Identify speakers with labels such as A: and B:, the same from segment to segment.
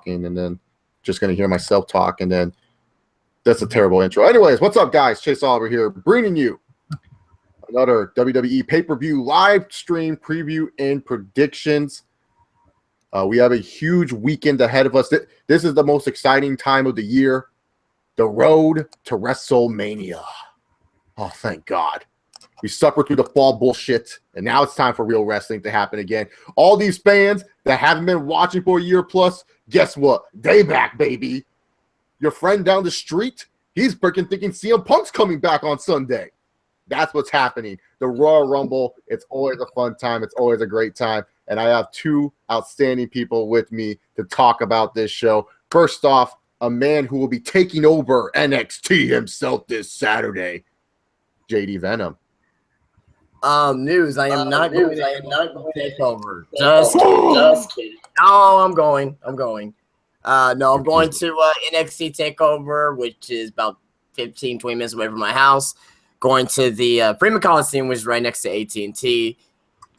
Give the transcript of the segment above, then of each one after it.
A: talking, and then just going to hear myself talk, and then that's a terrible intro. Anyways, what's up, guys? Chase Oliver here, bringing you another WWE pay-per-view live stream preview and predictions. We have a huge weekend ahead of us. This is the most exciting time of the year, the road to WrestleMania. Oh, thank God. We suffered through the fall bullshit, and now it's time for real wrestling to happen again. All these fans that haven't been watching for a year plus, guess what? They back, baby. Your friend down the street, he's freaking thinking CM Punk's coming back on Sunday. That's what's happening. The Royal Rumble, it's always a fun time. It's always a great time. And I have two outstanding people with me to talk about this show. First off, a man who will be taking over NXT himself this Saturday, JD Venom.
B: News. I am not going to take over. Just kidding. No, I'm going. No, I'm going to NXT TakeOver, which is about 15, 20 minutes away from my house. Going to the Freeman Coliseum, which is right next to AT&T.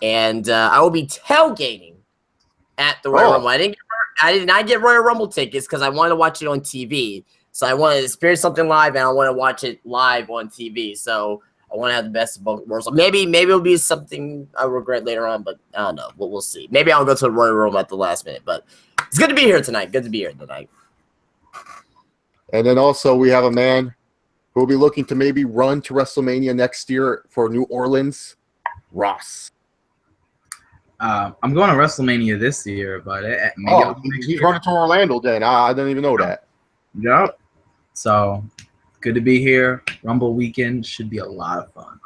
B: And I will be tailgating at the Royal Rumble. I did not get Royal Rumble tickets because I wanted to watch it on TV. So I wanted to experience something live, and I want to watch it live on TV. So I want to have the best of both worlds. So maybe it'll be something I regret later on, but I don't know. We'll see. Maybe I'll go to the Royal Rumble at the last minute. But it's good to be here tonight.
A: And then also we have a man who will be looking to maybe run to WrestleMania next year for New Orleans, Ross.
C: I'm going to WrestleMania this year, but
A: he's running to Orlando then. I didn't even know that.
C: Yep. So good to be here. Rumble weekend should be a lot of fun.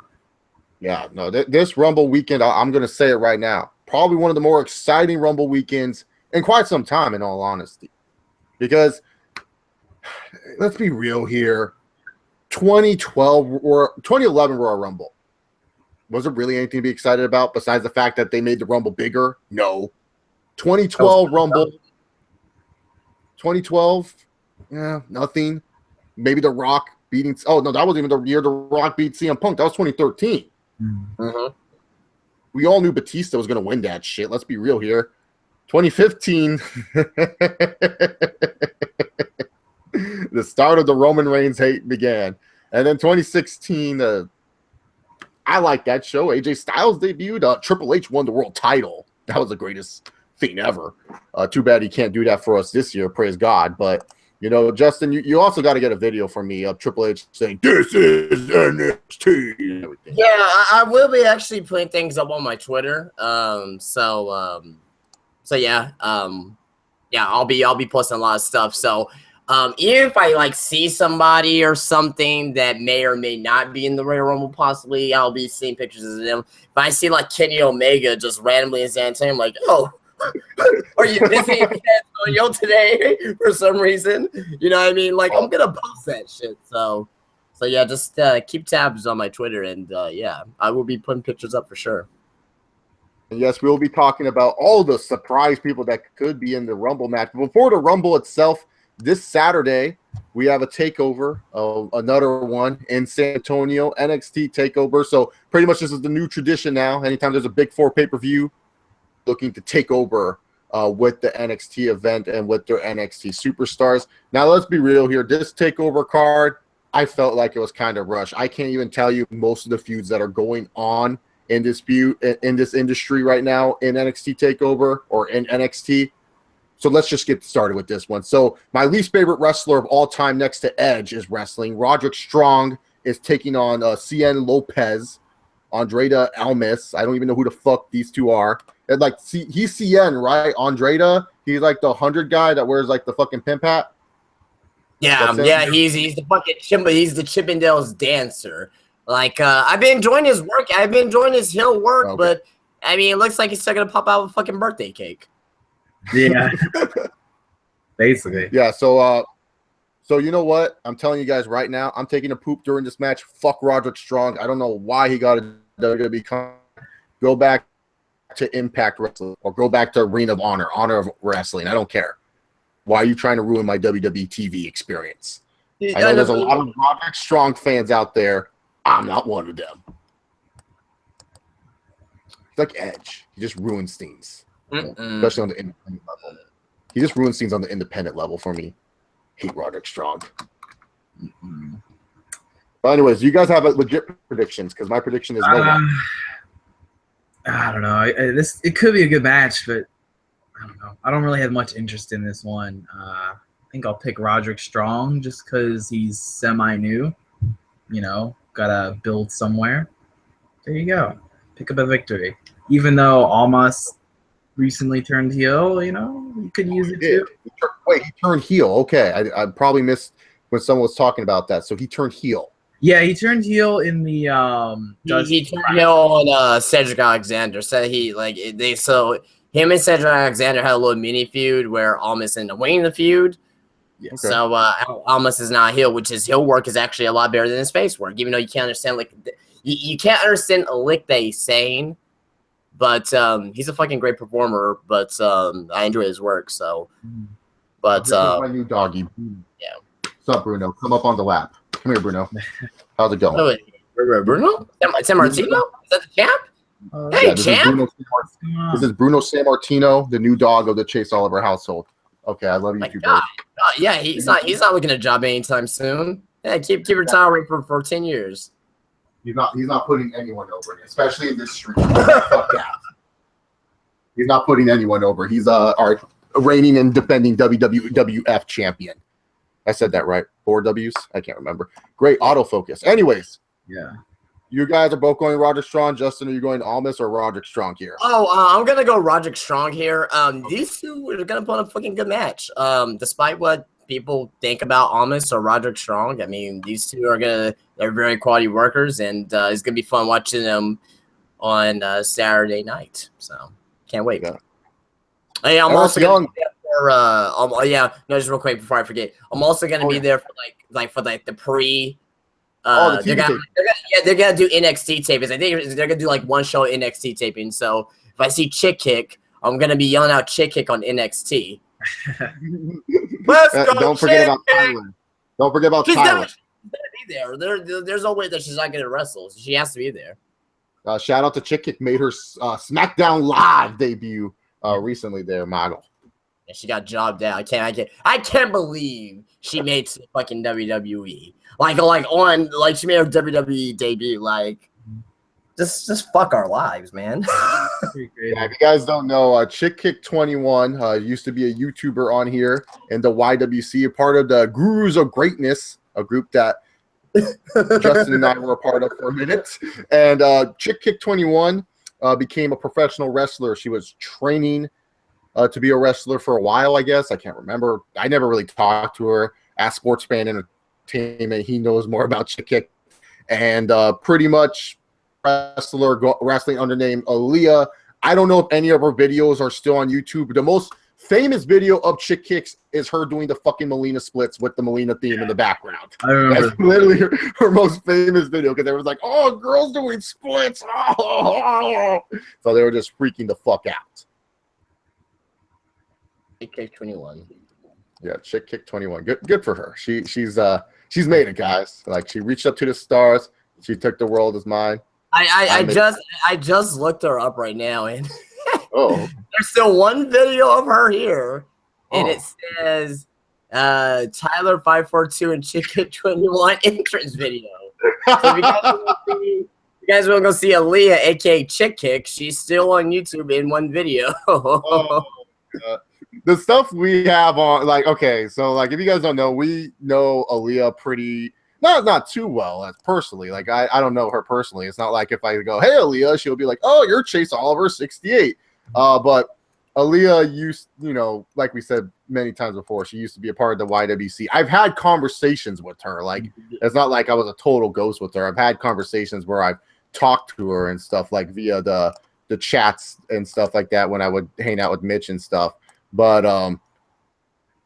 A: Yeah, no, this Rumble weekend, I'm going to say it right now, probably one of the more exciting Rumble weekends in quite some time, in all honesty. Because let's be real here, 2011 Royal Rumble. Was there really anything to be excited about besides the fact that they made the Rumble bigger? No. 2012 Rumble. 2012, yeah, nothing. Maybe The Rock beating. Oh, no, that wasn't even the year The Rock beat CM Punk. That was 2013.
B: Mm-hmm.
A: We all knew Batista was going to win that shit. Let's be real here. 2015, the start of the Roman Reigns hate began. And then 2016, I like that show. AJ Styles debuted. Triple H won the world title. That was the greatest thing ever. Too bad he can't do that for us this year. Praise God. But, you know, Justin, you also got to get a video from me of Triple H saying, "This is NXT." And everything.
B: Yeah, I will be actually putting things up on my Twitter. So yeah. I'll be posting a lot of stuff. So even if I see somebody or something that may or may not be in the Royal Rumble, possibly I'll be seeing pictures of them. If I see Kenny Omega just randomly in San Antonio, I'm like, oh, are you busy in San Antonio today for some reason? You know what I mean? I'm gonna post that shit. So yeah, just keep tabs on my Twitter, and yeah, I will be putting pictures up for sure.
A: And yes, we'll be talking about all the surprise people that could be in the Rumble match. Before the Rumble itself, this Saturday, we have a takeover, another one in San Antonio, NXT takeover. So pretty much this is the new tradition now. Anytime there's a Big Four pay-per-view, looking to take over with the NXT event and with their NXT superstars. Now, let's be real here. This takeover card, I felt like it was kind of rushed. I can't even tell you most of the feuds that are going on in this industry right now in NXT takeover or in NXT. So let's just get started with this one. So my least favorite wrestler of all time next to Edge is wrestling. Roderick Strong is taking on Cien Lopez, Andrada Almas. I don't even know who the fuck these two are. And he's Cien, right? Andrada, he's the 100 guy that wears the fucking pimp hat.
B: Yeah, he's the fucking he's the Chippendales dancer. I've been enjoying his work. I've been enjoying his heel work, okay. But I mean, it looks like he's still gonna pop out with a fucking birthday cake.
C: Yeah, basically.
A: Yeah. So you know what? I'm telling you guys right now, I'm taking a poop during this match. Fuck Roderick Strong. I don't know why he got a WWE. Go back to Impact Wrestling or go back to Ring of Honor, Honor of Wrestling. I don't care. Why are you trying to ruin my WWE TV experience? I know there's a lot of Roderick Strong fans out there. I'm not one of them. It's like Edge. He just ruins things, especially on the independent level. He just ruins things on the independent level for me. Hate Roderick Strong.
C: Mm-hmm.
A: But anyways, you guys have legit predictions because my prediction is no one.
C: I don't know. It could be a good match, but I don't know. I don't really have much interest in this one. I think I'll pick Roderick Strong just because he's semi-new. You know, gotta build somewhere. There you go. Pick up a victory. Even though Almas recently turned heel, you know, you could use it too.
A: Wait, he turned heel. Okay, I probably missed when someone was talking about that. So he turned heel.
C: Yeah, he turned heel in the
B: he turned heel on Cedric Alexander. So him and Cedric Alexander had a little mini feud where Almas ended up winning the feud. Yeah. Okay. So Almas is not heel, which his heel work is actually a lot better than his face work. Even though you can't understand you can't understand a lick that he's saying, but he's a fucking great performer. But I enjoy his work. So, but
A: this is my new doggy.
B: Yeah.
A: What's up, Bruno? Come up on the lap. Come here, Bruno. How's it going?
B: Oh, Bruno? San Martino? Is that the champ? Hey,
A: yeah,
B: champ!
A: This is Bruno Sammartino, the new dog of the Chase Oliver household. Okay, I love you too, bro.
B: Yeah, he's not looking at a job anytime soon. Yeah, keep retiring for 10 years.
A: He's not putting anyone over, especially in this street. Fuck that. He's not putting anyone over. He's our reigning and defending WWF champion. I said that right. 4 W's? I can't remember. Great autofocus. Anyways.
C: Yeah.
A: You guys are both going Roderick Strong. Justin, are you going Almas or Roderick Strong here?
B: Oh, I'm going to go Roderick Strong here. These two are going to put on a fucking good match. Despite what people think about Almas or Roderick Strong, I mean, these two they're very quality workers, and it's going to be fun watching them on Saturday night. So, can't wait. Yeah. Hey, I'm also going to just real quick before I forget. I'm also going to be there for the pre. They're gonna do NXT tapings. I think they're gonna do like one show NXT taping. So if I see Chick Kick, I'm gonna be yelling out Chick Kick on NXT. Let's go,
A: don't forget about Tyler. Don't forget about Tyler.
B: She's gonna be there. There's no way that she's not gonna wrestle. She has to be there.
A: Shout out to Chick Kick, made her SmackDown Live debut recently there, model.
B: And she got jobbed out. I can't believe she made fucking WWE. Like she made her WWE debut. Like, just fuck our lives, man.
A: Yeah, if you guys don't know, Chick Kick 21 used to be a YouTuber on here in the YWC, a part of the Gurus of Greatness, a group that Justin and I were a part of for a minute. And Chick Kick 21 became a professional wrestler. She was training to be a wrestler for a while, I guess. I can't remember. I never really talked to her. Ask Sports Fan Entertainment. He knows more about Chick Kick. And pretty much wrestling under name Aaliyah. I don't know if any of her videos are still on YouTube. The most famous video of Chick Kicks is her doing the fucking Melina splits with the Melina theme in the background.
C: I remember.
A: That's literally her most famous video because they was like, oh, girls doing splits. Oh. So they were just freaking the fuck out.
B: Chick Kick 21.
A: Yeah, Chick Kick 21. Good for her. She's made it, guys. Like, she reached up to the stars. She took the world as mine.
B: I just looked her up right now, and
A: there's
B: still one video of her here, and it says Tyler 542 and Chick Kick 21 entrance video. So if you guys want to go see Aaliyah, aka Chick Kick, she's still on YouTube in one video.
A: The stuff we have on, so if you guys don't know, we know Aaliyah pretty. Not too well personally. Like I don't know her personally. It's not like if I go, hey Aaliyah, she'll be like, oh, you're Chase Oliver 68. But Aaliyah used, like we said many times before, she used to be a part of the YWC. I've had conversations with her. Like, it's not like I was a total ghost with her. I've had conversations where I've talked to her and stuff, like via the chats and stuff like that when I would hang out with Mitch and stuff. But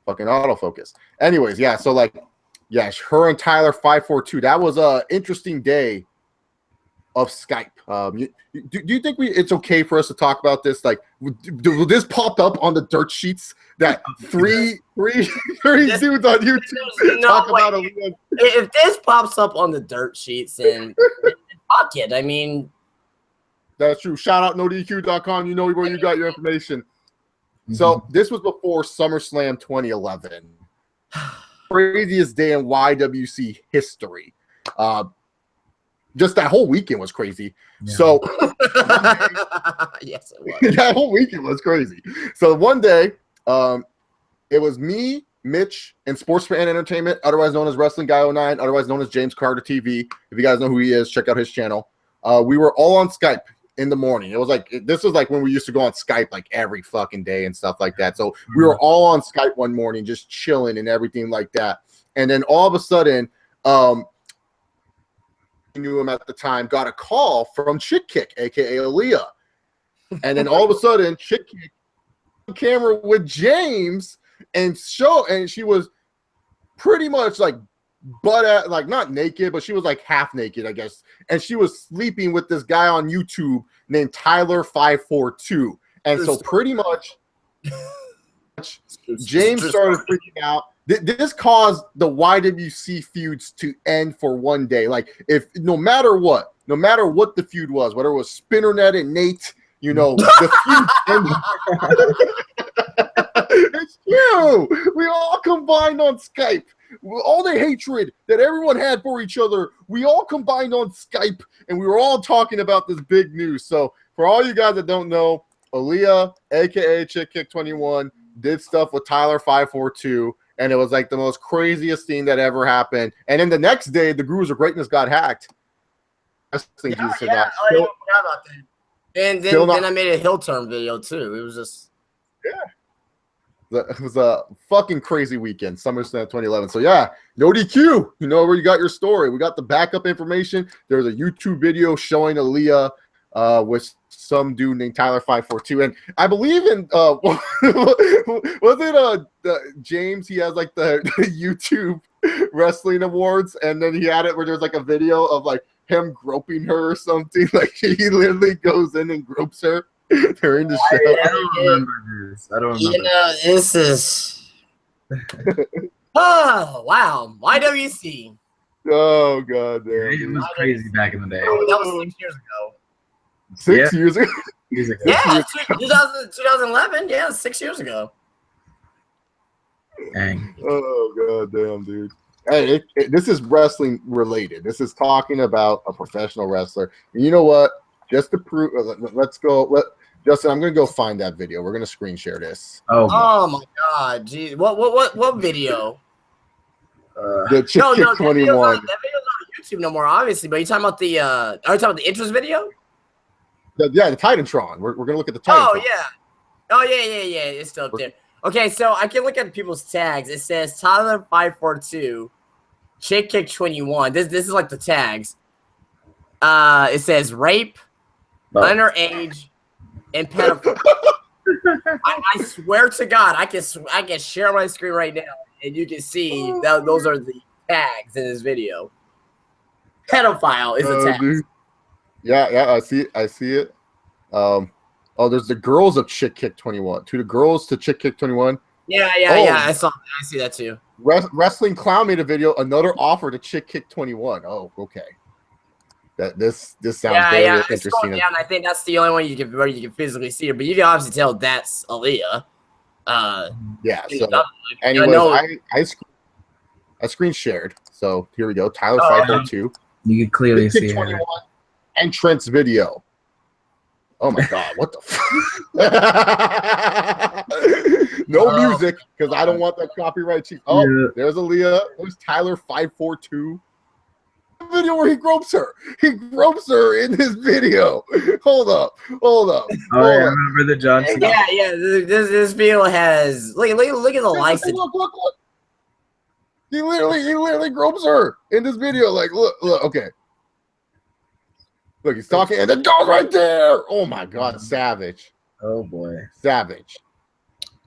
A: fucking autofocus. Anyways, yeah, so yeah, her and Tyler 542. That was a interesting day of Skype. Do you think it's okay for us to talk about this? Like, will this pop up on the dirt sheets that three dudes on YouTube talk about Aaliyah?
B: If this pops up on the dirt sheets, and fuck it. I mean,
A: that's true. Shout out NoDQ.com. You know where you got your information. So this was before SummerSlam 2011. Craziest day in YWC history. Just that whole weekend was crazy.
C: Yeah.
A: So
B: yes, it was.
A: that whole weekend was crazy. So one day, it was me, Mitch, and Sports Fan Entertainment, otherwise known as Wrestling Guy 09, otherwise known as James Carter TV. If you guys know who he is, check out his channel. We were all on Skype in the morning. It was like, this was like when we used to go on Skype like every fucking day and stuff like that. So we were all on Skype one morning, just chilling and everything like that. And then all of a sudden, knew him at the time, got a call from Chick Kick, aka Aaliyah. And then all of a sudden, Chick Kick on camera with James and she was pretty much like like not naked, but she was like half naked, I guess. And she was sleeping with this guy on YouTube named Tyler542. And so pretty much James started freaking out. This caused the YWC feuds to end for one day. Like, if no matter what the feud was, whether it was Spinnernet and Nate, the feud ended. It's true. We all combined on Skype. All the hatred that everyone had for each other, we all combined on Skype, and we were all talking about this big news. So, for all you guys that don't know, Aaliyah, aka Chick Kick 21, did stuff with Tyler542. And it was like the most craziest thing that ever happened. And then the next day, the Grooves of Greatness got hacked.
B: I forgot about that. And then I made a heel turn video too. It was just
A: it was a fucking crazy weekend, SummerSlam 2011. So yeah, no DQ. You know where you got your story. We got the backup information. There's a YouTube video showing Aaliyah with some dude named Tyler542, and I believe in was it James? He has like the YouTube wrestling awards, and then he had it where there's like a video of like him groping her or something. Like he literally goes in and gropes her during the show.
C: I don't remember this. I don't remember.
B: This is oh wow, YWC.
A: Oh god damn,
C: it was crazy back in the day.
B: That was 6 years ago.
A: 6 years ago?
B: Yeah, 2011. Yeah, 6 years ago.
C: Dang.
A: Oh god damn, dude. Hey, this is wrestling related. This is talking about a professional wrestler. And you know what? Just to prove, let's go. Justin, I'm gonna go find that video. We're gonna screen share this.
B: Oh my god, geez. What video?
A: The Chick Kick 21.
B: That video's not on YouTube no more, obviously. But you talking about the? Are you talking about the interest video?
A: The Titantron. We're gonna look at the Titantron.
B: Oh yeah. It's still up there. Okay, so I can look at people's tags. It says Tyler542, Chick Kick 21. This is like the tags. It says rape, underage, and pedophile. I swear to God, I can share my screen right now, and you can see that those are the tags in this video. Pedophile is the tag.
A: Dude. Yeah, I see it. There's the girls of Chick Kick 21. To the girls to Chick Kick 21.
B: Yeah. I see that too.
A: Wrestling Clown made a video. Another offer to Chick Kick 21. Oh, okay. This sounds very interesting. It's going down.
B: I think that's the only one you can physically see her, but you can obviously tell that's Aaliyah.
A: Yeah. So, anyways, I screen shared. So here we go. Tyler542.
C: You can clearly see her.
A: Entrance video. Oh my god, what the fuck? No music, because I don't want that copyright cheap. There's Aaliyah. There's Tyler542. Video where he gropes her. He gropes her in this video. Hold up.
C: I remember the John Cena.
B: Yeah. This video has look at the likes.
A: Look. He literally gropes her in this video. Like, look, okay. Look, he's talking, and the dog right there. Oh my god, savage.
C: Oh boy,
A: savage.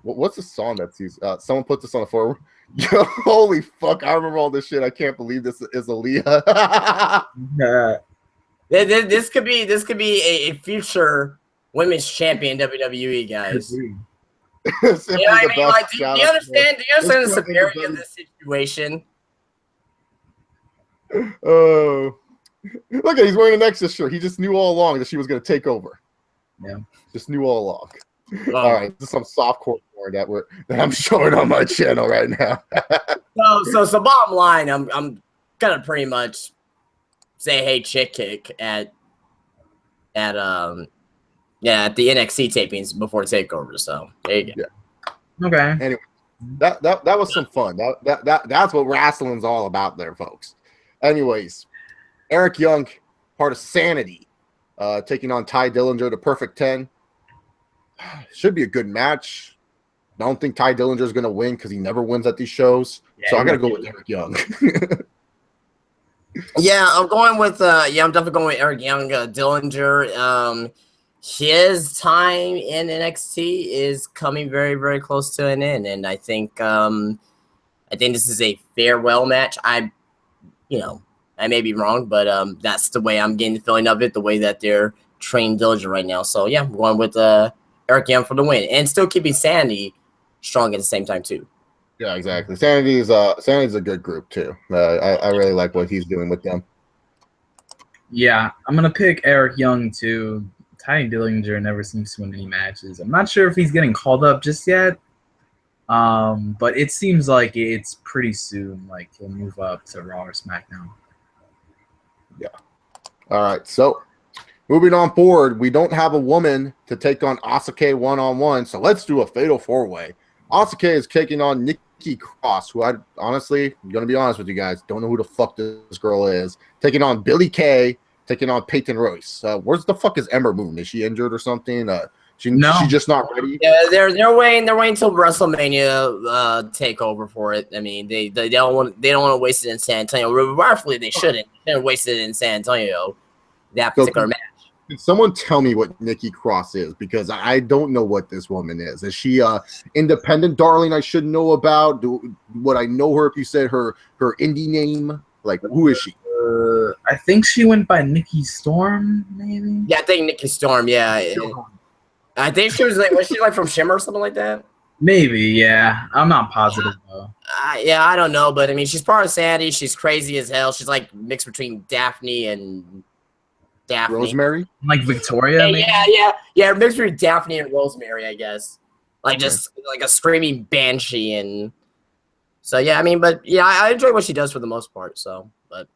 A: What's the song that's used? Someone put this on the forum. Yo, holy fuck! I remember all this shit. I can't believe this is Aaliyah.
B: This could be a future women's champion WWE, guys. You know what I mean? Like, do you understand the severity of this situation?
A: Oh. Look at, he's wearing an Nexus shirt. He just knew all along that she was going to take over.
C: Yeah.
A: Just knew all along. All right, this is some softcore porn that I'm showing on my channel right now.
B: so bottom line, I'm gonna pretty much say hey chick kick at the NXT tapings before takeover. So there you go.
A: Yeah.
C: Okay.
A: Anyway, that was some fun. That's what wrestling's all about, there, folks. Anyways, Eric Young, part of Sanity, taking on Ty Dillinger, the Perfect 10. Should be a good match. I don't think Ty Dillinger is going to win because he never wins at these shows.
B: Yeah,
A: so I got to go with Eric Young.
B: Yeah, I'm going with I'm definitely going with Eric Young. Dillinger, his time in NXT is coming very, very close to an end, and I think this is a farewell match. I may be wrong, but that's the way I'm getting the feeling of it, the way that they're training Dillinger right now. So yeah, I'm going with Eric Young for the win, and still keeping Sandy strong at the same time too.
A: Yeah, exactly. Sanity's a good group too. I really like what he's doing with them.
C: Yeah, I'm gonna pick Eric Young too. Ty Dillinger never seems to win any matches. I'm not sure if he's getting called up just yet. But it seems like it's pretty soon. Like he'll move up to Raw or SmackDown.
A: Yeah. All right. So moving on forward, we don't have a woman to take on Asuka one-on-one. So let's do a fatal four-way. Asuka is taking on Nikki Cross, who I'm going to be honest with you guys, don't know who the fuck this girl is. Taking on Billie Kay, taking on Peyton Royce. Where's the fuck is Ember Moon? Is she injured or something? She's just not ready.
B: Yeah, they're waiting until WrestleMania takeover for it. I mean, they don't want to waste it in San Antonio. Rightfully, they shouldn't. They're wasted in San Antonio. That particular match.
A: Can someone tell me what Nikki Cross is? Because I don't know what this woman is. Is she independent darling I should know about? Would I know her if you said her indie name? Like, who is she?
C: I think she went by Nikki Storm, maybe?
B: Yeah, I think Nikki Storm, yeah. I think she was she from Shimmer or something like that?
C: Maybe, yeah. I'm not positive, though.
B: Yeah, I don't know, but I mean, she's part of Sandy. She's crazy as hell. She's like mixed between Daphne and
A: Rosemary?
C: Like Victoria?
B: Yeah, mixed between Daphne and Rosemary, I guess. Like just like a screaming banshee, and so yeah, I mean, but yeah, I enjoy what she does for the most part. So, but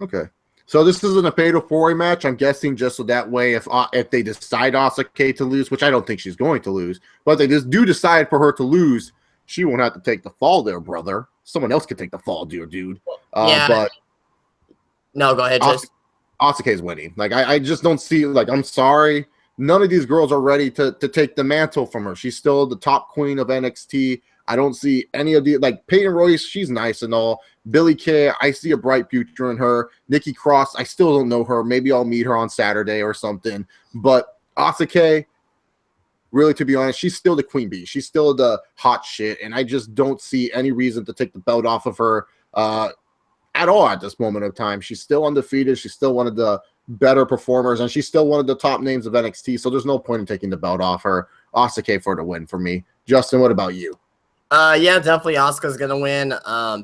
A: okay. So this isn't a fatal four-way match. I'm guessing just so that way, if they decide Asuka to lose, which I don't think she's going to lose, but they just do decide for her to lose, she won't have to take the fall there, brother. Someone else could take the fall, dude. But
B: no, go ahead, just.
A: Asuka's winning. Like I just don't see. Like I'm sorry, none of these girls are ready to take the mantle from her. She's still the top queen of NXT. I don't see any of the Peyton Royce. She's nice and all. Billie Kay, I see a bright future in her. Nikki Cross, I still don't know her. Maybe I'll meet her on Saturday or something. But Asuka, really, to be honest, she's still the queen bee. She's still the hot shit, and I just don't see any reason to take the belt off of her at all at this moment of time. She's still undefeated. She's still one of the better performers, and she's still one of the top names of NXT. So there's no point in taking the belt off her. Asuka for the win for me. Justin, what about you?
B: Yeah, definitely Asuka's gonna win.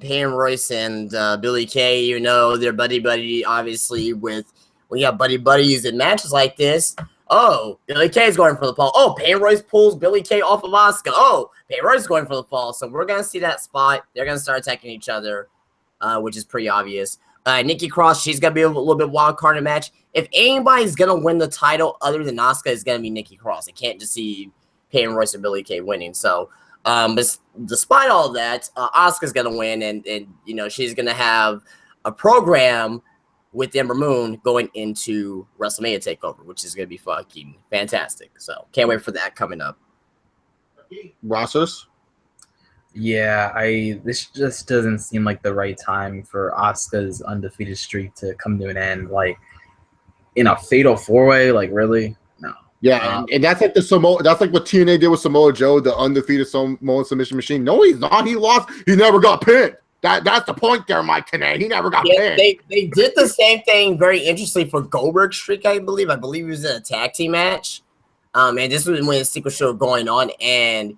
B: Peyton Royce and Billie Kay, they're buddy, obviously, when you have buddies in matches like this. Oh, Billie Kay's going for the fall. Oh, Peyton Royce pulls Billie Kay off of Asuka. Oh, Peyton Royce is going for the fall. So we're gonna see that spot. They're gonna start attacking each other, which is pretty obvious. Nikki Cross, she's gonna be a little bit wild card in the match. If anybody's gonna win the title other than Asuka, it's gonna be Nikki Cross. I can't just see Peyton Royce and Billie Kay winning. So. But despite all that, Asuka's gonna win, and she's gonna have a program with Ember Moon going into WrestleMania Takeover, which is gonna be fucking fantastic. So can't wait for that coming up.
A: Rosters?
C: Yeah, this just doesn't seem like the right time for Asuka's undefeated streak to come to an end. Like in a fatal four-way, like really? No.
A: Yeah, and that's like that's like what TNA did with Samoa Joe, the undefeated Samoan submission machine. No, he's not. He lost. He never got pinned. That's the point there, Mike. Today he never got pinned.
B: They did the same thing very interestingly for Goldberg's streak. I believe he was in a tag team match. And this was when the secret show was going on, and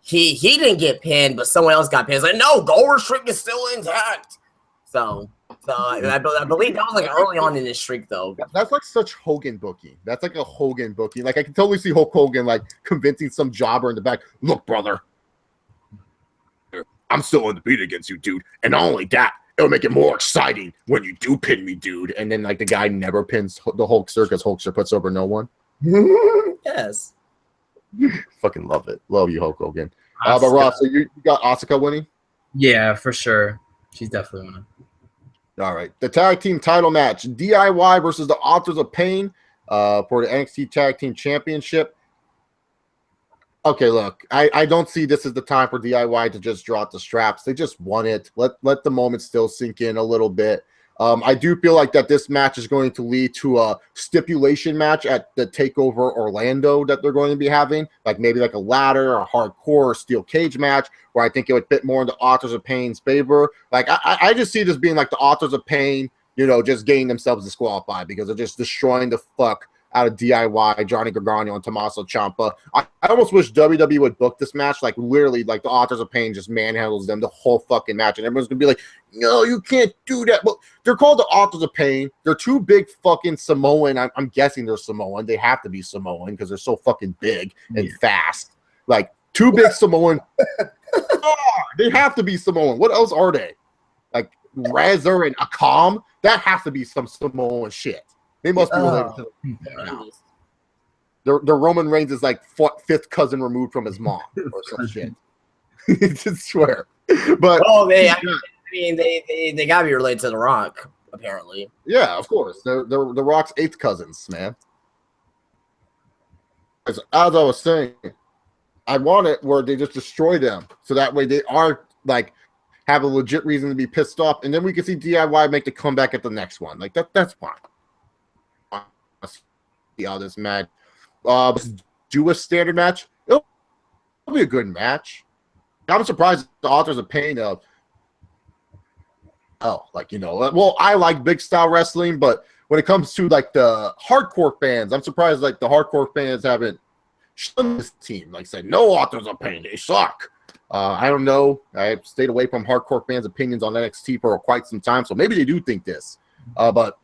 B: he didn't get pinned, but someone else got pinned. It's like, no, Goldberg's streak is still intact. So I believe that was like early on in this streak, though.
A: That's like such Hogan booking. That's like a Hogan booking. Like I can totally see Hulk Hogan like convincing some jobber in the back. Look, brother, I'm still undefeated against you, dude. And not only that, it'll make it more exciting when you do pin me, dude. And then like the guy never pins the Hulkster because Hulkster puts over no one.
B: Yes.
A: Fucking love it. Love you, Hulk Hogan. But Ross, so you got Asuka winning?
C: Yeah, for sure. She's definitely winning.
A: All right. The tag team title match, DIY versus the Authors of Pain for the NXT Tag Team Championship. Okay, look, I don't see this as the time for DIY to just drop the straps. They just won it. Let the moment still sink in a little bit. I do feel like that this match is going to lead to a stipulation match at the TakeOver Orlando that they're going to be having, like maybe like a ladder or a hardcore or steel cage match, where I think it would fit more into Authors of Pain's favor. Like I just see this being like the Authors of Pain, just getting themselves disqualified because they're just destroying the fuck out of DIY, Johnny Gargano and Tommaso Ciampa. I almost wish WWE would book this match, like literally, like the Authors of Pain just manhandles them the whole fucking match, and everyone's gonna be like, "No, you can't do that." But they're called the Authors of Pain. They're two big fucking Samoan. I'm guessing they're Samoan. They have to be Samoan because they're so fucking big and fast. Like two big Samoan. They have to be Samoan. What else are they? Like Razor and Akam? That has to be some Samoan shit. They must be related to the Their Roman Reigns is like fifth cousin removed from his mom or some shit. Just swear. But
B: they gotta be related to The Rock, apparently.
A: Yeah, of course. They're the Rock's eighth cousins, man. As I was saying, I want it where they just destroy them, so that way they are like have a legit reason to be pissed off, and then we can see DIY make the comeback at the next one. Like that's fine. See how this match do a standard match. It'll be a good match. I'm surprised the Authors of Pain well, I like big style wrestling, but when it comes to like the hardcore fans, I'm surprised like the hardcore fans haven't shunned this team, like said no Authors of Pain, they suck. I don't know. I've stayed away from hardcore fans' opinions on NXT for quite some time, so maybe they do think this. But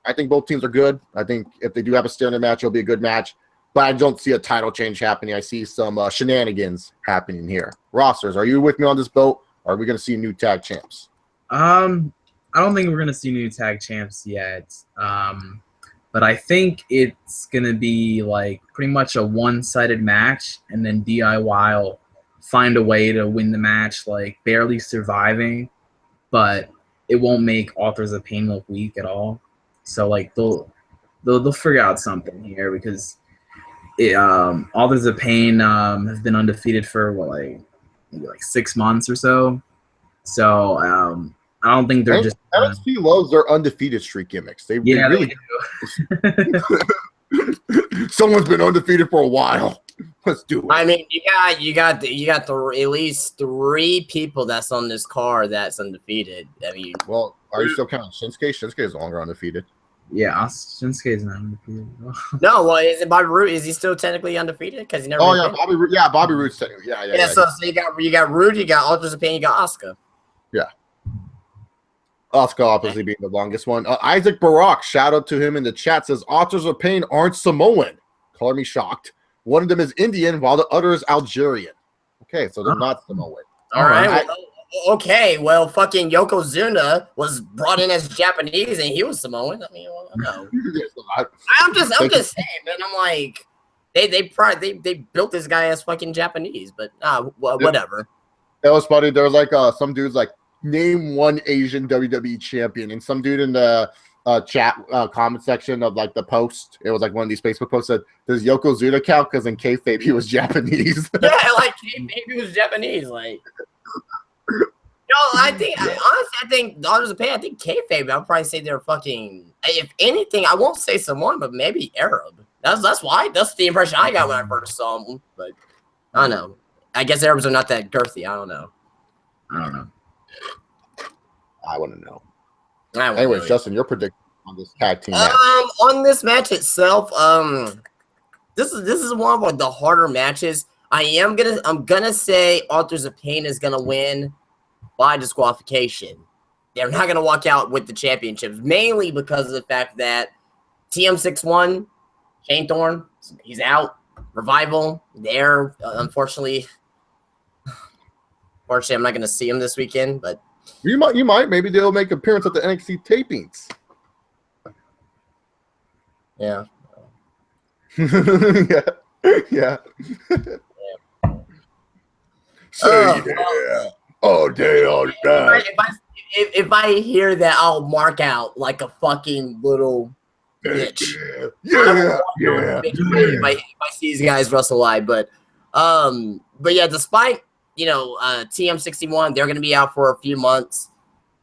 A: I think both teams are good. I think if they do have a standard match, it'll be a good match. But I don't see a title change happening. I see some shenanigans happening here. Rosters, are you with me on this boat? Or are we going to see new tag champs?
C: I don't think we're going to see new tag champs yet. But I think it's going to be like pretty much a one-sided match, and then DIY will find a way to win the match, like barely surviving. But it won't make Authors of Pain look weak at all. So like they'll figure out something here, because Authors of Pain have been undefeated for maybe 6 months or so. So I don't think they're just
A: NXT loves their undefeated streak gimmicks. They really do. Someone's been undefeated for a while. Let's do it.
B: I mean, you got at least 3 people that's on this card that's undefeated. I mean,
A: well, are you still counting Shinsuke? Shinsuke is no longer undefeated.
C: Yeah, Shinsuke is not undefeated.
B: No, well, is it Bobby Roode? Is he still technically undefeated? Because he never.
A: Oh yeah, Bobby Roode. Yeah, Bobby Roode's technically. Yeah.
B: So you got Roode, you got Authors of Pain, you got Asuka.
A: Yeah. Asuka obviously being the longest one. Isaac Barak, shout out to him in the chat, says Authors of Pain aren't Samoan. Color me shocked. One of them is Indian, while the other is Algerian. Okay, so they're not Samoan.
B: All right. Okay, well, fucking Yokozuna was brought in as Japanese, and he was Samoan. I mean, well, no. I'm just saying, man. I'm like, they built this guy as fucking Japanese, but whatever.
A: That was funny. There was like some dudes like name one Asian WWE champion, and some dude in the chat comment section of like the post, it was like one of these Facebook posts said, "Does Yokozuna count? Because in kayfabe he was Japanese."
B: Yeah, like kayfabe he was Japanese, like. No, I think Daughters of Pain, I think kayfabe, I'll probably say they're fucking, if anything, I won't say Samoan, but maybe Arab. That's the impression I got when I first saw them. But I don't know. I guess Arabs are not that girthy. I don't know.
A: I want to know. Anyways, Justin, your prediction on this tag team match.
B: On this match itself, this is one of the harder matches. I'm gonna say Authors of Pain is gonna win by disqualification. they're not going to walk out with the championships, mainly because of the fact that TM61, Shane Thorne, he's out. Revival, unfortunately, I'm not going to see him this weekend, but
A: you might. Maybe they'll make an appearance at the NXT tapings.
B: Yeah.
A: yeah. Say yeah. All day, all day.
B: If I hear that, I'll mark out like a fucking little bitch.
A: Yeah.
B: If I see these guys wrestle live, but yeah, despite TM61, they're gonna be out for a few months.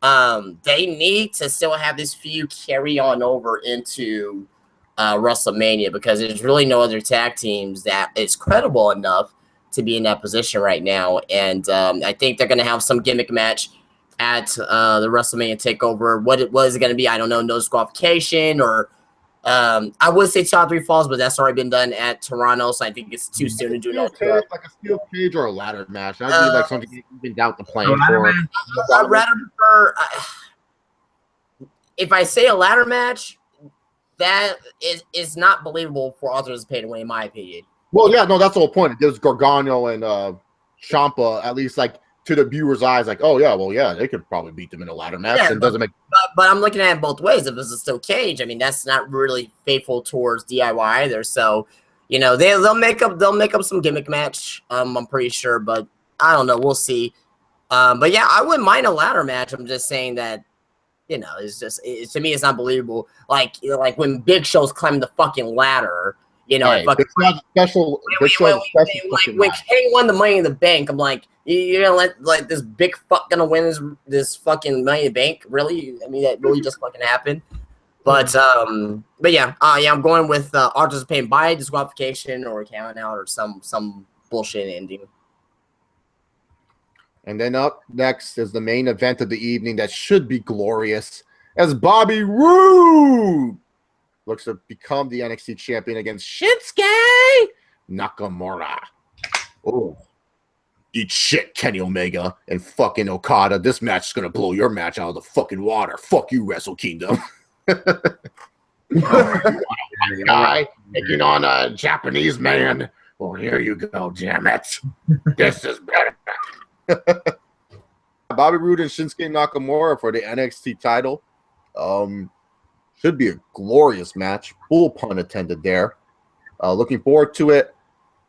B: They need to still have this feud carry on over into WrestleMania because there's really no other tag teams that is credible enough to be in that position right now. And I think they're gonna have some gimmick match at the WrestleMania Takeover. What it was going to be, I don't know, no disqualification or I would say top 3 falls, but that's already been done at Toronto, so I think it's too soon to do that. Like
A: a steel cage or a ladder match. That'd be like something you can doubt the plan for.
B: I'd rather prefer. If I say a ladder match, that is not believable for authors to pay to win, in my opinion.
A: Well, yeah, no, that's the whole point. It gives Gargano and Ciampa at least like to the viewer's eyes, like, oh yeah, well, yeah, they could probably beat them in a ladder match. And doesn't make.
B: But I'm looking at it both ways. If it's a steel cage, I mean, that's not really faithful towards DIY either. So, they'll make up some gimmick match. I'm pretty sure, but I don't know. We'll see. But yeah, I wouldn't mind a ladder match. I'm just saying that, it's just to me, it's not believable. Like when Big Show's climbing the fucking ladder.
A: Hey, it's not special.
B: When Kane won the Money in the Bank, I'm like, you're gonna let this big fuck gonna win this fucking Money in the Bank? Really? I mean, that really just fucking happened. But yeah, I'm going with Arthur's Pain by disqualification or counting out or some bullshit ending.
A: And then up next is the main event of the evening that should be glorious, as Bobby Roode looks to become the NXT champion against Shinsuke Nakamura. Oh, eat shit, Kenny Omega and fucking Okada. This match is going to blow your match out of the fucking water. Fuck you, Wrestle Kingdom. Guy taking on a Japanese man. Well, here you go, damn it. This is better. Bobby Roode and Shinsuke Nakamura for the NXT title. Should be a glorious match. Full pun intended there. Looking forward to it.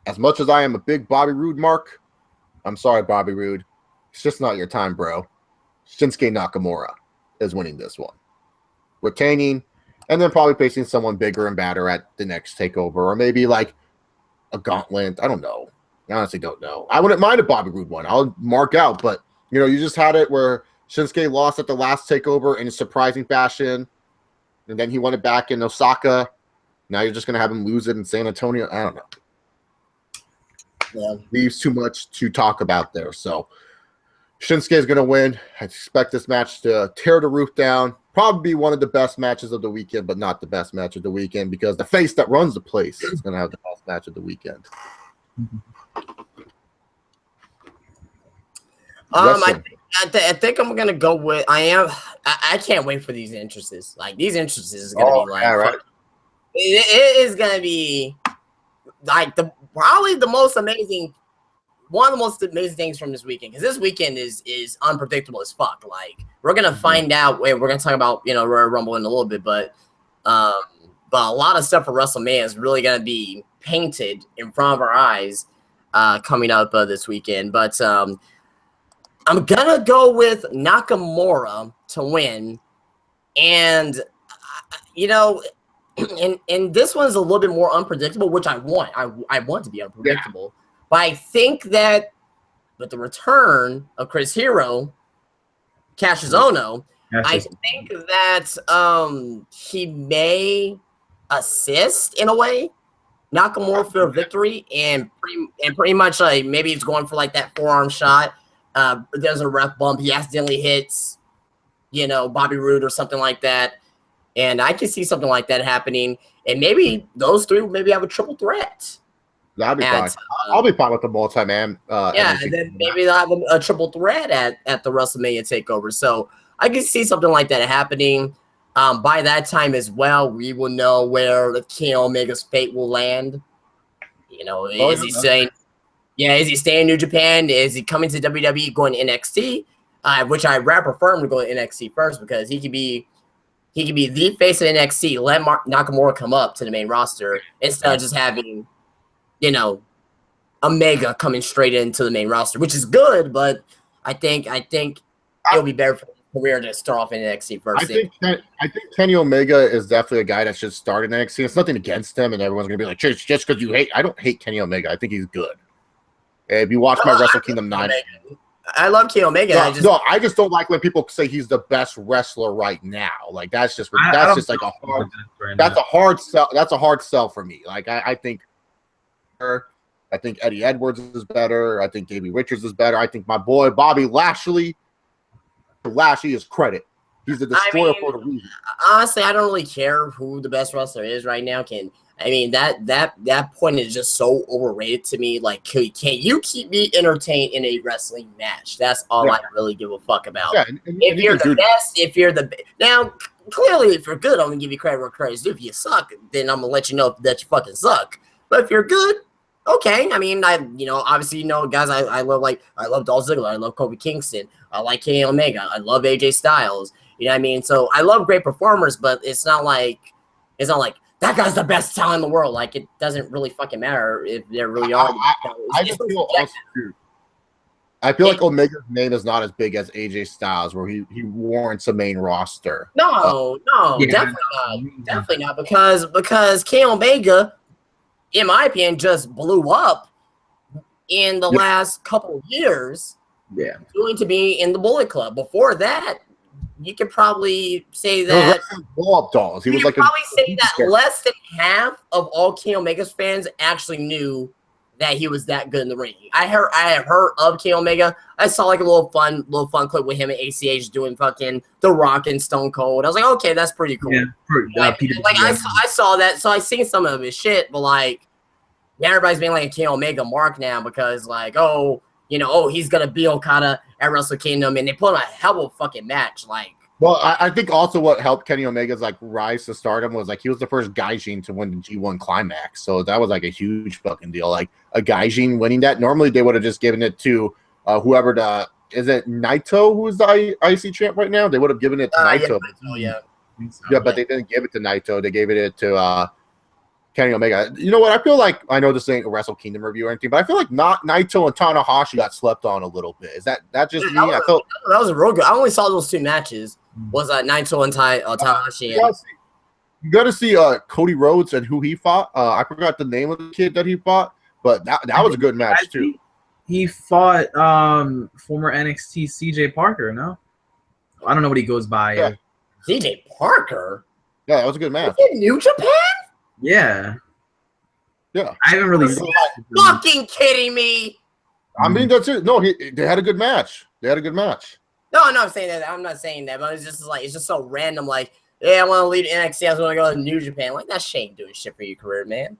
A: As much as I am a big Bobby Roode mark, I'm sorry, Bobby Roode. It's just not your time, bro. Shinsuke Nakamura is winning this one. Retaining, and then probably facing someone bigger and badder at the next takeover. Or maybe like a gauntlet. I don't know. I honestly don't know. I wouldn't mind a Bobby Roode one. I'll mark out, but you just had it where Shinsuke lost at the last takeover in a surprising fashion. And then he won it back in Osaka. Now you're just going to have him lose it in San Antonio. I don't know.
B: Yeah.
A: Leaves too much to talk about there. So Shinsuke is going to win. I expect this match to tear the roof down. Probably be one of the best matches of the weekend, but not the best match of the weekend because the face that runs the place is going to have the best match of the weekend.
B: I think I'm gonna go with. I can't wait for these entrances. Like these entrances is gonna be like. Yeah, right. It is gonna be like probably the most amazing. One of the most amazing things from this weekend, because this weekend is unpredictable as fuck. Like we're gonna find out. We're gonna talk about Royal Rumble in a little bit, but a lot of stuff for WrestleMania is really gonna be painted in front of our eyes coming up this weekend. But I'm gonna go with Nakamura to win, and and this one's a little bit more unpredictable, which I want. I want to be unpredictable. Yeah. But I think that with the return of Chris Hero, Cassius Ohno, I think that he may assist in a way Nakamura for a victory, and pretty much like maybe he's going for like that forearm shot. There's a ref bump. He accidentally hits, Bobby Roode or something like that. And I can see something like that happening. And maybe those three maybe have a triple threat.
A: That'd be fine. I'll be fine with the multi-man.
B: And then maybe they'll have a triple threat at the WrestleMania Takeover. So I can see something like that happening. By that time as well, we will know where the King Omega's fate will land. You know, is he saying, is he staying in New Japan? Is he coming to WWE, going to NXT? Which I rather prefer him to go to NXT first, because he could be the face of NXT. Let Nakamura come up to the main roster instead of just having, you know, Omega coming straight into the main roster, which is good, but I think it'll be better for his career to start off in NXT first.
A: I think Kenny Omega is definitely a guy that should start in NXT. It's nothing against him, and everyone's gonna be like, just because you hate. I don't hate Kenny Omega. I think he's good. If you watch my Wrestle Kingdom 9,
B: I love Kenny Omega.
A: I just don't like when people say he's the best wrestler right now. Like that's just like a hard. That's a hard sell. That's a hard sell for me. Like I think Eddie Edwards is better. I think Davey Richards is better. I think my boy Bobby Lashley is credit. He's a destroyer for the reason.
B: Honestly, I don't really care who the best wrestler is right now. That point is just so overrated to me. Like, can you keep me entertained in a wrestling match? That's all I really give a fuck about.
A: Yeah,
B: if you're the best, now clearly if you're good, I'm gonna give you credit where credit's due. If you suck, then I'm gonna let you know that you fucking suck. But if you're good, okay. Obviously, guys, I love Dolph Ziggler, I love Kofi Kingston, I like Kenny Omega, I love AJ Styles. You know what I mean? So I love great performers, but it's not like that guy's the best talent in the world. Like, it doesn't really fucking matter if there really are.
A: I feel like Omega's name is not as big as AJ Styles, where he warrants a main roster.
B: Definitely not, because Kenny Omega, in my opinion, just blew up in the last couple of years.
C: Yeah,
B: going to be in the Bullet Club. Before that, you could probably say that
A: blow-up dolls. He was like
B: less than half of all Kenny Omega's fans actually knew that he was that good in the ring. I have heard of Kenny Omega. I saw like a little fun clip with him and ACH doing fucking The Rock and Stone Cold. I was like, okay, that's pretty cool.
C: Yeah,
B: I saw that, so I seen some of his shit, but like everybody's being like a Kenny Omega mark now because he's gonna be Okada at Wrestle Kingdom, and they put on a hell of a fucking match. Like,
A: well, I think also what helped Kenny Omega's like rise to stardom was like he was the first Gaijin to win the G1 Climax, so that was like a huge fucking deal. Like a Gaijin winning that. Normally they would have just given it to whoever is it Naito who's the IC champ right now? They would have given it to Naito. But they didn't give it to Naito. They gave it to Kenny Omega. You know what? I feel like, I know this ain't a Wrestle Kingdom review or anything, but I feel like Naito and Tanahashi got slept on a little bit. Is that just me? I felt
B: that was a real good. I only saw those two matches. Was Naito and Tanahashi?
A: You got to see Cody Rhodes and who he fought. I forgot the name of the kid that he fought, but that was a good match too.
C: He fought former NXT CJ Parker. No, I don't know what he goes by.
A: Yeah.
B: CJ Parker.
A: Yeah, that was a good match.
B: In New Japan.
C: Yeah.
A: I
C: haven't really.
B: Fucking kidding me.
A: I mean, that's it. No, they had a good match.
B: No, I'm not saying that. I'm not saying that, but it's just so random. Like, yeah, I want to leave NXT. I was going to go to New Japan. Like, that shit ain't doing shit for your career, man.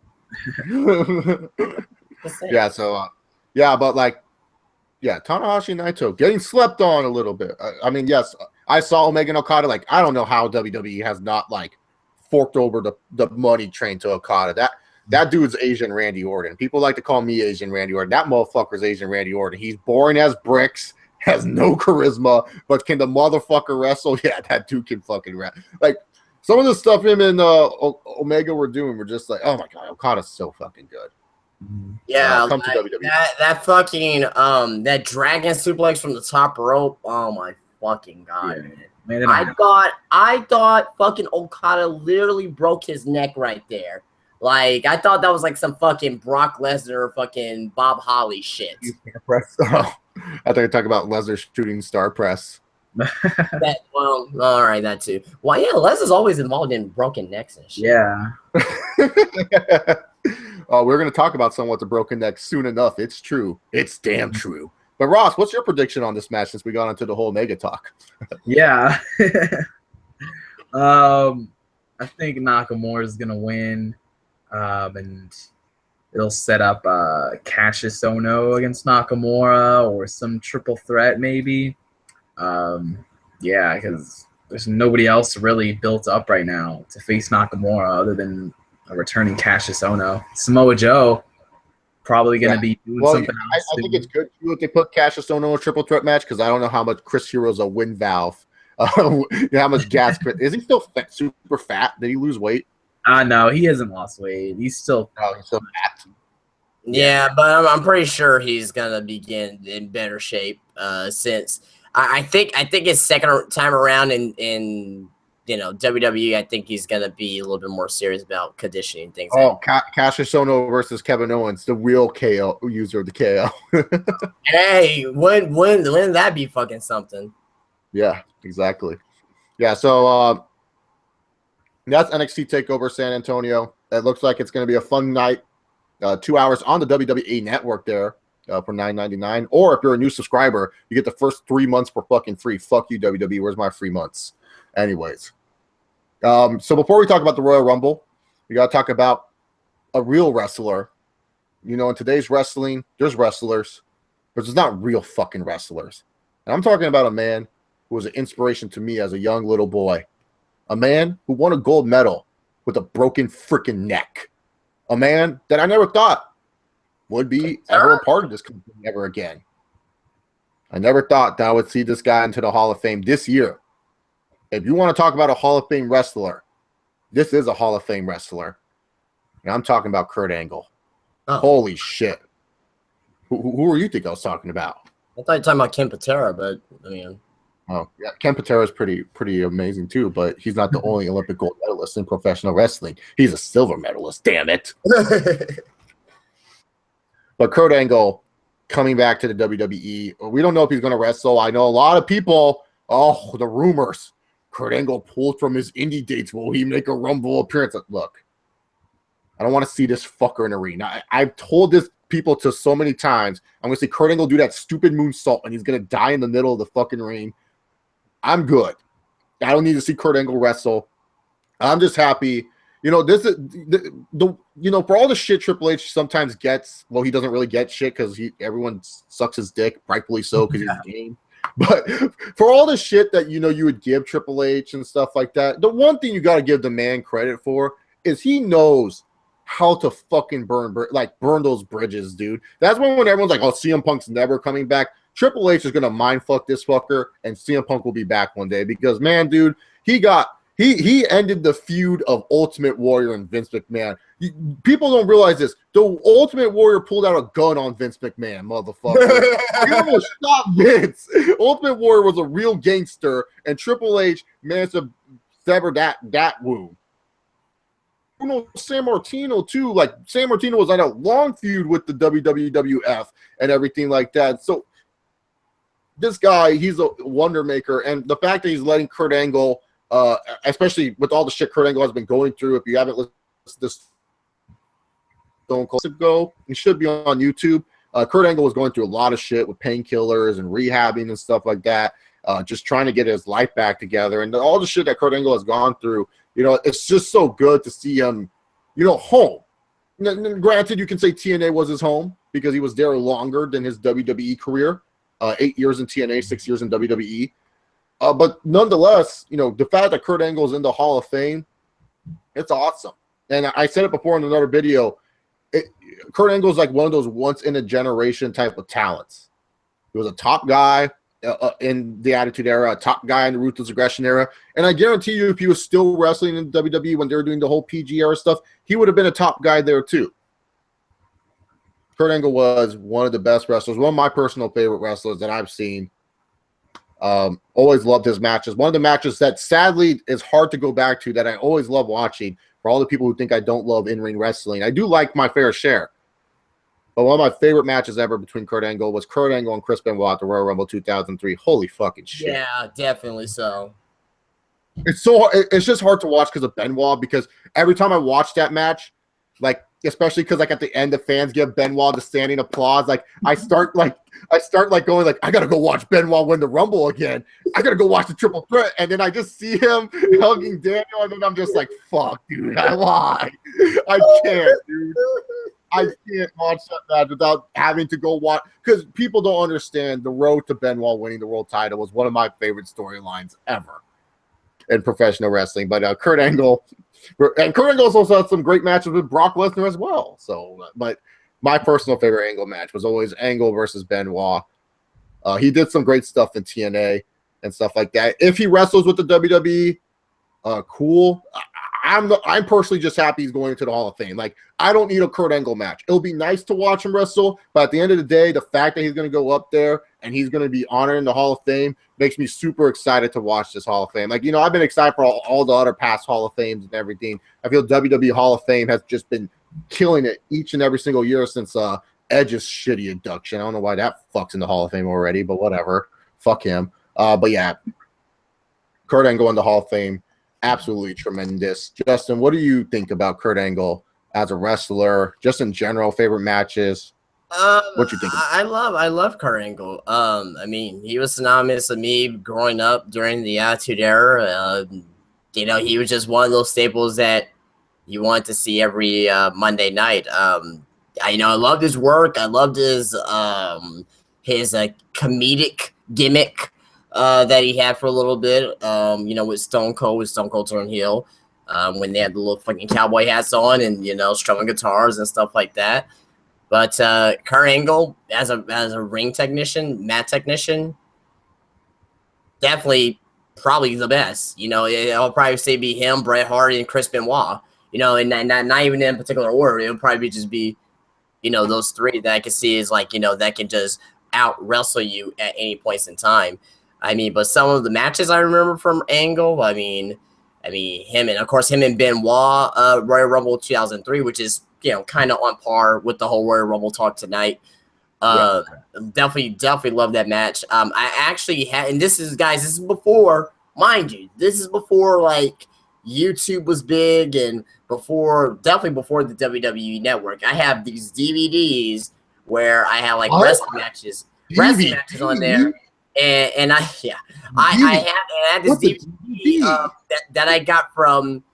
A: Tanahashi and Naito getting slept on a little bit. I mean, yes, I saw Omega and Okada. Like, I don't know how WWE has not like forked over the money train to Okada. That dude's Asian Randy Orton. People like to call me Asian Randy Orton. That motherfucker's Asian Randy Orton. He's boring as bricks, has no charisma, but can the motherfucker wrestle? Yeah, that dude can fucking wrestle. Like, some of the stuff him and Omega were doing were just like, oh my god, Okada's so fucking good.
B: Yeah,
A: come to WWE.
B: That fucking that dragon suplex from the top rope. Oh my fucking god, man. I thought fucking Okada literally broke his neck right there. Like, I thought that was like some fucking Brock Lesnar fucking Bob Holly shit.
A: I thought you were talking about Lesnar shooting star press.
B: All right, that too. Well, yeah, Lesnar's always involved in broken necks and shit.
C: Yeah.
A: We're going to talk about someone with a broken neck soon enough. It's true. It's damn true. But Ross, what's your prediction on this match since we got into the whole Mega talk?
C: Yeah. I think Nakamura is going to win. And it'll set up Cassius Ohno against Nakamura or some triple threat maybe. Yeah, because there's nobody else really built up right now to face Nakamura other than a returning Cassius Ohno. Samoa Joe probably going to be doing something else.
A: I think it's good too if they put Cassius Ohno in a triple threat match because I don't know how much Chris Hero's a wind valve. How much gas? Is he still super fat? Did he lose weight?
C: No, he hasn't lost weight. He's still
A: fat.
B: Yeah, but I'm pretty sure he's gonna begin in better shape since I think his second time around in WWE. I think he's gonna be a little bit more serious about conditioning things.
A: Oh, Cassius Ohno versus Kevin Owens, the real KO user of the KO.
B: Hey, wouldn't that be fucking something?
A: Yeah, exactly. Yeah, so that's NXT TakeOver San Antonio. It looks like it's going to be a fun night. 2 hours on the WWE Network there for $9.99. Or if you're a new subscriber, you get the first 3 months for fucking free. Fuck you, WWE. Where's my free months? Anyways. So before we talk about the Royal Rumble, we got to talk about a real wrestler. You know, in today's wrestling, there's wrestlers, but there's not real fucking wrestlers. And I'm talking about a man who was an inspiration to me as a young little boy. A man who won a gold medal with a broken freaking neck. A man that I never thought would be ever a part of this company ever again. I never thought that I would see this guy into the Hall of Fame this year. If you want to talk about a Hall of Fame wrestler, this is a Hall of Fame wrestler. And I'm talking about Kurt Angle. Oh. Holy shit. Who do you think I was talking about?
B: I thought you were talking about Ken Patera, but I mean...
A: Oh, yeah, Ken Patera is pretty amazing too, but he's not the only Olympic gold medalist in professional wrestling. He's a silver medalist, damn it. But Kurt Angle coming back to the WWE. We don't know if he's going to wrestle. I know a lot of people, the rumors. Kurt Angle pulled from his indie dates. Will he make a Rumble appearance? Look, I don't want to see this fucker in a ring. I've told this people to so many times. I'm going to see Kurt Angle do that stupid moonsault and he's going to die in the middle of the fucking ring. I'm good. I don't need to see Kurt Angle wrestle. I'm just happy. You know, this is for all the shit Triple H sometimes gets. Well, he doesn't really get shit because everyone sucks his dick, rightfully so, because he's game. But for all the shit that you would give Triple H and stuff like that, the one thing you got to give the man credit for is he knows how to fucking burn those bridges, dude. That's when everyone's like, "Oh, CM Punk's never coming back." Triple H is gonna mind fuck this fucker, and CM Punk will be back one day because, man, dude, he ended the feud of Ultimate Warrior and Vince McMahon. People don't realize this. The Ultimate Warrior pulled out a gun on Vince McMahon, motherfucker. He almost shot Vince. Ultimate Warrior was a real gangster, and Triple H managed to sever that wound. You know, San Martino too. Like San Martino was on a long feud with the WWF and everything like that. So this guy, he's a wonder maker, and the fact that he's letting Kurt Angle, especially with all the shit Kurt Angle has been going through, if you haven't listened to this Stone Cold ago, you should be on YouTube. Kurt Angle was going through a lot of shit with painkillers and rehabbing and stuff like that, just trying to get his life back together, and all the shit that Kurt Angle has gone through. You know, it's just so good to see him, home. Granted, you can say TNA was his home because he was there longer than his WWE career. 8 years in TNA, 6 years in WWE. But nonetheless, the fact that Kurt Angle is in the Hall of Fame, it's awesome. And I said it before in another video, Kurt Angle is like one of those once-in-a-generation type of talents. He was a top guy in the Attitude Era, a top guy in the Ruthless Aggression Era. And I guarantee you, if he was still wrestling in WWE when they were doing the whole PG era stuff, he would have been a top guy there too. Kurt Angle was one of the best wrestlers, one of my personal favorite wrestlers that I've seen. Always loved his matches. One of the matches that sadly is hard to go back to that I always love watching. For all the people who think I don't love in-ring wrestling, I do like my fair share. But one of my favorite matches ever between Kurt Angle was Kurt Angle and Chris Benoit at the Royal Rumble 2003. Holy fucking shit.
B: Yeah, definitely so.
A: It's just hard to watch because of Benoit, because every time I watch that match, like, especially because at the end the fans give Benoit the standing applause, I start going I gotta go watch Benoit win the Rumble again. I gotta go watch the Triple Threat, and then I just see him hugging Daniel, and then I'm just like, fuck, dude, why? I can't, dude. I can't watch that match without having to go watch, because people don't understand the road to Benoit winning the world title was one of my favorite storylines ever in professional wrestling. But Kurt Angle also had some great matches with Brock Lesnar as well. So, but my personal favorite Angle match was always Angle versus Benoit. He did some great stuff in TNA and stuff like that. If he wrestles with the WWE, cool. I'm personally just happy he's going into the Hall of Fame. Like, I don't need a Kurt Angle match. It'll be nice to watch him wrestle, but at the end of the day, the fact that he's going to go up there and he's going to be honored in the Hall of Fame makes me super excited to watch this Hall of Fame. Like, I've been excited for all the other past Hall of Fames and everything. I feel WWE Hall of Fame has just been killing it each and every single year since Edge's shitty induction. I don't know why that fucks in the Hall of Fame already, but whatever. Fuck him. But yeah, Kurt Angle in the Hall of Fame. Absolutely tremendous. Justin, what do you think about Kurt Angle as a wrestler, just in general, favorite matches? What you think?
B: I love Kurt Angle. I mean, he was synonymous with me growing up during the Attitude Era. He was just one of those staples that you want to see every Monday night. I loved his work. I loved his comedic gimmick that he had for a little bit, with Stone Cold turned heel, when they had the little fucking cowboy hats on and, strumming guitars and stuff like that. But Kurt Angle, as a ring technician, mat technician, definitely probably the best. I'll probably say be him, Bret Hart, and Chris Benoit. And not even in particular order. It would probably just be, those three that I can see is like, that can just out wrestle you at any points in time. I mean, but some of the matches I remember from Angle, I mean, him and Benoit, Royal Rumble 2003, which is, kind of on par with the whole Royal Rumble talk tonight. Definitely love that match. I actually had, and this is before, mind you, this is before like YouTube was big and definitely before the WWE Network. I have these DVDs where I have like wrestling matches on there. And I had this DVD that I got from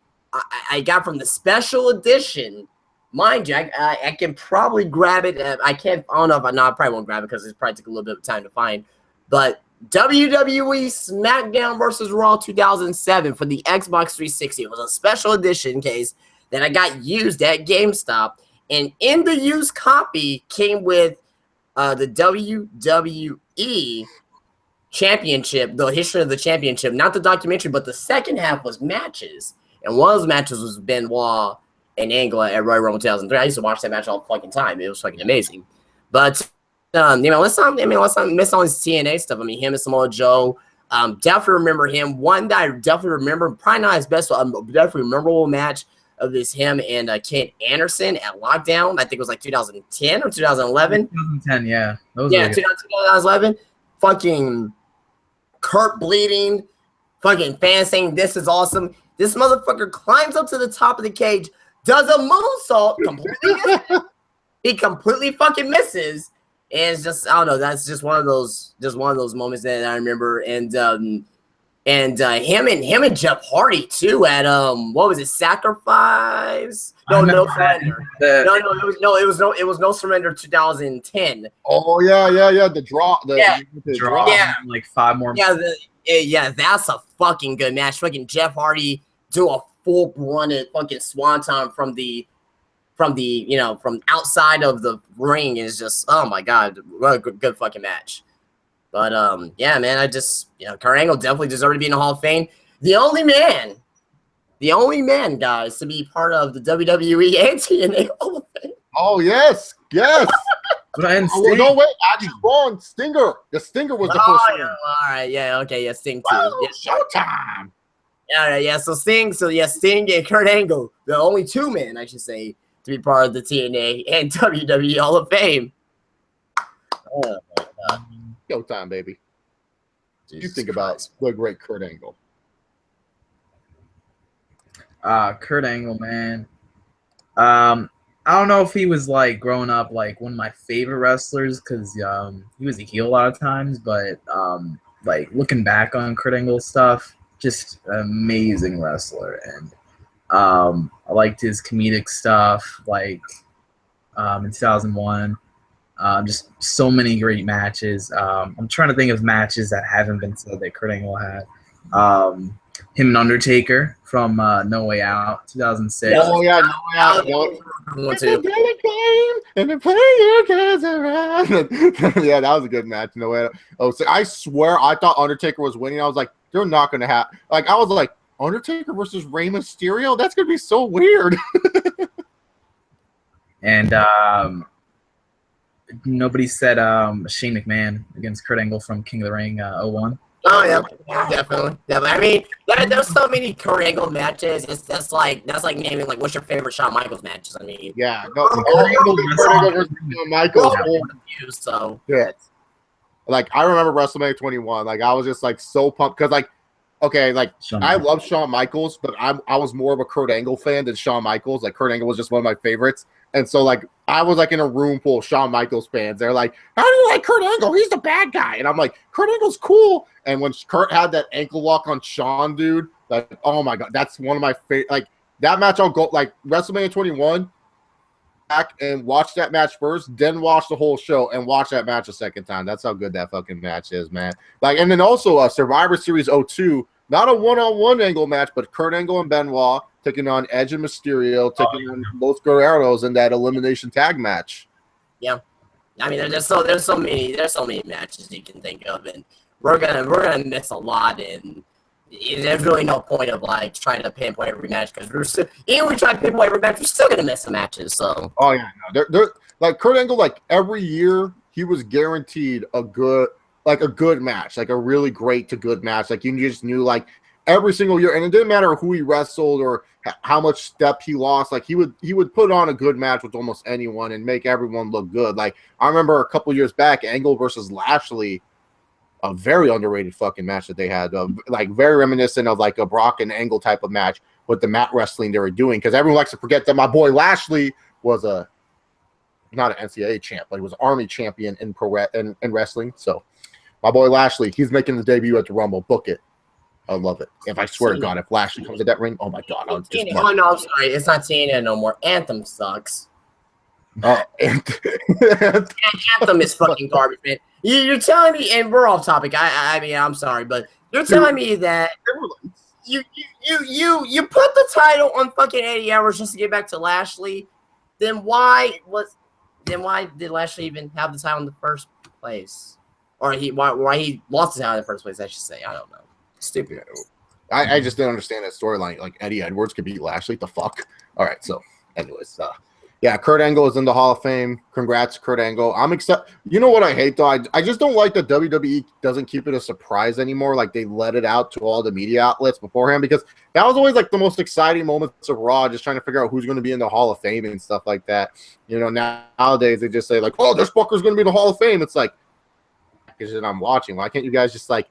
B: the special edition. Mind you, I can probably grab it. I probably won't grab it because it probably took a little bit of time to find. But WWE SmackDown vs. Raw 2007 for the Xbox 360. It was a special edition case that I got used at GameStop. And in the used copy came with the WWE Championship, the history of the championship, not the documentary, but the second half was matches. And one of those matches was Benoit and Angle at Royal Rumble 2003. I used to watch that match all the fucking time. It was fucking amazing. But let's not miss all his TNA stuff. I mean, him and Samoa Joe. Definitely remember him. One that I definitely remember, probably not his best, but definitely memorable match of this him and Ken Anderson at Lockdown. I think it was like 2010 or 2011.
C: 2010, yeah.
B: 2011. Fucking Kurt bleeding. Fucking fans saying this is awesome. This motherfucker climbs up to the top of the cage, does a moonsault, he completely fucking misses. And it's just, I don't know, that's just one of those moments that I remember. And him and Jeff Hardy too at what was it, Sacrifice? No Surrender. It was No Surrender 2010.
A: Oh yeah. The draw.
B: Yeah.
C: Like 5 more.
B: Yeah, that's a fucking good match. Fucking Jeff Hardy do a full running fucking swanton from outside of the ring is just, oh my god, what a good fucking match. But yeah, man, I just, Kurt Angle definitely deserved to be in the Hall of Fame. The only man, guys, to be part of the WWE and TNA Hall of Fame.
A: Oh yes.
C: But I
A: no, wait, I was wrong. Stinger. The Stinger was the first one.
B: All right, yeah, okay, yeah, Sting too.
A: Whoa, showtime.
B: Yeah, so Sting and Kurt Angle, the only two men, I should say, to be part of the TNA and WWE Hall of Fame. Oh my god.
A: Showtime, baby. You think about the great Kurt Angle.
C: Kurt Angle, man. I don't know if he was like growing up like one of my favorite wrestlers because he was a heel a lot of times, but like looking back on Kurt Angle stuff, just an amazing wrestler. And I liked his comedic stuff, like in 2001. Just so many great matches. I'm trying to think of matches that haven't been said that Kurt Angle had. Him and Undertaker from No Way Out, 2006.
A: Oh yeah, No Way Out. It's a daily game, and the player goes around. Yeah, that was a good match. No Way Out. Oh, so I swear, I thought Undertaker was winning. I was like, they're not gonna have. Like, I was like, Undertaker versus Rey Mysterio. That's gonna be so weird.
C: And nobody said Shane McMahon against Kurt Angle from King of the Ring 01.
B: Oh yeah, definitely. Yeah, but I mean, there's so many Kurt Angle matches. That's like naming like what's your favorite Shawn Michaels matches. I mean,
A: yeah, no, Kurt Angle versus Michaels.
B: So
A: yeah. Like, I remember WrestleMania 21. Like, I was just like so pumped because, like, okay, like I love Shawn Michaels, but I was more of a Kurt Angle fan than Shawn Michaels. Like, Kurt Angle was just one of my favorites. And so, like, I was, like, in a room full of Shawn Michaels fans. They're like, how do you like Kurt Angle? He's the bad guy. And I'm like, Kurt Angle's cool. And when Kurt had that ankle lock on Shawn, dude, like, oh, my God, that's one of my favorite. Like, that match, I'll go, like, WrestleMania 21, back and watch that match first, then watch the whole show and watch that match a second time. That's how good that fucking match is, man. Like, and then also Survivor Series 02, not a one-on-one Angle match, but Kurt Angle and Benoit taking on Edge and Mysterio, taking on Los Guerreros in that elimination tag match.
B: Yeah, I mean, there's so many matches you can think of, and we're gonna miss a lot, and there's really no point of like trying to pinpoint every match because even when we try to pinpoint every match, we're still gonna miss some matches. So
A: oh yeah, no, they're like Kurt Angle, like every year he was guaranteed a good match, like a really great to good match. Like you just knew like every single year, and it didn't matter who he wrestled or how much step he lost. Like he would put on a good match with almost anyone and make everyone look good. Like I remember a couple years back, Angle versus Lashley, a very underrated fucking match that they had, like very reminiscent of like a Brock and Angle type of match with the mat wrestling they were doing. Because everyone likes to forget that my boy Lashley was not an NCAA champ, but he was Army champion in in wrestling. So my boy Lashley, he's making the debut at the Rumble. Book it. I love it. If I swear to God, if Lashley comes to that ring, oh my God, I'll just.
B: Oh no, I'm sorry, it's not TNA no more. Anthem sucks.
A: Oh,
B: Anthem is fucking garbage, man. You're telling me, and we're off topic. I mean, I'm sorry, but you're telling me that you put the title on fucking 80 hours just to get back to Lashley. Then why did Lashley even have the title in the first place? Or why he lost the title in the first place? I should say. I don't know. Stupid.
A: I just didn't understand that storyline. Like Eddie Edwards could beat Lashley. The fuck. All right. So, anyways, yeah, Kurt Angle is in the Hall of Fame. Congrats, Kurt Angle. I'm excited. You know what I hate though? I just don't like that WWE doesn't keep it a surprise anymore. Like they let it out to all the media outlets beforehand because that was always like the most exciting moments of Raw, just trying to figure out who's going to be in the Hall of Fame and stuff like that. You know, nowadays they just say like, "Oh, this fucker's going to be in the Hall of Fame." It's like, because I'm watching. Why can't you guys just like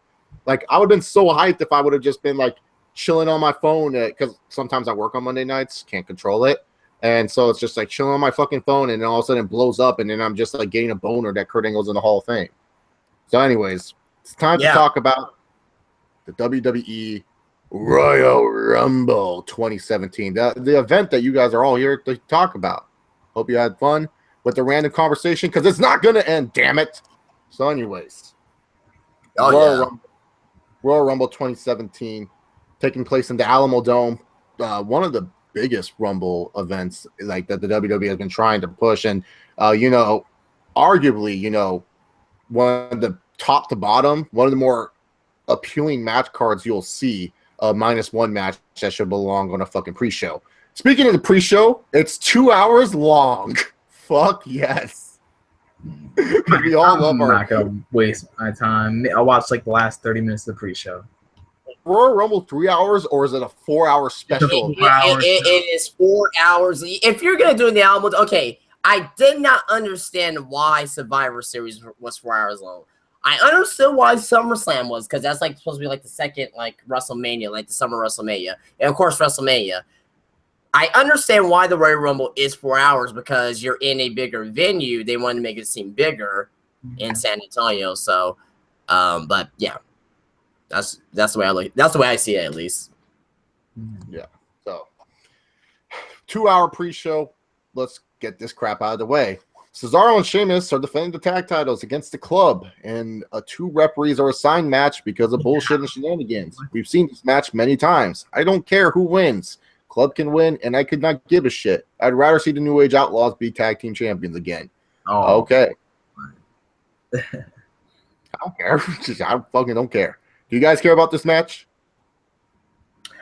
A: I would have been so hyped if I would have just been like chilling on my phone because sometimes I work on Monday nights, can't control it. And so it's just like chilling on my fucking phone, and then all of a sudden it blows up, and then I'm just like getting a boner that Kurt Angle's in the Hall of Fame. So, anyways, it's time to talk about the WWE Royal Rumble 2017, the event that you guys are all here to talk about. Hope you had fun with the random conversation because it's not going to end, damn it. So, anyways, Royal Rumble 2017 taking place in the Alamo Dome, one of the biggest Rumble events like that the WWE has been trying to push, and arguably, one of the top to bottom, one of the more appealing match cards you'll see. -1 match that should belong on a fucking pre-show. Speaking of the pre-show, it's 2 hours long. Fuck yes. We all love
C: I'm not gonna waste my time. I watched like the last 30 minutes of the pre-show.
A: Royal Rumble 3 hours, or is it a 4-hour special?
B: It is 4 hours. If you're gonna do it in the album, okay. I did not understand why Survivor Series was 4 hours long. I understood why SummerSlam was, because that's like supposed to be like the second like WrestleMania, like the summer WrestleMania, and of course WrestleMania. I understand why the Royal Rumble is 4 hours because you're in a bigger venue. They wanted to make it seem bigger in San Antonio. So, but yeah. That's the way I look. That's the way I see it, at least.
A: Yeah. So, 2 hour pre-show. Let's get this crap out of the way. Cesaro and Sheamus are defending the tag titles against the club, and 2 referees are assigned match because of bullshit and shenanigans. We've seen this match many times. I don't care who wins. Club can win, and I could not give a shit. I'd rather see the New Age Outlaws be tag team champions again.
C: Oh.
A: Okay. I don't care. I fucking don't care. Do you guys care about this match?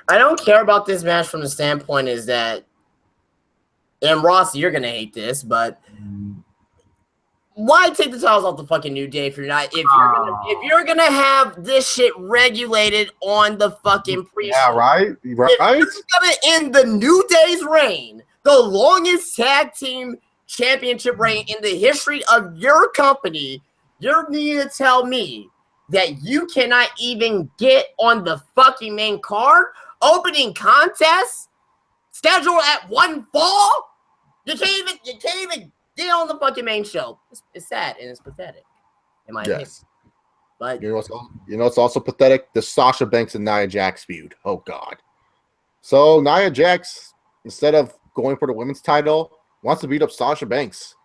B: I don't care about this match from the standpoint is that, and Ross, you're gonna hate this, but why take the titles off the fucking New Day if you're gonna have this shit regulated on the fucking pre-show?
A: Yeah, right.
B: If you're gonna end the New Day's reign, the longest tag team championship reign in the history of your company, you need to tell me that you cannot even get on the fucking main card, opening contest, scheduled at 1 fall. You can't even get on the fucking main show. It's sad and it's pathetic, in my opinion. But
A: you know it's also pathetic? The Sasha Banks and Nia Jax feud. Oh God. So Nia Jax, instead of going for the women's title, wants to beat up Sasha Banks.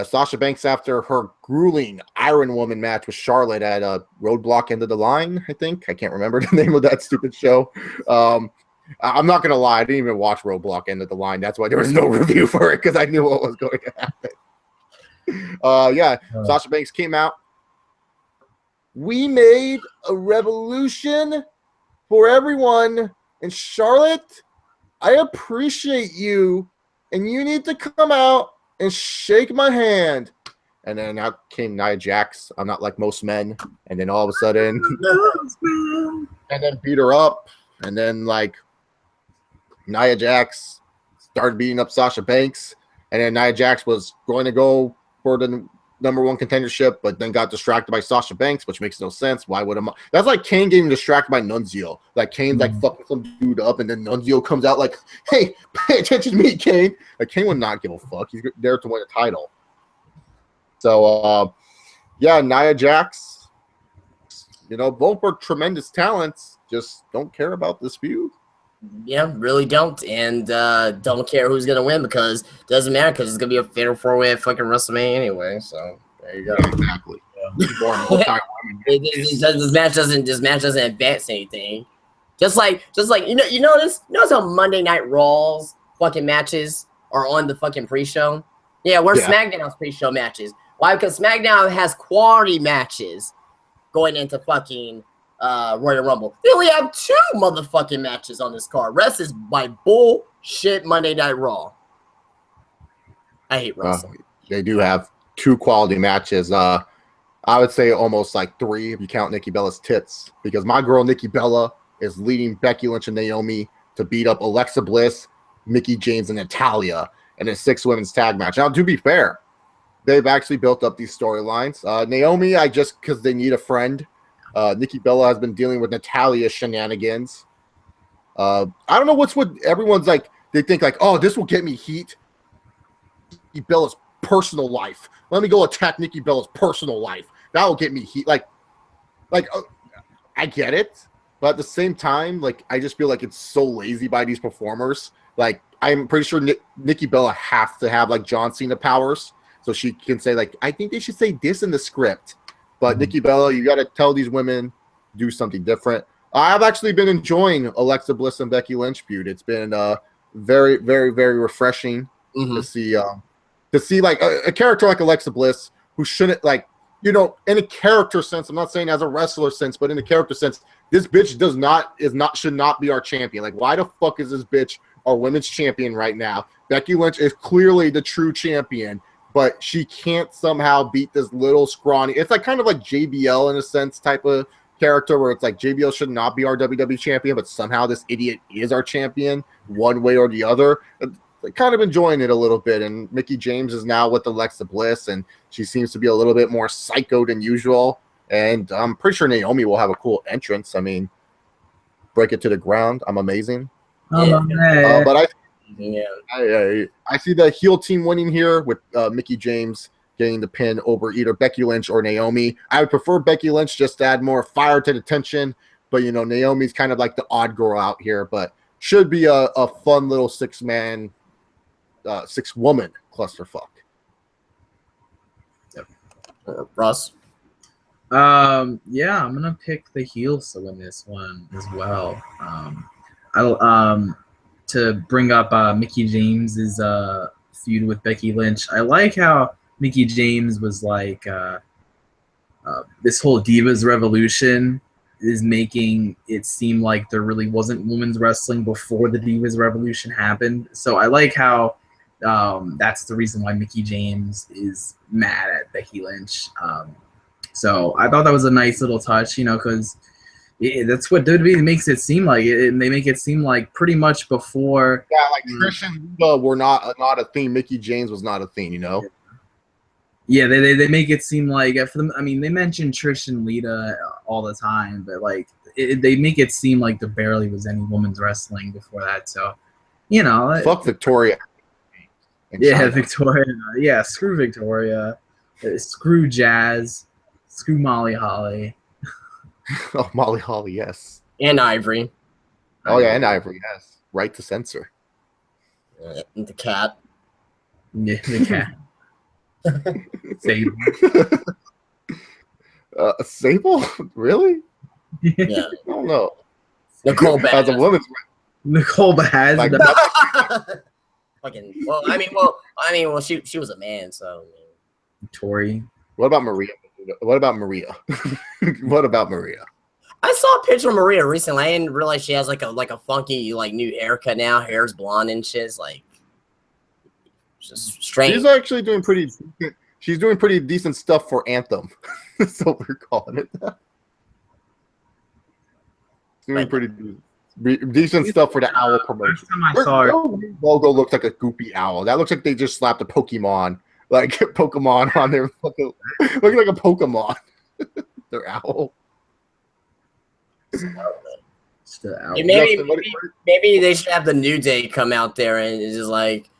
A: Sasha Banks, after her grueling Iron Woman match with Charlotte at Roadblock End of the Line, I think. I can't remember the name of that stupid show. I'm not going to lie. I didn't even watch Roadblock End of the Line. That's why there was no review for it, because I knew what was going to happen. Sasha Banks came out. We made a revolution for everyone. And Charlotte, I appreciate you. And you need to come out and shake my hand. And then out came Nia Jax. I'm not like most men. And then all of a sudden, and then beat her up. And then like Nia Jax started beating up Sasha Banks. And then Nia Jax was going to go for the #1 contendership, but then got distracted by Sasha Banks, which makes no sense. Why would that's like Kane getting distracted by Nunzio. Like Kane's like fucking some dude up, and then Nunzio comes out like, "Hey, pay attention to me, Kane." Like Kane would not give a fuck. He's there to win a title. So, Nia Jax, both are tremendous talents. Just don't care about this feud.
B: Yeah, really don't, and don't care who's gonna win because it doesn't matter because it's gonna be a fatal 4-way at fucking WrestleMania anyway. So there you go.
A: Yeah, exactly.
B: This match doesn't advance anything. Just like notice how Monday Night Raw's fucking matches are on the fucking pre-show. Yeah, where's SmackDown's pre-show matches? Why? Because SmackDown has quality matches going into fucking Royal Rumble. They only have 2 motherfucking matches on this card. Rest is my bullshit Monday Night Raw. I hate wrestling.
A: They do have 2 quality matches. I would say almost like 3 if you count Nikki Bella's tits, because my girl Nikki Bella is leading Becky Lynch and Naomi to beat up Alexa Bliss, Mickie James, and Natalya in a 6 women's tag match. Now, to be fair, they've actually built up these storylines. Naomi, because they need a friend. Nikki Bella has been dealing with Natalya shenanigans. I don't know what's with everyone's like. They think like, oh, this will get me heat. Nikki Bella's personal life. Let me go attack Nikki Bella's personal life. That will get me heat. I get it, but at the same time, like I just feel like it's so lazy by these performers. Like I'm pretty sure Nikki Bella has to have like John Cena powers, so she can say like, I think they should say this in the script. But Nikki Bella, you got to tell these women, do something different. I've actually been enjoying Alexa Bliss and Becky Lynch feud. It's been very, very, very refreshing to see like a character like Alexa Bliss who shouldn't in a character sense. I'm not saying as a wrestler sense, but in a character sense, this bitch should not be our champion. Like, why the fuck is this bitch our women's champion right now? Becky Lynch is clearly the true champion, but she can't somehow beat this little scrawny. It's like kind of like JBL in a sense type of character where it's like JBL should not be our WWE champion, but somehow this idiot is our champion one way or the other. Kind of enjoying it a little bit. And Mickie James is now with Alexa Bliss, and she seems to be a little bit more psycho than usual. And I'm pretty sure Naomi will have a cool entrance. I mean, break it to the ground. I'm amazing. But I see the heel team winning here with Mickie James getting the pin over either Becky Lynch or Naomi. I would prefer Becky Lynch just to add more fire to the tension, but Naomi's kind of like the odd girl out here, but should be a fun little 6-man six-woman clusterfuck.
B: Russ.
C: Yeah, I'm gonna pick the heels to win this one as well. To bring up Mickie James's feud with Becky Lynch. I like how Mickie James was like this whole Divas Revolution is making it seem like there really wasn't women's wrestling before the Divas Revolution happened. So I like how that's the reason why Mickie James is mad at Becky Lynch. So I thought that was a nice little touch, because that's what WWE makes it seem like. They make it seem like pretty much before.
A: Yeah, like Trish and Lita were not a thing. Mickie James was not a thing,
C: Yeah, they make it seem like for them. I mean, they mention Trish and Lita all the time, but like they make it seem like there barely was any women's wrestling before that. So,
A: fuck Victoria.
C: Yeah,
A: China.
C: Victoria. Yeah, screw Victoria. Screw Jazz. Screw Molly Holly.
A: Oh, Molly Holly, yes.
B: And Ivory.
A: Oh yeah, and Ivory, yes. Right to censor.
B: The cat.
C: Yeah, the cat. Sable.
A: Sable? Really?
B: Yeah.
A: I don't know.
B: Nicole Baz.
A: As a woman's
C: Nicole Baz.
A: like,
B: Fucking. Well, she was a man, so.
C: Tori.
A: What about Maria? What about Maria? What about Maria?
B: I saw a picture of Maria recently. I didn't realize she has like a funky new haircut now. Hair's blonde and shit. It's like just strange.
A: She's actually doing pretty. She's doing pretty decent stuff for Anthem. That's what we're calling it. Doing pretty decent stuff for the owl promotion.
C: I saw her.
A: Logo looks like a goopy owl. That looks like they just slapped a Pokemon. Like Pokemon on their fucking looking like a Pokemon. Their owl.
B: Maybe they should have the New Day come out there and it's just like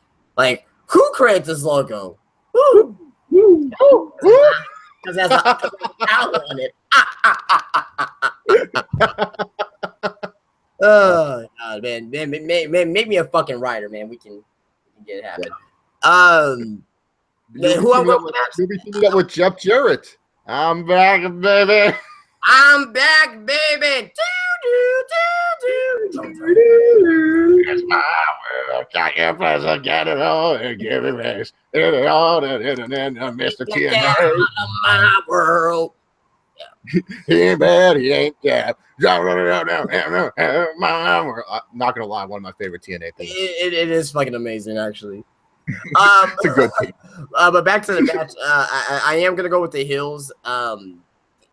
B: who created this logo? Who? Because there's an owl on it. Oh God, man, make me a fucking writer, man. We can get it happen. Who I'm going
A: Maybe teaming up with Jeff Jarrett. I'm back, baby.
B: I'm back, baby.
A: It's my world. Got your pleasure, get it all, and give it rest. It all, and Mr. TNA.
B: My world.
A: He ain't bad, he ain't bad. My world. I'm not gonna lie, one of my favorite TNA things.
B: It is fucking amazing, actually.
A: It's a good thing.
B: But back to the match. I am gonna go with the heels.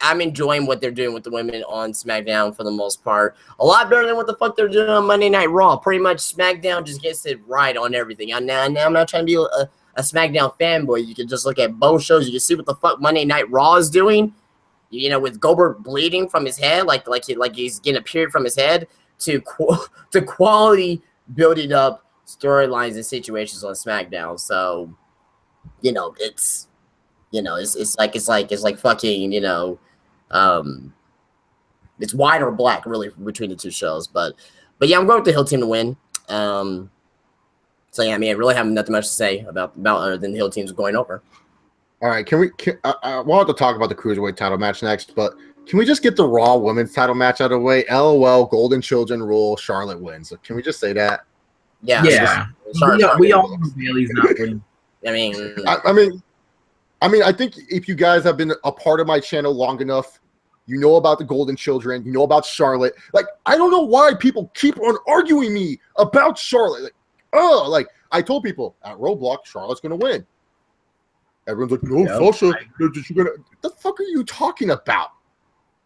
B: I'm enjoying what they're doing with the women on SmackDown for the most part. A lot better than what the fuck they're doing on Monday Night Raw. Pretty much SmackDown just gets it right on everything. Now I'm not trying to be a SmackDown fanboy. You can just look at both shows. You can see what the fuck Monday Night Raw is doing. With Goldberg bleeding from his head, like he's getting a period from his head, to quality building up storylines and situations on SmackDown. So, it's like fucking, it's white or black really between the two shows. But yeah, I'm going with the Hill team to win. So yeah, I mean, I really have nothing much to say about other than the Hill team's going over.
A: All right, I wanted to talk about the Cruiserweight title match next, but can we just get the Raw Women's title match out of the way? LOL, Golden Children rule, Charlotte wins. Can we just say that?
B: Yeah.
C: We all know Bailey's not winning.
B: I
A: mean, I think if you guys have been a part of my channel long enough, you know about the Golden Children, you know about Charlotte. Like, I don't know why people keep on arguing me about Charlotte. Like I told people at Roadblock, Charlotte's gonna win. Everyone's like, no, Sasha, the fuck are you talking about?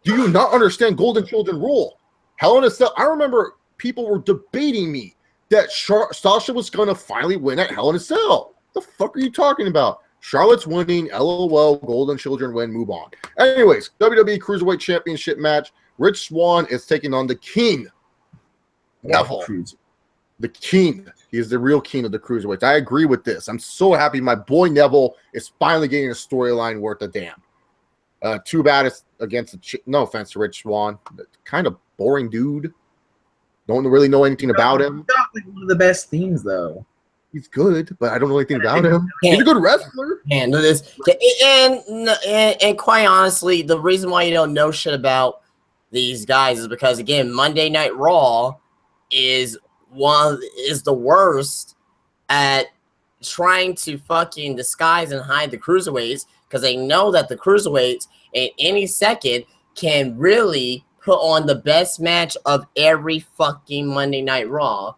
A: Do you not understand Golden Children rule? Hell in a Cell. I remember people were debating me that Sasha was going to finally win at Hell in a Cell. The fuck are you talking about? Charlotte's winning. LOL. Golden Children win. Move on. Anyways, WWE Cruiserweight Championship match. Rich Swann is taking on the King. Neville. The King. He is the real king of the Cruiserweights. I agree with this. I'm so happy my boy Neville is finally getting a storyline worth a damn. Too bad it's against no offense to Rich Swann. Kind of boring dude. Don't really know anything about him.
C: Got like one of the best themes though.
A: he's good, but I don't know anything about him. He's a good wrestler.
B: And this, and quite honestly, the reason why you don't know shit about these guys is because, again, Monday Night Raw is the worst at trying to fucking disguise and hide the cruiserweights, because they know that the cruiserweights in any second can really put on the best match of every fucking Monday Night Raw,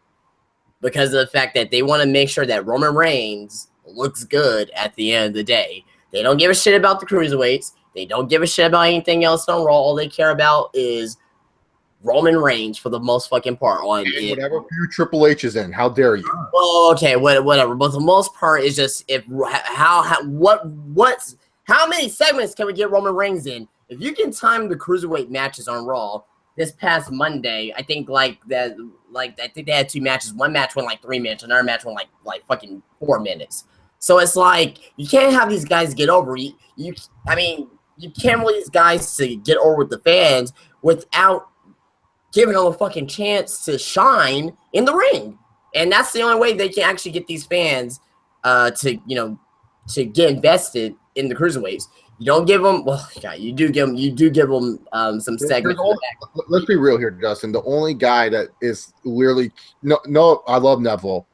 B: because of the fact that they want to make sure that Roman Reigns looks good at the end of the day. They don't give a shit about the cruiserweights. They don't give a shit about anything else on Raw. All they care about is Roman Reigns for the most fucking part.
A: And whatever few Triple H is in. How dare you?
B: Well, okay, whatever. But the most part is just how many segments can we get Roman Reigns in? If you can time the cruiserweight matches on Raw this past Monday, I think I think they had 2 matches. One match went like 3 minutes, another match went like fucking 4 minutes. So it's like you can't have these guys get over. You can't want these guys to get over with the fans without giving them a fucking chance to shine in the ring. And that's the only way they can actually get these fans to get invested in the cruiserweights. You don't give them. Well, yeah, you do give them some segments.
A: Let's be real here, Justin. The only guy that is literally no. I love Neville,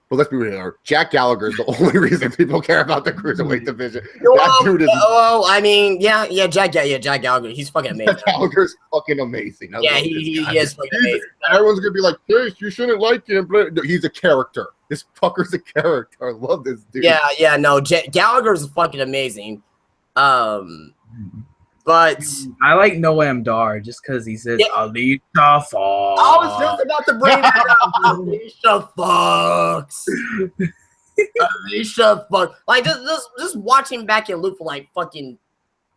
A: but let's be real here. Jack Gallagher is the only reason people care about the cruiserweight division. That dude is.
B: Oh, I mean, yeah, Jack Gallagher. He's fucking amazing.
A: Jack Gallagher's fucking amazing.
B: He is fucking amazing.
A: Everyone's gonna be like, "Hey, you shouldn't like him." But he's a character. This fucker's a character. I love this dude.
B: Yeah. No, Gallagher's fucking amazing. But
C: I like Noam Dar just because he says Alicia Fox.
B: I was just about to bring that up. Alicia Fox. Alicia Fox. Like just watching back and loop for like fucking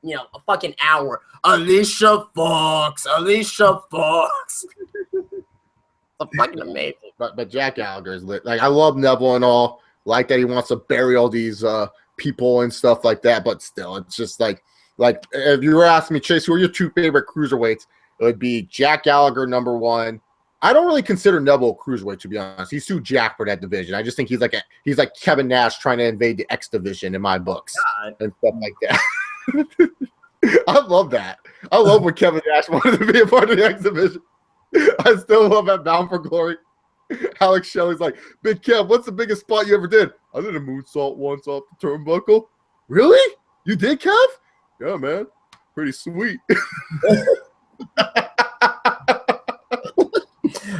B: a fucking hour. Alicia Fox. Fucking amazing.
A: But Jack Gallagher is lit. Like I love Neville and all. Like that he wants to bury all these people and stuff like that. But still, it's just like if you were asking me, Chase, who are your 2 favorite cruiserweights? It would be Jack Gallagher, number 1. I don't really consider Neville a cruiserweight, to be honest. He's too jacked for that division. I just think he's like Kevin Nash trying to invade the X division in my books and stuff like that. I love that. I love when Kevin Nash wanted to be a part of the X division. I still love that Bound for Glory. Alex Shelley's like, Big Kev, what's the biggest spot you ever did? I did a moonsault once off the turnbuckle. Really? You did, Kev? Yeah, man. Pretty sweet.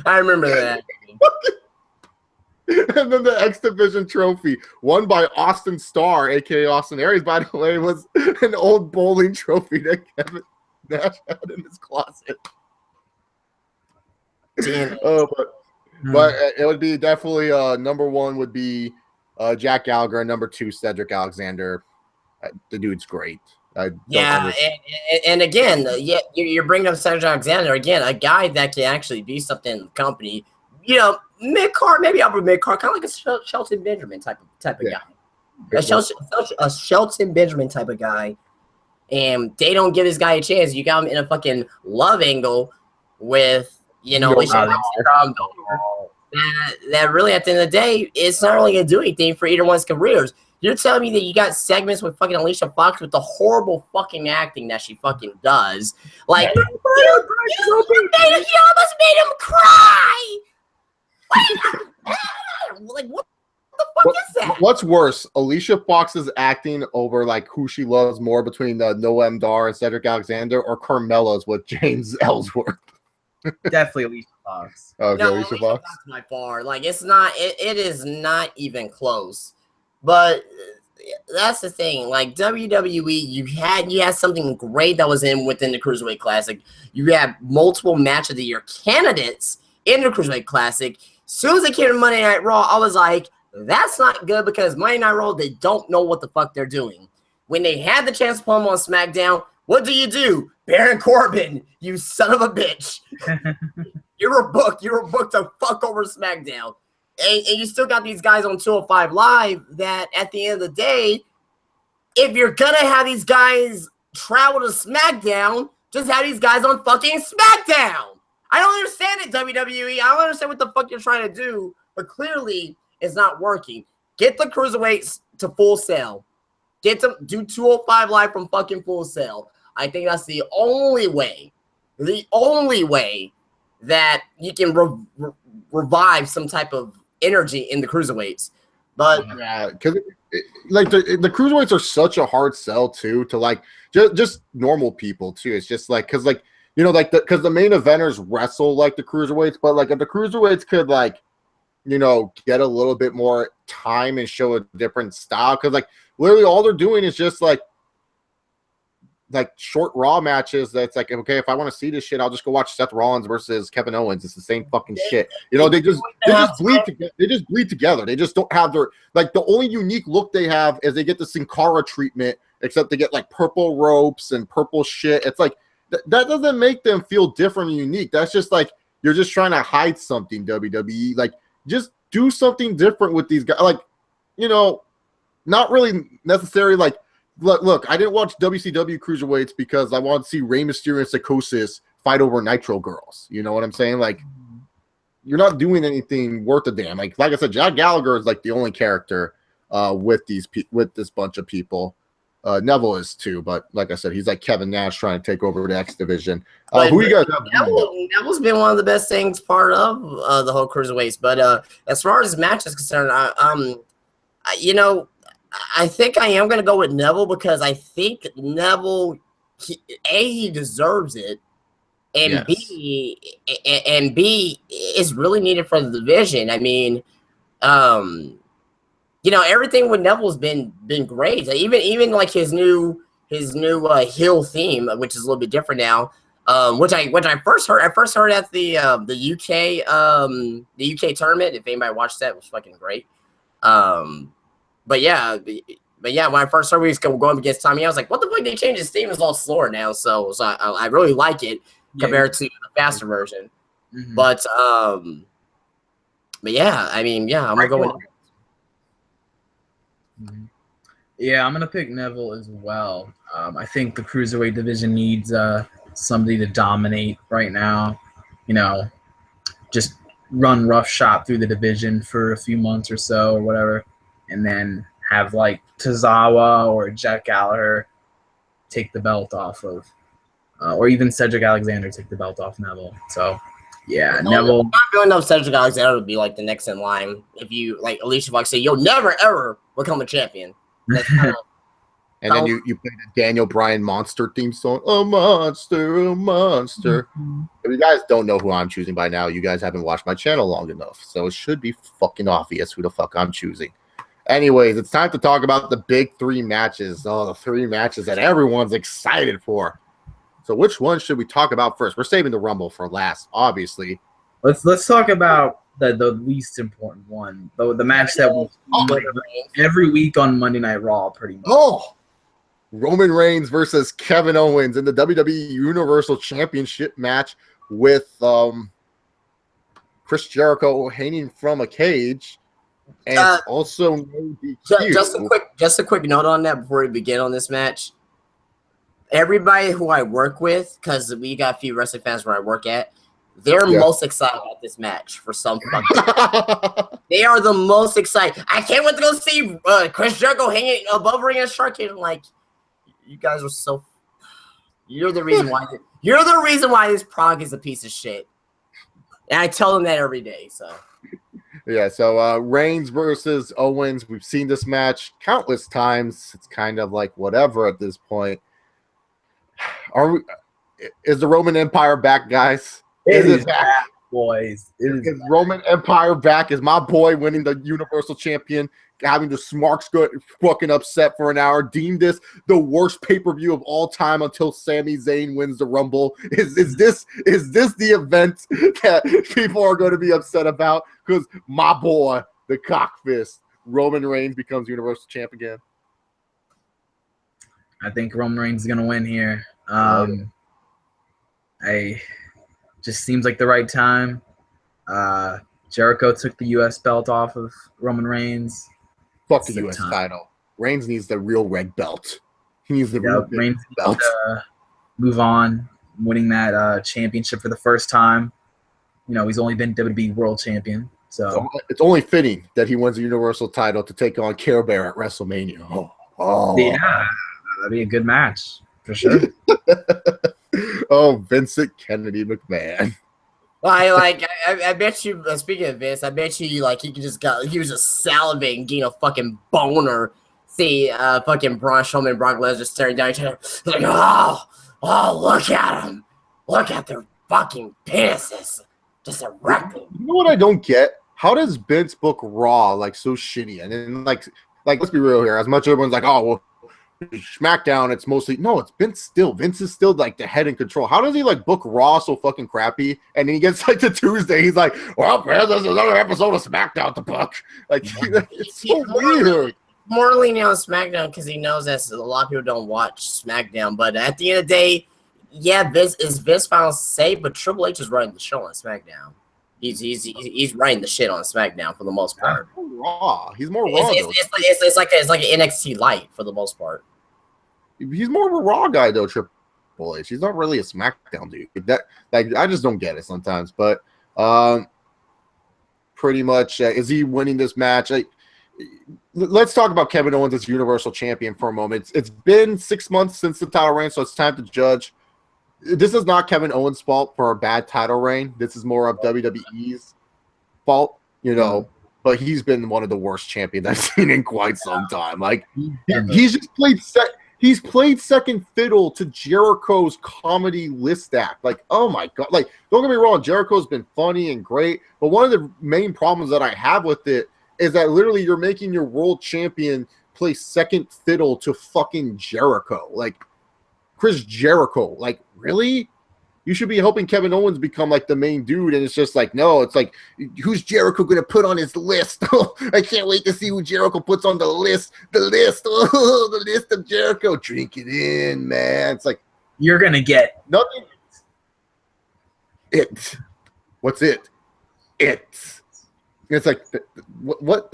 B: I remember that.
A: And then the X Division trophy, won by Austin Starr, a.k.a. Austin Aries, by the way, was an old bowling trophy that Kevin Nash had in his closet.
B: Damn.
A: But it would be definitely number 1 would be Jack Gallagher, and number 2 Cedric Alexander. The dude's great. And
B: again, you're bringing up Cedric Alexander again, a guy that can actually be something in the company. Mid-card, maybe upper mid-card, kind of like a Shelton Benjamin type of guy. A Shelton Benjamin type of guy. And they don't give this guy a chance. You got him in a fucking love angle with that really at the end of the day, it's not really gonna do anything for either one's careers. You're telling me that you got segments with fucking Alicia Fox with the horrible fucking acting that she fucking does. Like, you almost made him cry. Like, what the fuck is that?
A: What's worse, Alicia Fox's acting over like who she loves more between Noam Dar and Cedric Alexander, or Carmella's with James Ellsworth?
C: Definitely Alicia Fox.
A: Okay,
B: No,
A: Alicia Fox.
B: By far. Like, it's not. It is not even close. But that's the thing. Like, WWE, you had something great that was within the Cruiserweight Classic. You had multiple Match of the Year candidates in the Cruiserweight Classic. As soon as they came to Monday Night Raw, I was like, that's not good, because Monday Night Raw, they don't know what the fuck they're doing. When they had the chance to put them on SmackDown, what do? Baron Corbin, you son of a bitch. You were booked to fuck over SmackDown. And you still got these guys on 205 Live that at the end of the day, if you're going to have these guys travel to SmackDown, just have these guys on fucking SmackDown. I don't understand it, WWE. I don't understand what the fuck you're trying to do. But clearly, It's not working. Get the cruiserweights to Full Sail. Get them, do 205 Live from fucking Full Sail. I think that's the only way that you can revive some type of energy in the cruiserweights. But
A: yeah, because like the cruiserweights are such a hard sell too to like just normal people too. It's just like because like like because the main eventers wrestle like the cruiserweights, but like if the cruiserweights could like get a little bit more time and show a different style, because like literally all they're doing is just like short Raw matches. That's like, okay, if I want to see this shit, I'll just go watch Seth Rollins versus Kevin Owens. It's the same fucking shit. They just bleed together. They just bleed together. They just don't have their the only unique look they have is they get the Sin Cara treatment, except they get like purple ropes and purple shit. It's like that doesn't make them feel different and unique. That's just like you're just trying to hide something, WWE. Like just do something different with these guys. Like, not really necessarily like look, I didn't watch WCW Cruiserweights because I wanted to see Rey Mysterio and Psychosis fight over Nitro Girls. You know what I'm saying? Like, you're not doing anything worth a damn. Like I said, Jack Gallagher is like the only character with this bunch of people. Neville is too, but like I said, he's like Kevin Nash trying to take over the X division. Who you guys have?
B: Neville's been one of the best things part of the whole Cruiserweights. But as far as match is concerned, I think I am going to go with Neville because I think Neville, he deserves it, and yes. B is really needed for the division. I mean, everything with Neville's been great. Even like his new heel theme, which is a little bit different now. Which I first heard at the UK tournament. If anybody watched that, it was fucking great. But yeah, when I first heard we was going up against Tommy, I was like, what the fuck? They changed his theme. It's all slower now. So I really like it compared to the faster version. Mm-hmm. But yeah, I mean, yeah, I'm going to go with
C: mm-hmm. Yeah, I'm going to pick Neville as well. I think the Cruiserweight division needs somebody to dominate right now. Just run roughshod through the division for a few months or so or whatever. And then have like Tozawa or Jack Gallagher take the belt off of, or even Cedric Alexander take the belt off Neville. So, yeah, Neville.
B: I'm not feeling enough Cedric Alexander to be like the next in line. If you like Alicia Fox say, you'll never ever become a champion.
A: And then you play the Daniel Bryan monster theme song. A monster, a monster. Mm-hmm. If you guys don't know who I'm choosing by now, you guys haven't watched my channel long enough. So it should be fucking obvious who the fuck I'm choosing. Anyways, it's time to talk about the big three matches. Oh, the three matches that everyone's excited for. So which one should we talk about first? We're saving the Rumble for last, obviously.
C: Let's talk about the least important one. The match that was every week on Monday Night Raw, pretty much.
A: Oh, Roman Reigns versus Kevin Owens in the WWE Universal Championship match with Chris Jericho hanging from a cage. And also no DQ.
B: Just a quick note on that before we begin on this match. Everybody who I work with, because we got a few wrestling fans where I work at, they're most excited about this match for some fucking They are the most excited. I can't wait to go see Chris Jericho hanging above ring and shark. I'm like, you guys are so. You're the reason why. You're the reason why this product is a piece of shit. And I tell them that every day. So.
A: Yeah, so Reigns versus Owens. We've seen this match countless times. It's kind of like whatever at this point. Is the Roman Empire back, guys?
C: Is it back, boys?
A: Is Roman Empire back? Is my boy winning the Universal Champion, having the Smarks go fucking upset for an hour, deemed this the worst pay-per-view of all time until Sami Zayn wins the Rumble? Is this the event that people are going to be upset about? Because my boy, the cockfist, Roman Reigns becomes Universal Champ again.
C: I think Roman Reigns is going to win here. Just seems like the right time. Jericho took the U.S. belt off of Roman Reigns.
A: Fuck the U.S. title. Reigns needs the real red belt. He needs the real
C: Reigns belt. Move on, winning that championship for the first time. He's only been WWE World Champion, So
A: it's only fitting that he wins the Universal title to take on Care Bear at WrestleMania.
C: yeah, that'd be a good match for sure.
A: Oh, Vincent Kennedy McMahon.
B: Well, I bet you. Speaking of Vince, I bet you like he was just salivating, getting a fucking boner. See, fucking Braun Strowman and Brock Lesnar staring down each other, like, oh, look at them, look at their fucking penises, just erected.
A: You know what I don't get? How does Vince book Raw like so shitty? And then like let's be real here. As much as everyone's like, oh well, SmackDown, it's mostly no, it's Vince still. Vince is still like the head in control. How does he like book Raw so fucking crappy? And then he gets like to Tuesday, he's like, well, man, there's another episode of SmackDown to book. Like it's so weird.
B: More leaning on SmackDown because he knows that a lot of people don't watch SmackDown. But at the end of the day, yeah, Vince final say, but Triple H is running the show on SmackDown. He's running the shit on SmackDown for the most part.
A: Raw. He's more Raw.
B: It's like an NXT light for the most part.
A: He's more of a Raw guy though, Triple H. He's not really a SmackDown dude. That like I just don't get it sometimes. But pretty much, is he winning this match? Let's talk about Kevin Owens as Universal Champion for a moment. It's been 6 months since the title reign, so it's time to judge. This is not Kevin Owens' fault for a bad title reign. This is more of WWE's fault, you know. But he's been one of the worst champions I've seen in quite some time. Like he's just played he's played second fiddle to Jericho's comedy list act. Like, oh my god! Like, don't get me wrong, Jericho's been funny and great, but one of the main problems that I have with it is that literally you're making your world champion play second fiddle to fucking Jericho. Like Chris Jericho. Like, really? You should be helping Kevin Owens become like the main dude, and it's just like, no, it's like, who's Jericho gonna put on his list? I can't wait to see who Jericho puts on the list. The list of Jericho. Drink it in, man. It's like
C: you're gonna get
A: nothing. It. What's it? It's like what?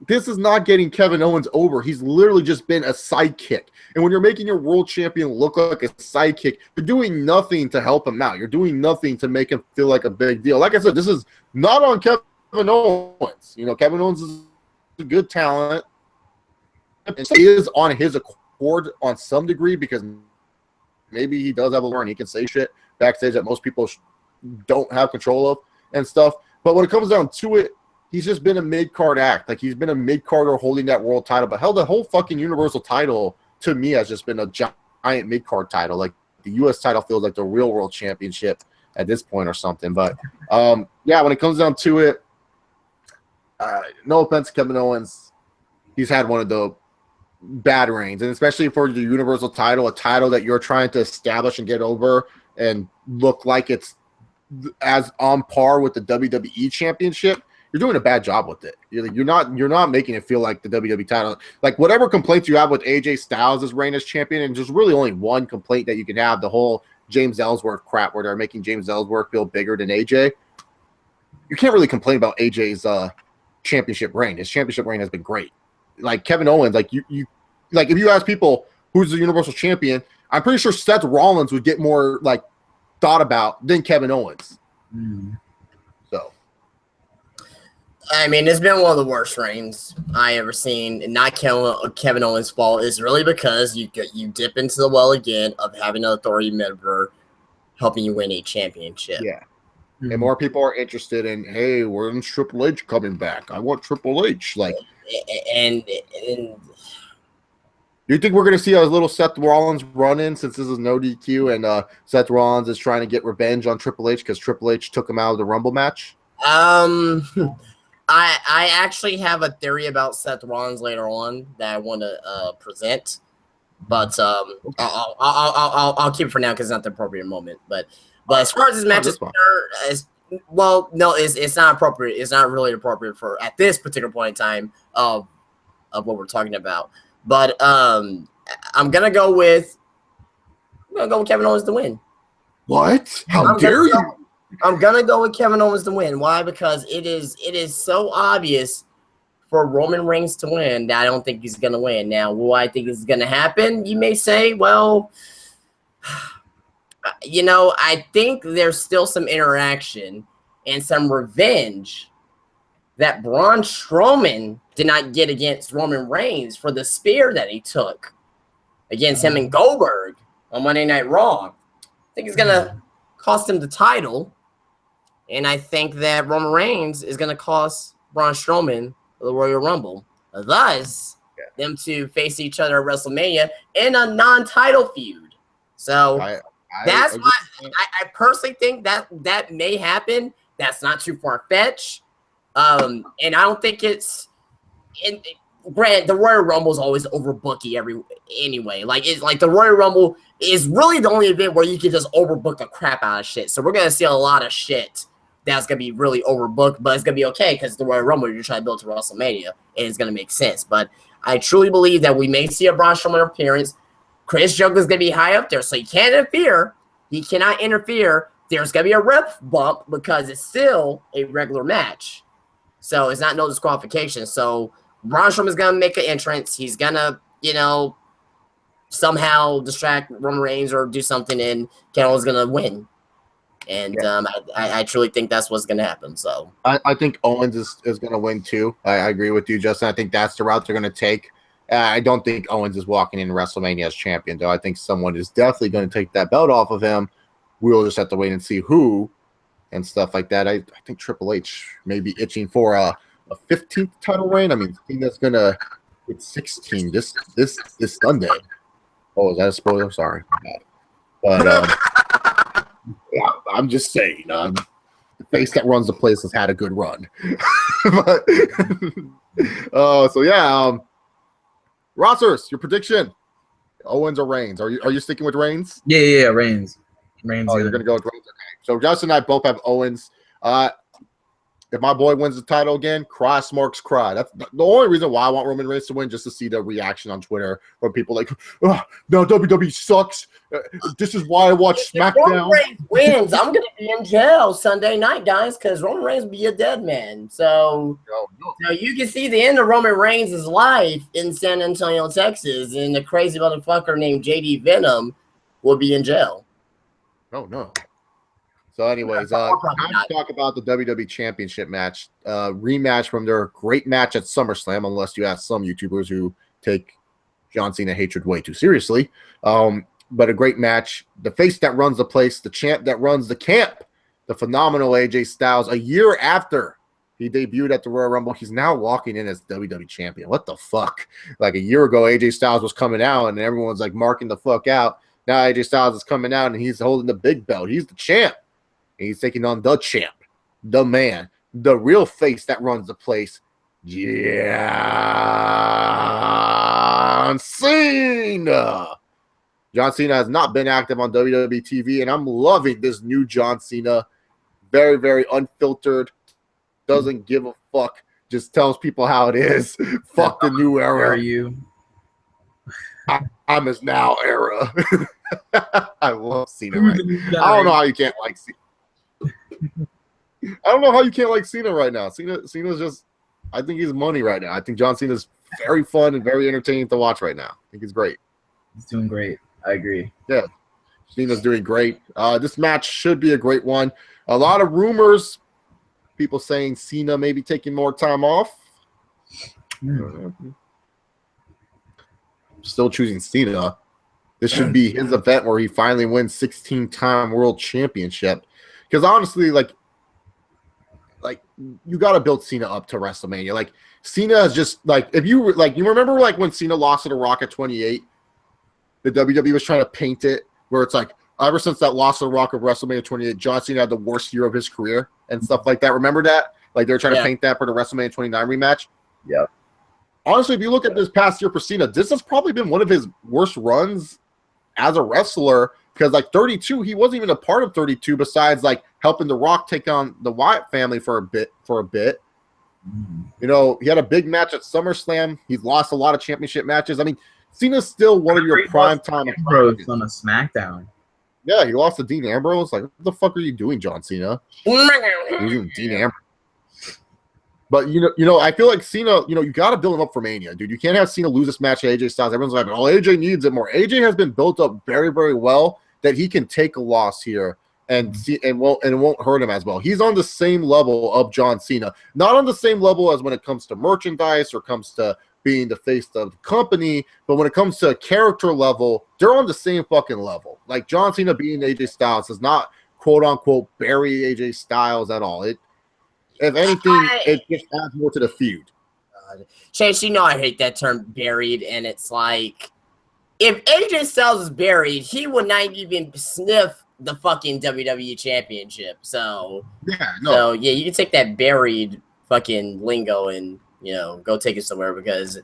A: This is not getting Kevin Owens over. He's literally just been a sidekick. And when you're making your world champion look like a sidekick, you're doing nothing to help him out. You're doing nothing to make him feel like a big deal. Like I said, this is not on Kevin Owens. You know, Kevin Owens is a good talent. And he is on his accord on some degree because maybe he does have a learn. He can say shit backstage that most people don't have control of and stuff. But when it comes down to it, he's just been a mid-card act. Like, he's been a mid-carder holding that world title. But hell, the whole fucking Universal title, to me, has just been a giant mid-card title. Like, the U.S. title feels like the real world championship at this point or something. But, yeah, when it comes down to it, no offense to Kevin Owens, he's had one of the bad reigns. And especially for the Universal title, a title that you're trying to establish and get over and look like it's as on par with the WWE championship, you're doing a bad job with it. You're not making it feel like the WWE title. Like, whatever complaints you have with AJ Styles' reign as champion, and there's really only one complaint that you can have, the whole James Ellsworth crap where they're making James Ellsworth feel bigger than AJ. You can't really complain about AJ's championship reign. His championship reign has been great. Like, Kevin Owens, like you like, if you ask people who's the Universal Champion, I'm pretty sure Seth Rollins would get more like thought about than Kevin Owens. So,
B: I mean, it's been one of the worst reigns I ever seen, and not Kevin Owens' fault. Is really because you dip into the well again of having an authority member helping you win a championship.
A: Yeah. And more people are interested in, hey, when's Triple H coming back? I want Triple H. Like,
B: and
A: do you think we're going to see a little Seth Rollins run-in since this is no DQ and Seth Rollins is trying to get revenge on Triple H because Triple H took him out of the Rumble match?
B: I actually have a theory about Seth Rollins later on that I want to present, but I'll keep it for now because it's not the appropriate moment. But as far as this match is concerned, well, no, it's not appropriate. It's not really appropriate for at this particular point in time of what we're talking about. But I'm gonna go with Kevin Owens to win.
A: What? How dare you?
B: I'm gonna go with Kevin Owens to win. Why? Because it is so obvious for Roman Reigns to win that I don't think he's gonna win. Now, will I think is gonna happen? You may say, well, you know, I think there's still some interaction and some revenge that Braun Strowman did not get against Roman Reigns for the spear that he took against him and Goldberg on Monday Night Raw. I think it's going to cost him the title. And I think that Roman Reigns is going to cost Braun Strowman the Royal Rumble. Thus, them to face each other at WrestleMania in a non-title feud. So that's why I personally think that may happen. That's not too far-fetched. And I don't think it's Grant, the Royal Rumble is always overbooky anyway. Like it's like the Royal Rumble is really the only event where you can just overbook the crap out of shit. So we're gonna see a lot of shit that's gonna be really overbooked, but it's gonna be okay because the Royal Rumble you're trying to build to WrestleMania and it's gonna make sense. But I truly believe that we may see a Braun Strowman appearance. Chris Jericho's gonna be high up there, so he can't interfere. He cannot interfere. There's gonna be a ref bump because it's still a regular match. So it's not no disqualification. So Braun Strowman's going to make an entrance. He's going to, somehow distract Roman Reigns or do something, and Kevin going to win. And I truly think that's what's going to happen. So
A: I think Owens is going to win too. I agree with you, Justin. I think that's the route they're going to take. I don't think Owens is walking in WrestleMania as champion, though. I think someone is definitely going to take that belt off of him. We'll just have to wait and see who. And stuff like that. I think Triple H may be itching for a 15th title reign. I mean, Cena's gonna get 16 this Sunday. Oh, is that a spoiler? Sorry, but yeah, I'm just saying. The face that runs the place has had a good run. But so yeah, Rossers, your prediction: Owens or Reigns? Are you sticking with Reigns?
C: Yeah, Reigns.
A: Oh, you're gonna go with Reigns. Okay. So Justin and I both have Owens. If my boy wins the title again, cry, Smarks, cry. That's the only reason why I want Roman Reigns to win, just to see the reaction on Twitter where people like, oh, no, WWE sucks. This is why I watch SmackDown. If Roman
B: Reigns wins, I'm going to be in jail Sunday night, guys, because Roman Reigns will be a dead man. So, so you can see the end of Roman Reigns' life in San Antonio, Texas, and the crazy motherfucker named JD Venom will be in jail.
A: Oh, no. So anyways, time to talk about the WWE Championship match, rematch from their great match at SummerSlam, unless you ask some YouTubers who take John Cena hatred way too seriously. But a great match. The face that runs the place, the champ that runs the camp, the phenomenal AJ Styles, a year after he debuted at the Royal Rumble, he's now walking in as WWE Champion. What the fuck? Like a year ago, AJ Styles was coming out and everyone's like marking the fuck out. Now AJ Styles is coming out and he's holding the big belt. He's the champ. He's taking on the champ, the man, the real face that runs the place, John Cena. John Cena has not been active on WWE TV, and I'm loving this new John Cena. Very, very unfiltered. Doesn't give a fuck. Just tells people how it is. Fuck the new era.
C: Where are you?
A: I'm his now era. I love Cena right now. I don't know how you can't like Cena. I don't know how you can't like Cena right now. Cena's just, I think he's money right now. I think John Cena's very fun and very entertaining to watch right now. I think he's great.
C: He's doing great. I agree.
A: Yeah, Cena's doing great. This match should be a great one. A lot of rumors, people saying Cena may be taking more time off. Still choosing Cena. This should be his event where he finally wins 16-time world championship. Because honestly, like you got to build Cena up to WrestleMania. Like Cena is just like, if you like, you remember like when Cena lost to The Rock at 28, the WWE was trying to paint it where it's like ever since that loss to The Rock of WrestleMania 28, John Cena had the worst year of his career and stuff like that. Remember that? Like they were trying to paint that for the WrestleMania 29 rematch.
C: Yeah.
A: Honestly, if you look at this past year for Cena, this has probably been one of his worst runs as a wrestler. Because like 32, he wasn't even a part of 32 besides like helping The Rock take on the Wyatt family for a bit. You know, he had a big match at SummerSlam. He's lost a lot of championship matches. I mean, Cena's still one of your prime time
C: Ambrose on a SmackDown.
A: Yeah, he lost to Dean Ambrose. Like, what the fuck are you doing, John Cena? Dean Ambrose. But you know, I feel like Cena, you got to build him up for Mania, dude. You can't have Cena lose this match to AJ Styles. Everyone's like, oh, AJ needs it more. AJ has been built up very, very well that he can take a loss here and it won't hurt him as well. He's on the same level of John Cena, not on the same level as when it comes to merchandise or comes to being the face of the company, but when it comes to character level, they're on the same fucking level. Like John Cena being AJ Styles does not quote unquote bury AJ Styles at all. If anything, it just adds more to the feud.
B: Chase, you know I hate that term buried, and it's like if AJ Styles is buried, he would not even sniff the fucking WWE Championship. So yeah, you can take that buried fucking lingo and go take it somewhere, because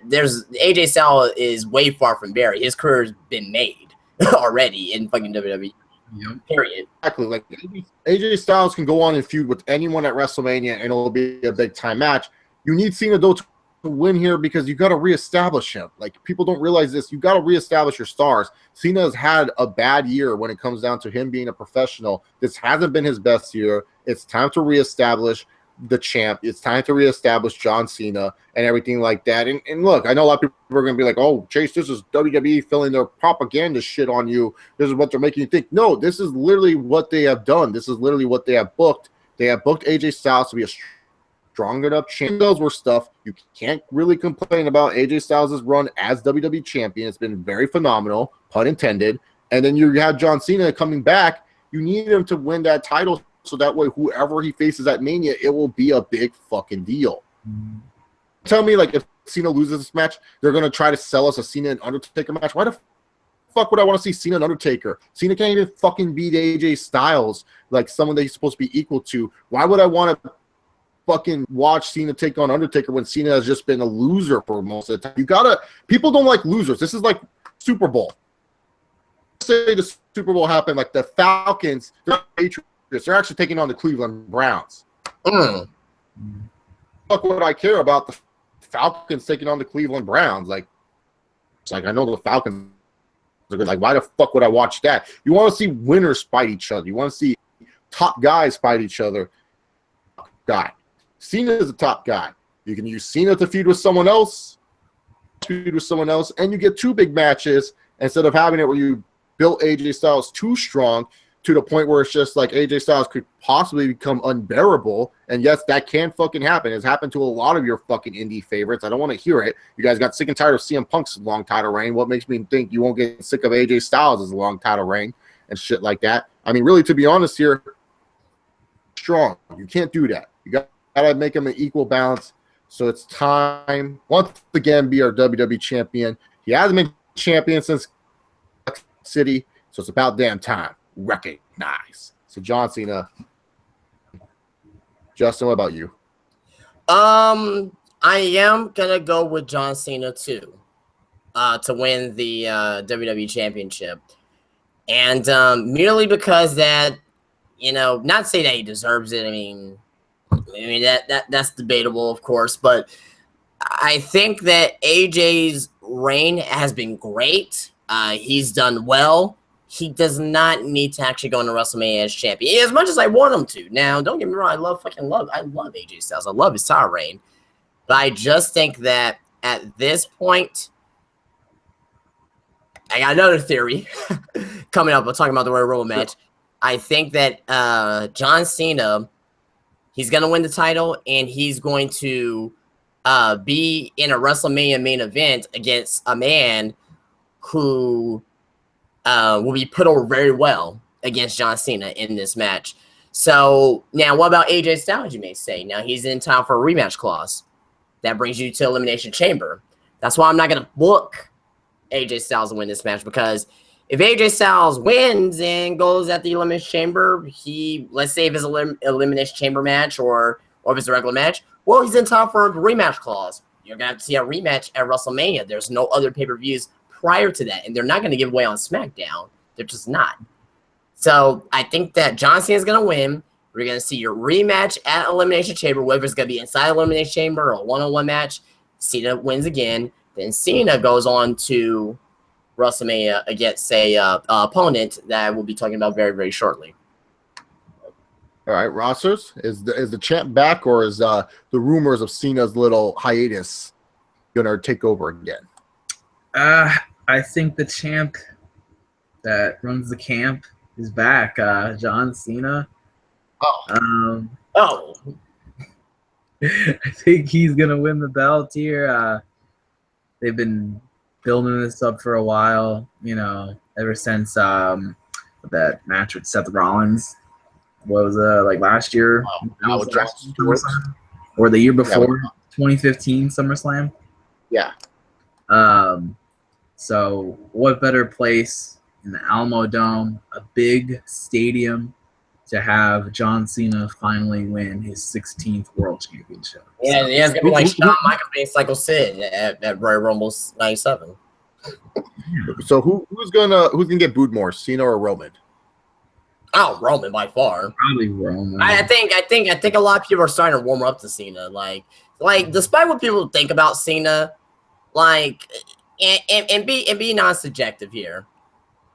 B: there's AJ Styles is way far from buried. His career's been made already in fucking WWE.
C: Yep.
B: Period.
A: Exactly. Like AJ Styles can go on and feud with anyone at WrestleMania, and it'll be a big time match. You need Cena though to win here, because you got to reestablish him. Like, people don't realize this. You got to reestablish your stars. Cena has had a bad year when it comes down to him being a professional. This hasn't been his best year. It's time to reestablish the champ. It's time to reestablish John Cena and everything like that. And look, I know a lot of people are going to be like, oh, Chase, this is WWE filling their propaganda shit on you. This is what they're making you think. No, this is literally what they have done. This is literally what they have booked. They have booked AJ Styles to be a strong enough champion. Those were stuff. You can't really complain about AJ Styles' run as WWE champion. It's been very phenomenal, pun intended. And then you have John Cena coming back. You need him to win that title, so that way whoever he faces at Mania, it will be a big fucking deal. Tell me, like, if Cena loses this match, they're going to try to sell us a Cena and Undertaker match. Why the fuck would I want to see Cena and Undertaker? Cena can't even fucking beat AJ Styles, like someone that he's supposed to be equal to. Why would I want to fucking watch Cena take on Undertaker when Cena has just been a loser for most of the time? People don't like losers. This is like Super Bowl. Say the Super Bowl happened, like the Falcons, they're Patriots. They're actually taking on the Cleveland Browns. Fuck would I care about the Falcons taking on the Cleveland Browns? Like, it's like, I know the Falcons are good. Like, why the fuck would I watch that? You want to see winners fight each other. You want to see top guys fight each other. Cena is a top guy. You can use Cena to feud with someone else, and you get two big matches instead of having it where you built AJ Styles too strong to the point where it's just like AJ Styles could possibly become unbearable. And yes, that can fucking happen. It's happened to a lot of your fucking indie favorites. I don't want to hear it. You guys got sick and tired of CM Punk's long title reign. What makes me think you won't get sick of AJ Styles' long title reign and shit like that? I mean, really, to be honest here, strong. You can't do that. You got to make him an equal balance. So it's time, once again, be our WWE champion. He hasn't been champion since City, so it's about damn time. Recognize. So John Cena. Justin, what about you?
B: I am gonna go with John Cena too, to win the WWE Championship, and merely because that, not say that he deserves it. I mean that's debatable, of course, but I think that AJ's reign has been great. He's done well. He does not need to actually go into WrestleMania as champion, as much as I want him to. Now, don't get me wrong, I love AJ Styles. I love his title reign. But I just think that at this point, I got another theory coming up. We're talking about the Royal Rumble match. I think that John Cena, he's going to win the title, and he's going to be in a WrestleMania main event against a man who will be put over very well against John Cena in this match. So now, what about AJ Styles, you may say? Now, he's in time for a rematch clause. That brings you to Elimination Chamber. That's why I'm not going to book AJ Styles to win this match, because if AJ Styles wins and goes at the Elimination Chamber, let's say if it's an Elimination Chamber match or if it's a regular match, well, he's in time for a rematch clause. You're going to have to see a rematch at WrestleMania. There's no other pay-per-views prior to that, and they're not going to give away on SmackDown. They're just not. So I think that John Cena is going to win. We're going to see your rematch at Elimination Chamber, whether it's going to be inside Elimination Chamber or a one-on-one match. Cena wins again. Then Cena goes on to WrestleMania against a opponent that we'll be talking about very, very shortly.
A: All right, rosters. Is the champ back, or is the rumors of Cena's little hiatus going to take over again?
C: I think the champ that runs the camp is back. John Cena.
A: Oh,
B: Oh,
C: I think he's gonna win the belt here. They've been building this up for a while, ever since that match with Seth Rollins. What was like last year?
A: with Jon Stewart.
C: Or the year
A: Yeah,
C: before, 2015 SummerSlam.
A: Yeah.
C: So what better place in the Alamo Dome, a big stadium, to have John Cena finally win his 16th World Championship?
B: yeah, yeah, it's gonna be like Shawn Michaels being Psycho Sid at Royal Rumble '97.
A: So who's gonna get booed more, Cena or Roman?
B: Oh, Roman by far.
C: Probably Roman.
B: I think a lot of people are starting to warm up to Cena. Like despite what people think about Cena, like and be non-subjective here.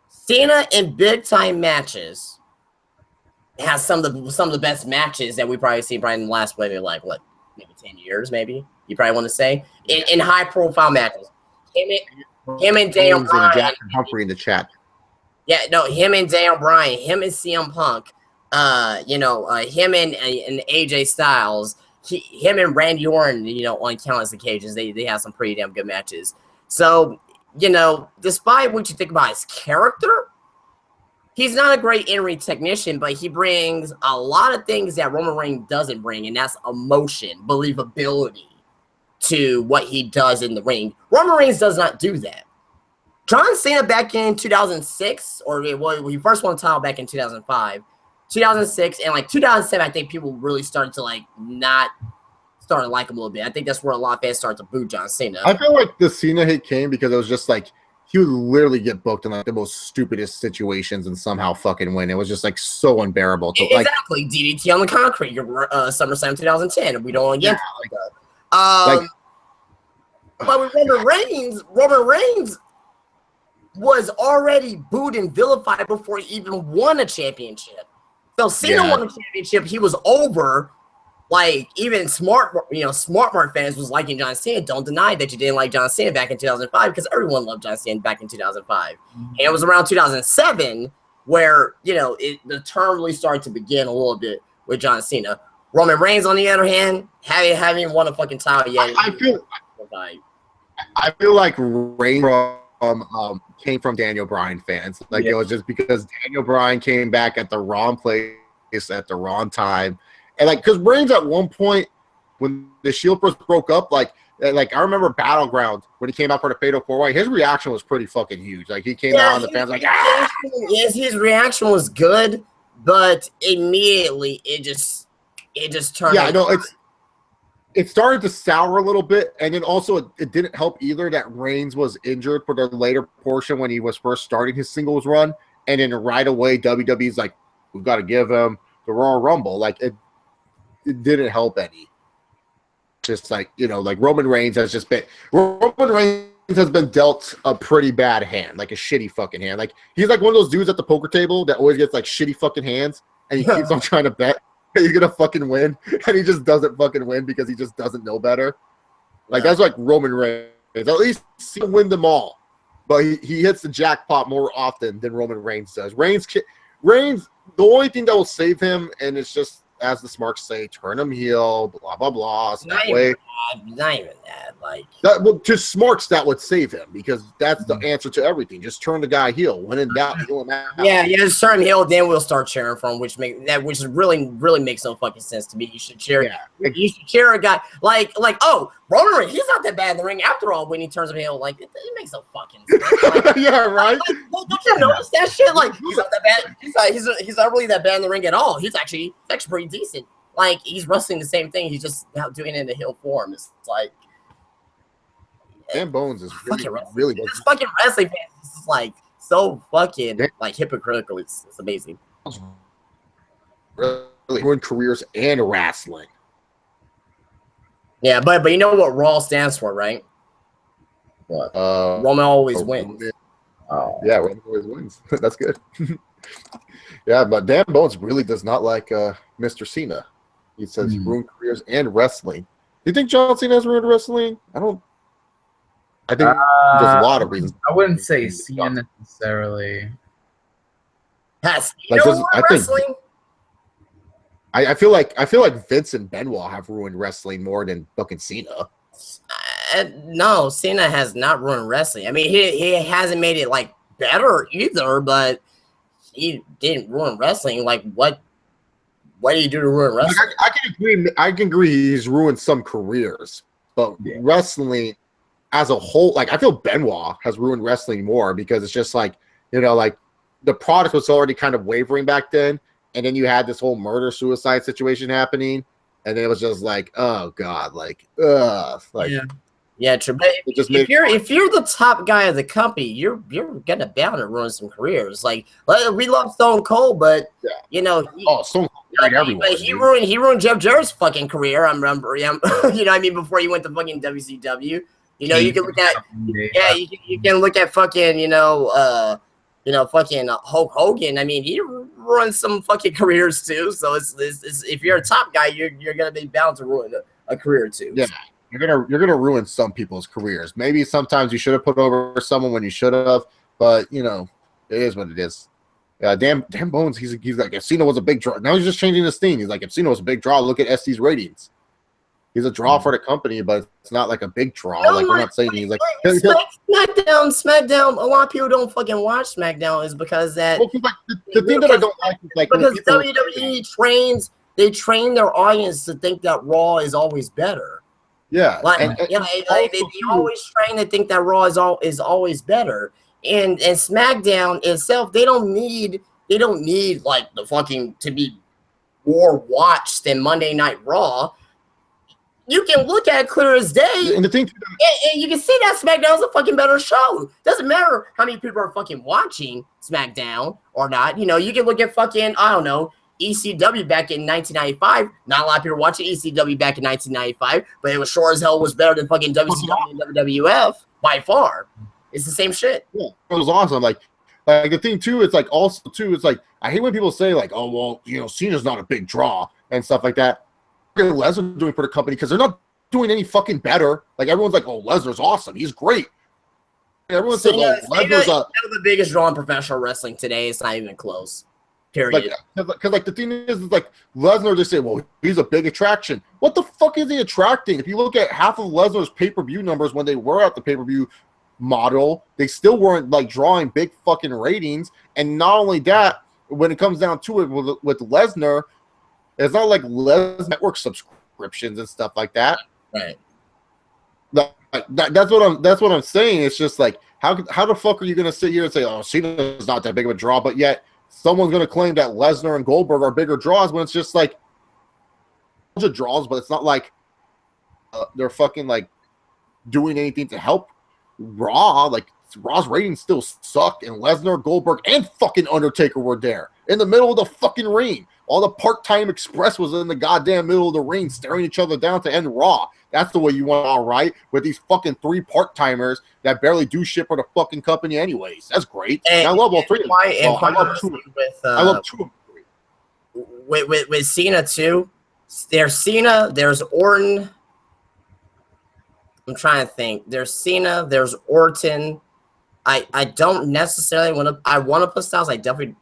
B: Cena in big time matches has some of the best matches that we probably seen in the last maybe 10 years, maybe you probably want to say in high profile matches. Him and Daniel Bryan,
A: Jackson Humphrey in the chat.
B: Yeah, no, him and Daniel Bryan, him and CM Punk, him and AJ Styles, him and Randy Orton, on countless occasions, they have some pretty damn good matches. So, despite what you think about his character, he's not a great in-ring technician, but he brings a lot of things that Roman Reigns doesn't bring, and that's emotion, believability to what he does in the ring. Roman Reigns does not do that. John Cena back in 2006, or he first won the title back in 2005, 2006, and 2007, I think people really started to like him a little bit. I think that's where a lot of fans started to boo John Cena.
A: I feel like the Cena hate came because it was just like he would literally get booked in the most stupidest situations and somehow fucking win. It was just so unbearable. To,
B: exactly, DDT on the concrete, SummerSlam 2010. We don't want to get into that. But with Roman Reigns was already booed and vilified before he even won a championship. So Cena won a championship, he was over. Even smart mark fans was liking John Cena. Don't deny that you didn't like John Cena back in 2005 because everyone loved John Cena back in 2005. Mm-hmm. And it was around 2007 where the turn really started to begin a little bit with John Cena. Roman Reigns, on the other hand, haven't won a fucking title yet.
A: I feel like Reigns came from Daniel Bryan fans. It was just because Daniel Bryan came back at the wrong place at the wrong time. And because Reigns at one point when the Shield first broke up, I remember Battleground when he came out for the Fatal 4-Way, his reaction was pretty fucking huge. He came out on the fans
B: Yes, his reaction was good, but immediately it just turned.
A: Yeah, I know it started to sour a little bit, and then also it didn't help either that Reigns was injured for the later portion when he was first starting his singles run, and then right away WWE's like, we've got to give him the Royal Rumble. It didn't help any. Just Roman Reigns has been dealt a pretty bad hand, a shitty fucking hand. He's one of those dudes at the poker table that always gets shitty fucking hands, and he keeps on trying to bet he's gonna fucking win, and he just doesn't fucking win because he just doesn't know better. That's Roman Reigns. At least he'll win them all, but he hits the jackpot more often than Roman Reigns does. Reigns, the only thing that will save him, and it's just, as the smarks say, turn him heel, blah blah blah. So
B: not
A: that way,
B: not even that.
A: Just smarks that would save him because that's the answer to everything. Just turn the guy heel. When in doubt, heel him out.
B: Yeah, just turn him heel. Then we'll start cheering for him, which really makes no fucking sense to me. You should cheer. Yeah. You should cheer a guy oh, Roman Reigns, he's not that bad in the ring after all. When he turns him heel, it makes no fucking sense.
A: Yeah, right.
B: Don't you notice that shit? He's not that bad. He's not really that bad in the ring at all. He's actually pretty decent. He's wrestling the same thing. He's just now doing it in the heel form. It's
A: Dan Bones is really good.
B: This fucking wrestling fans is so fucking hypocritical. It's amazing.
A: Really ruined careers and wrestling.
B: Yeah, but you know what Raw stands for, right? What? Roman always wins.
A: Oh. Yeah, Roman always wins. That's good. Yeah, but Dan Bones really does not like Mr. Cena. He says he ruined careers and wrestling. Do you think John Cena has ruined wrestling? I think there's a lot of reasons.
C: I wouldn't say Cena necessarily.
B: Has
A: Like,
B: Cena ruined wrestling?
A: I feel like Vince and Benoit have ruined wrestling more than fucking Cena.
B: No, Cena has not ruined wrestling. I mean, he hasn't made it like better either, but he didn't ruin wrestling. Like, what do you do to ruin wrestling?
A: Like, I can agree he's ruined some careers, but wrestling as a whole, like, I feel Benoit has ruined wrestling more because it's just like, you know, like the product was already kind of wavering back then, and then you had this whole murder suicide situation happening, and then it was just like, oh god, like
B: yeah, true. But if you're the top guy of the company, you're gonna bound to ruin some careers. Like, we love Stone Cold, but you know,
A: Stone Cold, like everyone.
B: He ruined Jeff Jarrett's fucking career. I remember, you know what I mean, before he went to fucking WCW. You know, you can look at you can look at fucking fucking Hulk Hogan. I mean, he ruined some fucking careers too. So it's if you're a top guy, you're gonna be bound to ruin a career or two.
A: Yeah. You're gonna ruin some people's careers. Maybe sometimes you should have put over someone when you should have, but you know, it is what it is. Dan Bones, he's like, if Cena was a big draw, now he's just changing his theme. He's like, if Cena was a big draw, look at SC's ratings. He's a draw for the company, but it's not like a big draw. Like, we're not saying he's like
B: SmackDown. A lot of people don't fucking watch SmackDown is because that.
A: Well, like, the thing that I don't like is like
B: because WWE train their audience to think that Raw is always better.
A: Yeah,
B: they always train to think that Raw is always better, and SmackDown itself, they don't need like the fucking to be more watched than Monday Night Raw. You can look at it clear as day,
A: and the thing,
B: and you can see that SmackDown is a fucking better show. Doesn't matter how many people are fucking watching SmackDown or not. You know, you can look at fucking, I don't know, ECW back in 1995. Not a lot of people watching ECW back in 1995, but it was sure as hell was better than fucking WCW and WWF by far. It's the same shit.
A: Yeah, it was awesome. Like the thing too, it's like also too, it's like I hate when people say like, oh well, you know, Cena's not a big draw and stuff like that. Lesnar doing for the company because they're not doing any fucking better. Like everyone's like, oh, Lesnar's awesome, he's great. Everyone says, oh, Lesnar's
B: the biggest draw in professional wrestling today. It's not even close. Period.
A: Because like the thing is like Lesnar, they say, well, he's a big attraction. What the fuck is he attracting? If you look at half of Lesnar's pay-per-view numbers when they were at the pay-per-view model, they still weren't like drawing big fucking ratings. And not only that, when it comes down to it with Lesnar, it's not like Lesnar network subscriptions and stuff like that.
B: Right.
A: That's what I'm saying. It's just like how the fuck are you gonna sit here and say, oh, Cena's not that big of a draw, but yet someone's going to claim that Lesnar and Goldberg are bigger draws when it's just like a bunch of draws, but it's not like they're fucking like doing anything to help Raw. Like Raw's ratings still sucked, and Lesnar, Goldberg, and fucking Undertaker were there in the middle of the fucking ring. All the part-time express was in the goddamn middle of the ring staring each other down to end Raw. That's the way you want, all right? With these fucking 3 part-timers that barely do shit for the fucking company anyways. That's great. And I love all 3 of them. I love 2 of them. I love 2 of them.
B: With Cena, too, there's Cena, there's Orton. I'm trying to think. There's Cena, there's Orton. I don't necessarily want to – I want to put Styles. I definitely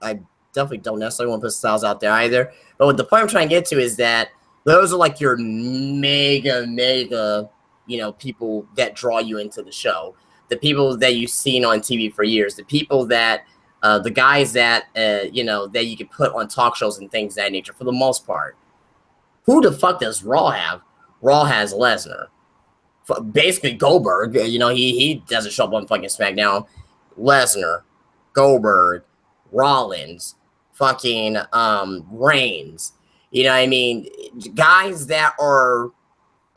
B: don't necessarily want to put Styles out there either. But what the point I'm trying to get to is that those are like your mega, you know, people that draw you into the show. The people that you've seen on TV for years. The people that, the guys that, you know, that you can put on talk shows and things of that nature for the most part. Who the fuck does Raw have? Raw has Lesnar. Basically Goldberg. You know, he doesn't show up on fucking SmackDown. Lesnar, Goldberg, Rollins, fucking Reigns. You know what I mean? Guys that are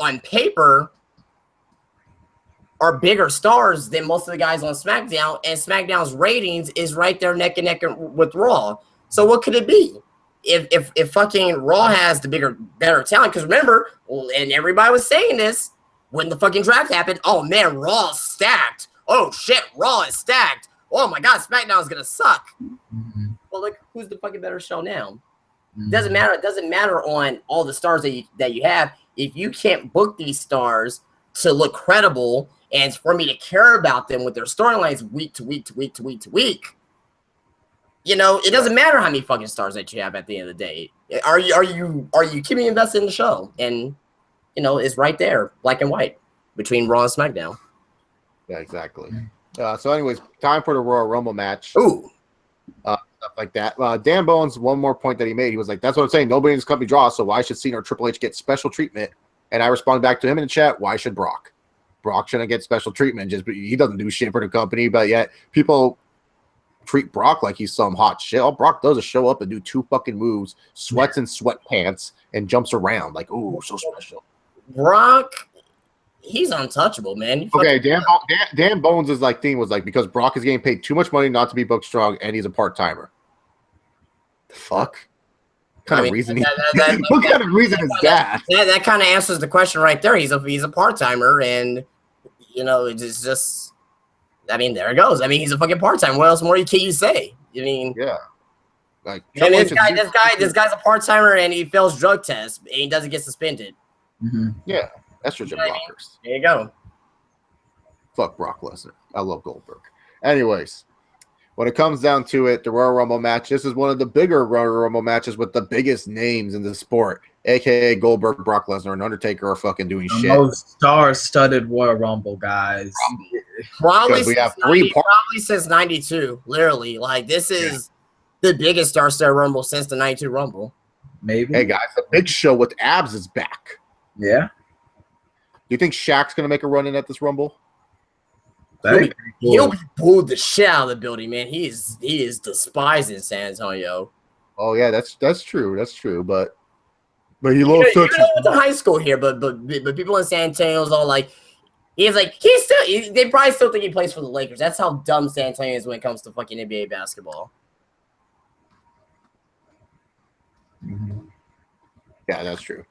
B: on paper are bigger stars than most of the guys on SmackDown, and SmackDown's ratings is right there neck and neck with Raw. So what could it be? If fucking Raw has the better talent, because remember, and everybody was saying this when the fucking draft happened, oh man, Raw's stacked. Oh shit, Raw is stacked. Oh my god, SmackDown's gonna suck. Mm-hmm. Well, look, who's the fucking better show now? Mm-hmm. Doesn't matter. It doesn't matter on all the stars that you have. If you can't book these stars to look credible and for me to care about them with their storylines week to week to week to week to week, you know, it doesn't matter how many fucking stars that you have at the end of the day. Are you keeping invested in the show? And you know, it's right there, black and white, between Raw and SmackDown.
A: Yeah, exactly. So, anyways, time for the Royal Rumble match.
B: Ooh.
A: Stuff like that. Dan Bones, one more point that he made. He was like, that's what I'm saying. Nobody in this company draws, so why should Cena or Triple H get special treatment? And I responded back to him in the chat, why should Brock? Brock shouldn't get special treatment. Just he doesn't do shit for the company, but yet people treat Brock like he's some hot shit. All Brock does is show up and do 2 fucking moves, sweats in sweatpants, and jumps around. Like, ooh, so special.
B: Brock, he's untouchable, man.
A: Okay, Dan Bones' like thing was like, because Brock is getting paid too much money not to be booked strong, and he's a part-timer. The fuck? What kind of reason is that?
B: That kind of answers the question right there. He's a part-timer, and you know, it's just, I mean, there it goes. I mean, he's a fucking part-timer. What else more can you say? I mean,
A: yeah. Like,
B: and this guy's a part-timer, and he fails drug tests, and he doesn't get suspended.
C: Mm-hmm.
A: Yeah, estrogen blockers.
B: There you go.
A: Fuck Brock Lesnar. I love Goldberg. Anyways, when it comes down to it, the Royal Rumble match, this is one of the bigger Royal Rumble matches with the biggest names in the sport, aka Goldberg, Brock Lesnar, and Undertaker are fucking doing shit.
C: Most star-studded Royal Rumble, guys.
B: Probably
A: we
B: since 92. Literally, like this is the biggest star-studded Rumble since the 92 Rumble.
C: Maybe.
A: Hey guys, the Big Show with abs is back.
C: Yeah.
A: Do you think Shaq's gonna make a run in at this Rumble?
B: He'll be booed the shit out of the building, man. He is despised in San Antonio.
A: Oh yeah, that's true. That's true. But he loves such.
B: He went to high school here, but people in San Antonio's all like, they probably still think he plays for the Lakers. That's how dumb San Antonio is when it comes to fucking NBA basketball.
C: Mm-hmm.
A: Yeah, that's true.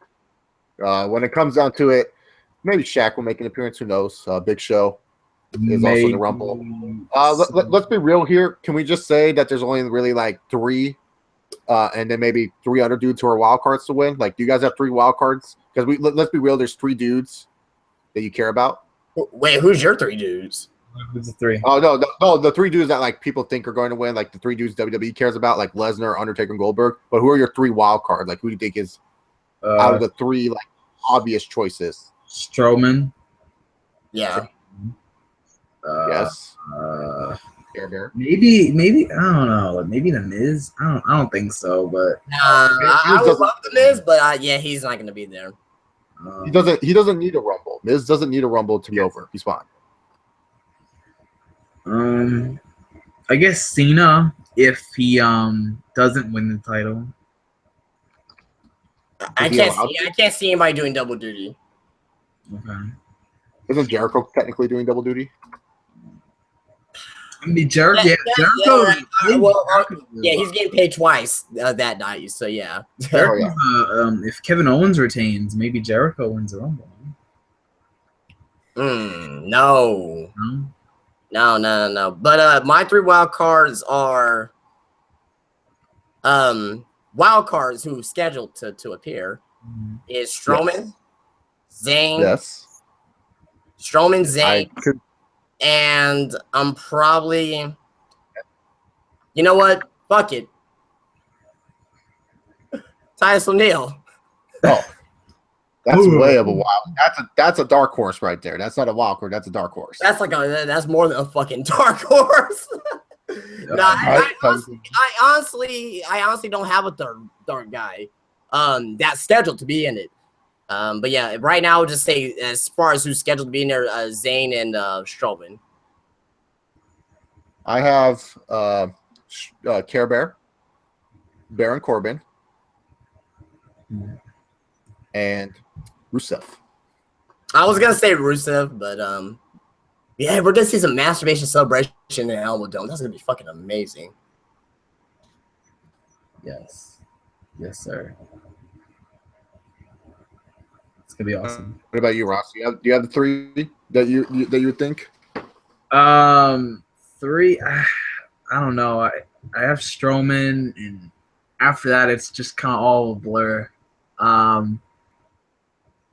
A: When it comes down to it, maybe Shaq will make an appearance. Who knows? Big Show is also in the Rumble. Let's be real here. Can we just say that there's only really like 3, and then maybe 3 other dudes who are wild cards to win? Like, do you guys have 3 wild cards? Because let's be real. There's 3 dudes that you care about.
B: Wait, who's your 3 dudes?
C: Who's the 3?
A: Oh no, the 3 dudes that like people think are going to win. Like the 3 dudes WWE cares about, like Lesnar, Undertaker, and Goldberg. But who are your 3 wild cards? Like, who do you think is out of the 3 like obvious choices?
C: Strowman.
B: Yeah.
A: Yes.
C: Maybe I don't know. Maybe the Miz. I don't think so. But
B: I would love the Miz, but yeah, he's not going to be there.
A: He doesn't need a Rumble. Miz doesn't need a Rumble to be over. He's fine.
C: I guess Cena if he doesn't win the title.
B: I can't see anybody doing double duty.
C: Okay.
A: Isn't Jericho technically doing double duty?
C: I mean, Jericho.
B: He's getting paid twice that night. So yeah.
C: If Kevin Owens retains, maybe Jericho wins the Rumble.
B: No. But my 3 wild cards are wild cards who scheduled to appear is Strowman, Zayn.
A: Yes.
B: Strowman, Zayn. And I'm probably, you know what? Fuck it. Titus O'Neil.
A: Oh, that's way of a wild. That's a dark horse right there. That's not a wild card. That's a dark horse.
B: That's more than a fucking dark horse. I honestly don't have a third guy that's scheduled to be in it. But yeah, right now, I'll just say as far as who's scheduled to be in there, Zayn and Strowman.
A: I have Care Bear, Baron Corbin, and Rusev.
B: I was gonna say Rusev, but yeah, we're gonna see some masturbation celebration in the Alamo Dome. That's gonna be fucking amazing.
C: Yes, sir. Gonna be awesome.
A: What about you, Ross? Do you have the 3 that you would think?
C: 3. I don't know. I have Strowman, and after that, it's just kind of all a blur.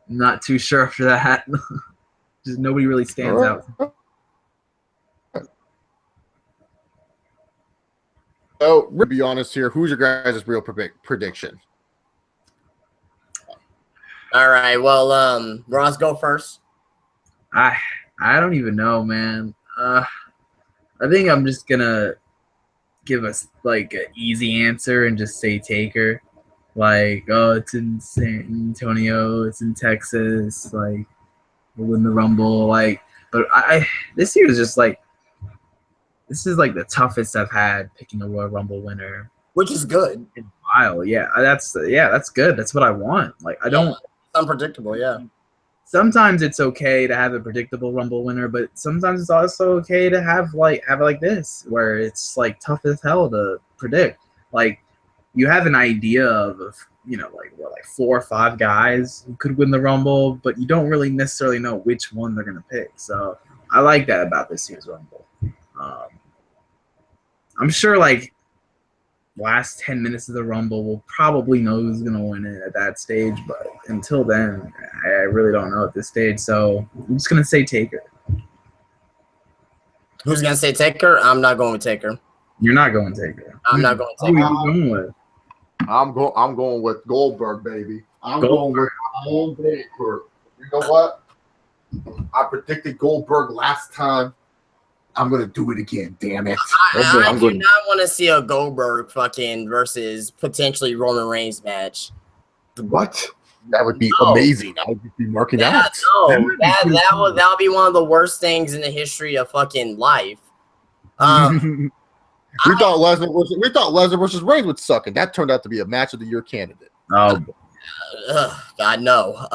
C: Not too sure after that. Just nobody really stands out.
A: So, to be honest here, who's your guys' real prediction?
B: All right. Well, Ross, go first.
C: I don't even know, man. I think I'm just gonna give us like an easy answer and just say Taker. Like, oh, it's in San Antonio, it's in Texas, like we'll win the Rumble. Like, but this year is just like this is like the toughest I've had picking a Royal Rumble winner
B: Which is good.
C: in a while. Yeah, that's good. That's what I want. Like, I don't.
B: It's unpredictable. Yeah.
C: Sometimes it's okay to have a predictable Rumble winner, but sometimes it's also okay to have like this where it's like tough as hell to predict. Like, you have an idea of like 4 or 5 guys who could win the Rumble, but you don't really necessarily know which one they're gonna pick. So I like that about this year's Rumble. I'm sure like last 10 minutes of the Rumble, we'll probably know who's going to win it at that stage. But until then, I really don't know at this stage. So I'm just going to say Taker.
B: Who's going to say Taker? I'm not going with Taker.
C: You're not going Taker.
B: I'm not going Taker.
C: Who are you going with?
A: I'm going with Goldberg, baby. I'm going with Goldberg. You know what? I predicted Goldberg last time. I'm gonna do it again. Damn it!
B: I do not want to see a Goldberg fucking versus potentially Roman Reigns match.
A: What? That would be amazing. I would be marking out.
B: No, that would be one of the worst things in the history of fucking life.
A: We thought Lesnar versus Reigns would suck, and that turned out to be a match of the year candidate.
C: Oh,
B: God, no.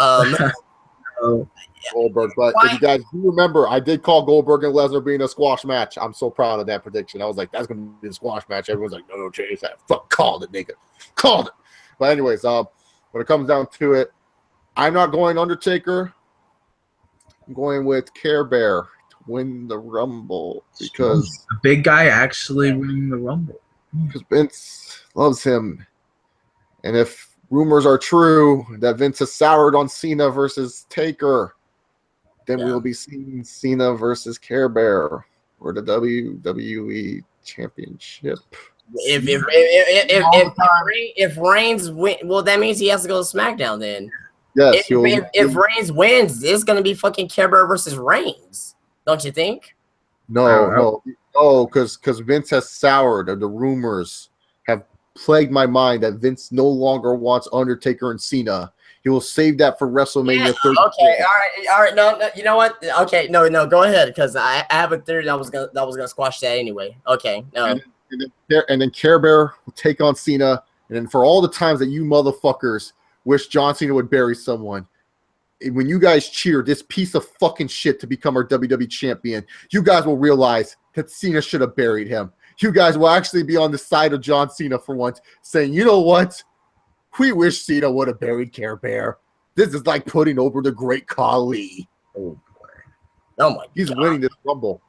A: Goldberg, but if you guys do remember, I did call Goldberg and Lesnar being a squash match. I'm so proud of that prediction. I was like, that's going to be a squash match. Everyone's like, no, Chase, fuck, called it, nigga. Called it. But anyways, when it comes down to it, I'm not going Undertaker. I'm going with Care Bear to win the Rumble because
C: the big guy actually winning the Rumble.
A: Because Vince loves him. And if rumors are true that Vince has soured on Cena versus Taker, then we'll be seeing Cena versus Care Bear for the WWE Championship.
B: If Reigns win, well, that means he has to go to SmackDown then.
A: Yes.
B: If Reigns wins, it's going to be fucking Care Bear versus Reigns, don't you think?
A: No, because Vince has soured. The rumors have plagued my mind that Vince no longer wants Undertaker and Cena. He will save that for WrestleMania 30.
B: Okay, all right. No, you know what? Okay, no, go ahead, because I have a theory that was gonna squash that anyway. Okay, no.
A: And then Care Bear will take on Cena, and then for all the times that you motherfuckers wish John Cena would bury someone, when you guys cheer this piece of fucking shit to become our WWE champion, you guys will realize that Cena should have buried him. You guys will actually be on the side of John Cena for once, saying, you know what? We wish Cena would have buried Care Bear. This is like putting over the great Khali.
B: Oh boy. Oh my God.
A: He's winning this Rumble.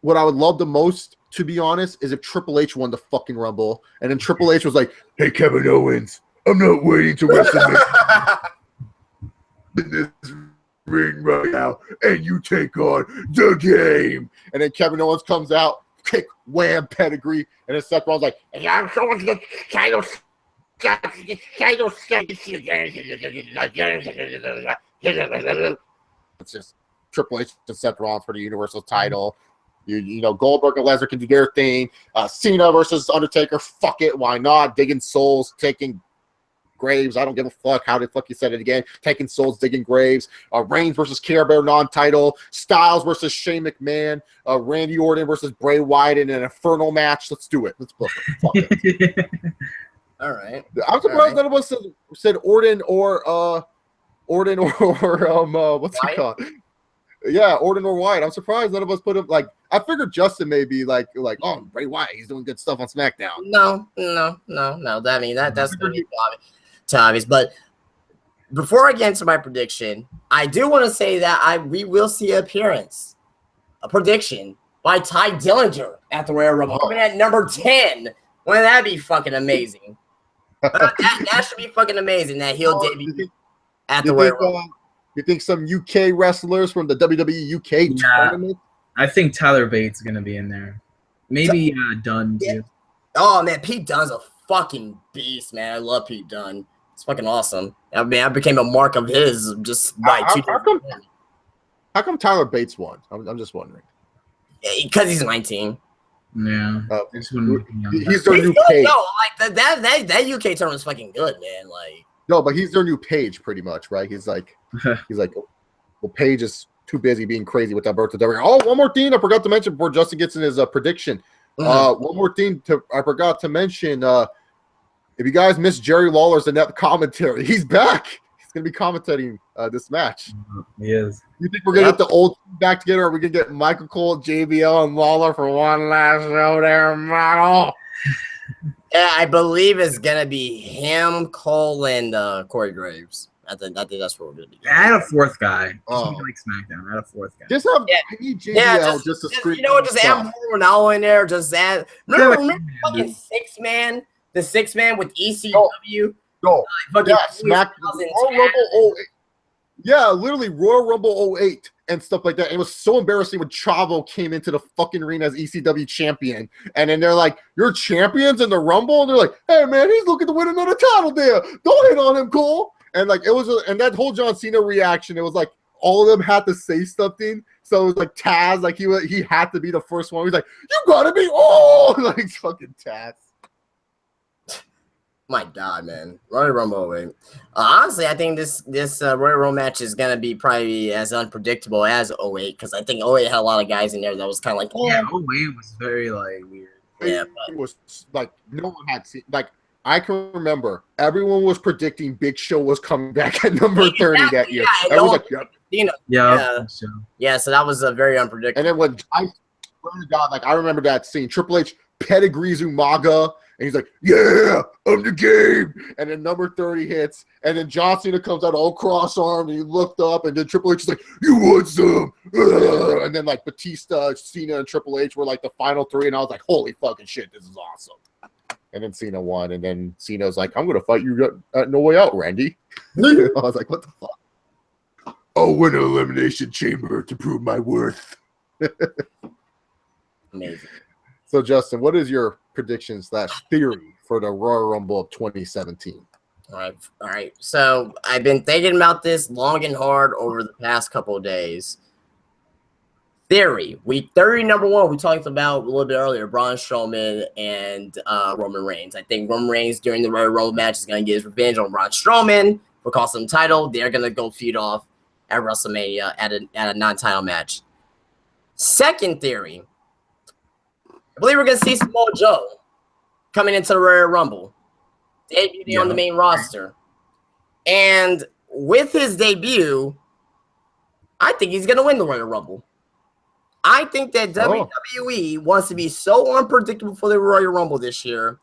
A: What I would love the most, to be honest, is if Triple H won the fucking Rumble. And then Triple H was like, hey, Kevin Owens, I'm not waiting to WrestleMania in this ring right now, and you take on the game. And then Kevin Owens comes out, kick, wham, pedigree, and then Seth Rollins like, I'm going to the title. It's just Triple H and Seth Rollins for the Universal title. You know, Goldberg and Lesnar can do their thing. Cena versus Undertaker, fuck it, why not? Digging souls, taking graves. I don't give a fuck how the fuck you said it again. Taking souls, digging graves. Reigns versus Care Bear non-title. Styles versus Shane McMahon. Randy Orton versus Bray Wyatt in an Inferno match. Let's do it. Let's book it. Fuck it.
B: All right.
A: I'm surprised none of us said Orton or what's it called? Yeah, Orton or Wyatt. I'm surprised none of us put him like. I figured Justin may be like, oh, Bray Wyatt, he's doing good stuff on SmackDown.
B: No. I mean that's gonna be obvious. But before I get into my prediction, I do want to say that we will see a prediction by Ty Dillinger at the Royal Rumble, coming at number 10. Wouldn't that be fucking amazing? that should be fucking amazing that he'll debut at the Royal Rumble.
A: You think some UK wrestlers from the WWE UK tournament?
C: I think Tyler Bates is going to be in there. Maybe Dunn too.
B: Oh man, Pete Dunne's a fucking beast, man. I love Pete Dunne. It's fucking awesome. I mean, I became a mark of his just by
A: How come Tyler Bates won? I'm just wondering.
B: Because he's 19.
C: Yeah,
A: he's their new page.
B: No, like that UK tournament's fucking good, man. Like
A: no, but he's their new page, pretty much, right? He's like, well, Page is too busy being crazy with Alberto Del Rio. Oh, one more thing I forgot to mention before Justin gets in his prediction. One more thing I forgot to mention. If you guys missed Jerry Lawler's inept commentary, he's back. He's gonna be commentating this match.
C: He is.
A: You think we're gonna get the old team back together, or are we gonna get Michael Cole, JBL, and Lawler for one last show there, Michael?
B: Yeah, I believe it's gonna be him, Cole, and Corey Graves. I think that's what we're gonna do.
C: Add a fourth guy. Just like SmackDown. Add a fourth guy.
A: Just have I need JBL just to scream.
B: You know what? Just add Ronaldo in there. Just add. Remember fucking the six man with ECW.
A: No, Royal Rumble 08. Yeah, literally Royal Rumble 08 and stuff like that. And it was so embarrassing when Chavo came into the fucking arena as ECW champion. And then they're like, "You're champions in the Rumble?" And they're like, "Hey man, he's looking to win another title there. Don't hit on him, Cole." And like it was, and that whole John Cena reaction, it was like all of them had to say something. So it was like Taz, like he had to be the first one. He's like, "You gotta be like fucking Taz."
B: My God, man. Royal Rumble 08. Honestly, I think this Royal Rumble match is going to be probably as unpredictable as 08 because I think 08 had a lot of guys in there that was kind of like,
C: yeah, 08 was very like weird.
B: Yeah,
A: it was like no one had seen. Like I can remember, everyone was predicting Big Show was coming back at number 30 that year.
B: Yeah,
A: I was like, "Yep."
B: You know, yeah. So that was a very unpredictable.
A: And then when I swear to God, like I remember that scene, Triple H pedigrees Umaga. And he's like, "Yeah, I'm the game." And then number 30 hits. And then John Cena comes out all cross-armed. And he looked up. And then Triple H is like, "You want some?" And then like Batista, Cena, and Triple H were like the final three. And I was like, "Holy fucking shit, this is awesome." And then Cena won. And then Cena's like, "I'm going to fight you at No Way Out, Randy." I was like, "What the fuck?" "I'll win an elimination chamber to prove my worth."
B: Amazing.
A: So, Justin, what is your prediction / theory for the Royal Rumble of 2017?
B: All right. So I've been thinking about this long and hard over the past couple of days. Theory. Theory number one, we talked about a little bit earlier, Braun Strowman and Roman Reigns. I think Roman Reigns during the Royal Rumble match is going to get his revenge on Braun Strowman for costing him the title. They're going to go feed off at WrestleMania at a non-title match. Second theory. I believe we're going to see Samoa Joe coming into the Royal Rumble, debuting on the main roster. And with his debut, I think he's going to win the Royal Rumble. I think that WWE wants to be so unpredictable for the Royal Rumble this year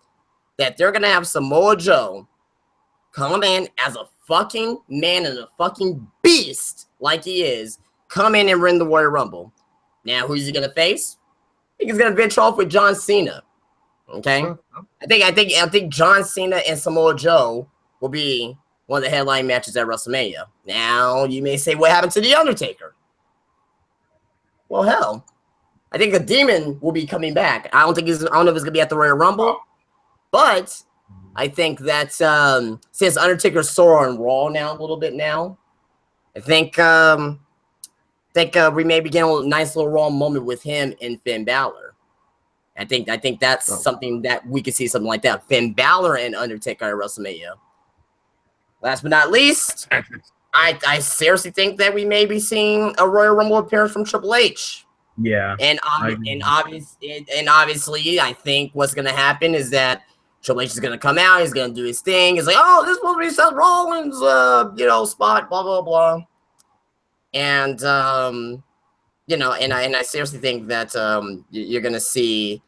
B: that they're going to have Samoa Joe come in as a fucking man and a fucking beast like he is, come in and win the Royal Rumble. Now, who's he going to face? I think he's gonna venture off with John Cena. Okay, I think John Cena and Samoa Joe will be one of the headline matches at WrestleMania. Now you may say, what happened to The Undertaker? Well, hell, I think the Demon will be coming back. I don't know if it's gonna be at the Royal Rumble, but I think that since Undertaker's sore on Raw now a little bit now, I think we may be getting a nice little Raw moment with him and Finn Balor. I think that's something that we could see something like that. Finn Balor and Undertaker at WrestleMania. Last but not least, I seriously think that we may be seeing a Royal Rumble appearance from Triple H.
C: Yeah.
B: And obviously, I think what's going to happen is that Triple H is going to come out. He's going to do his thing. He's like, "Oh, this is supposed to be Seth Rollins, spot, blah, blah, blah." And, and I seriously think that you're going to see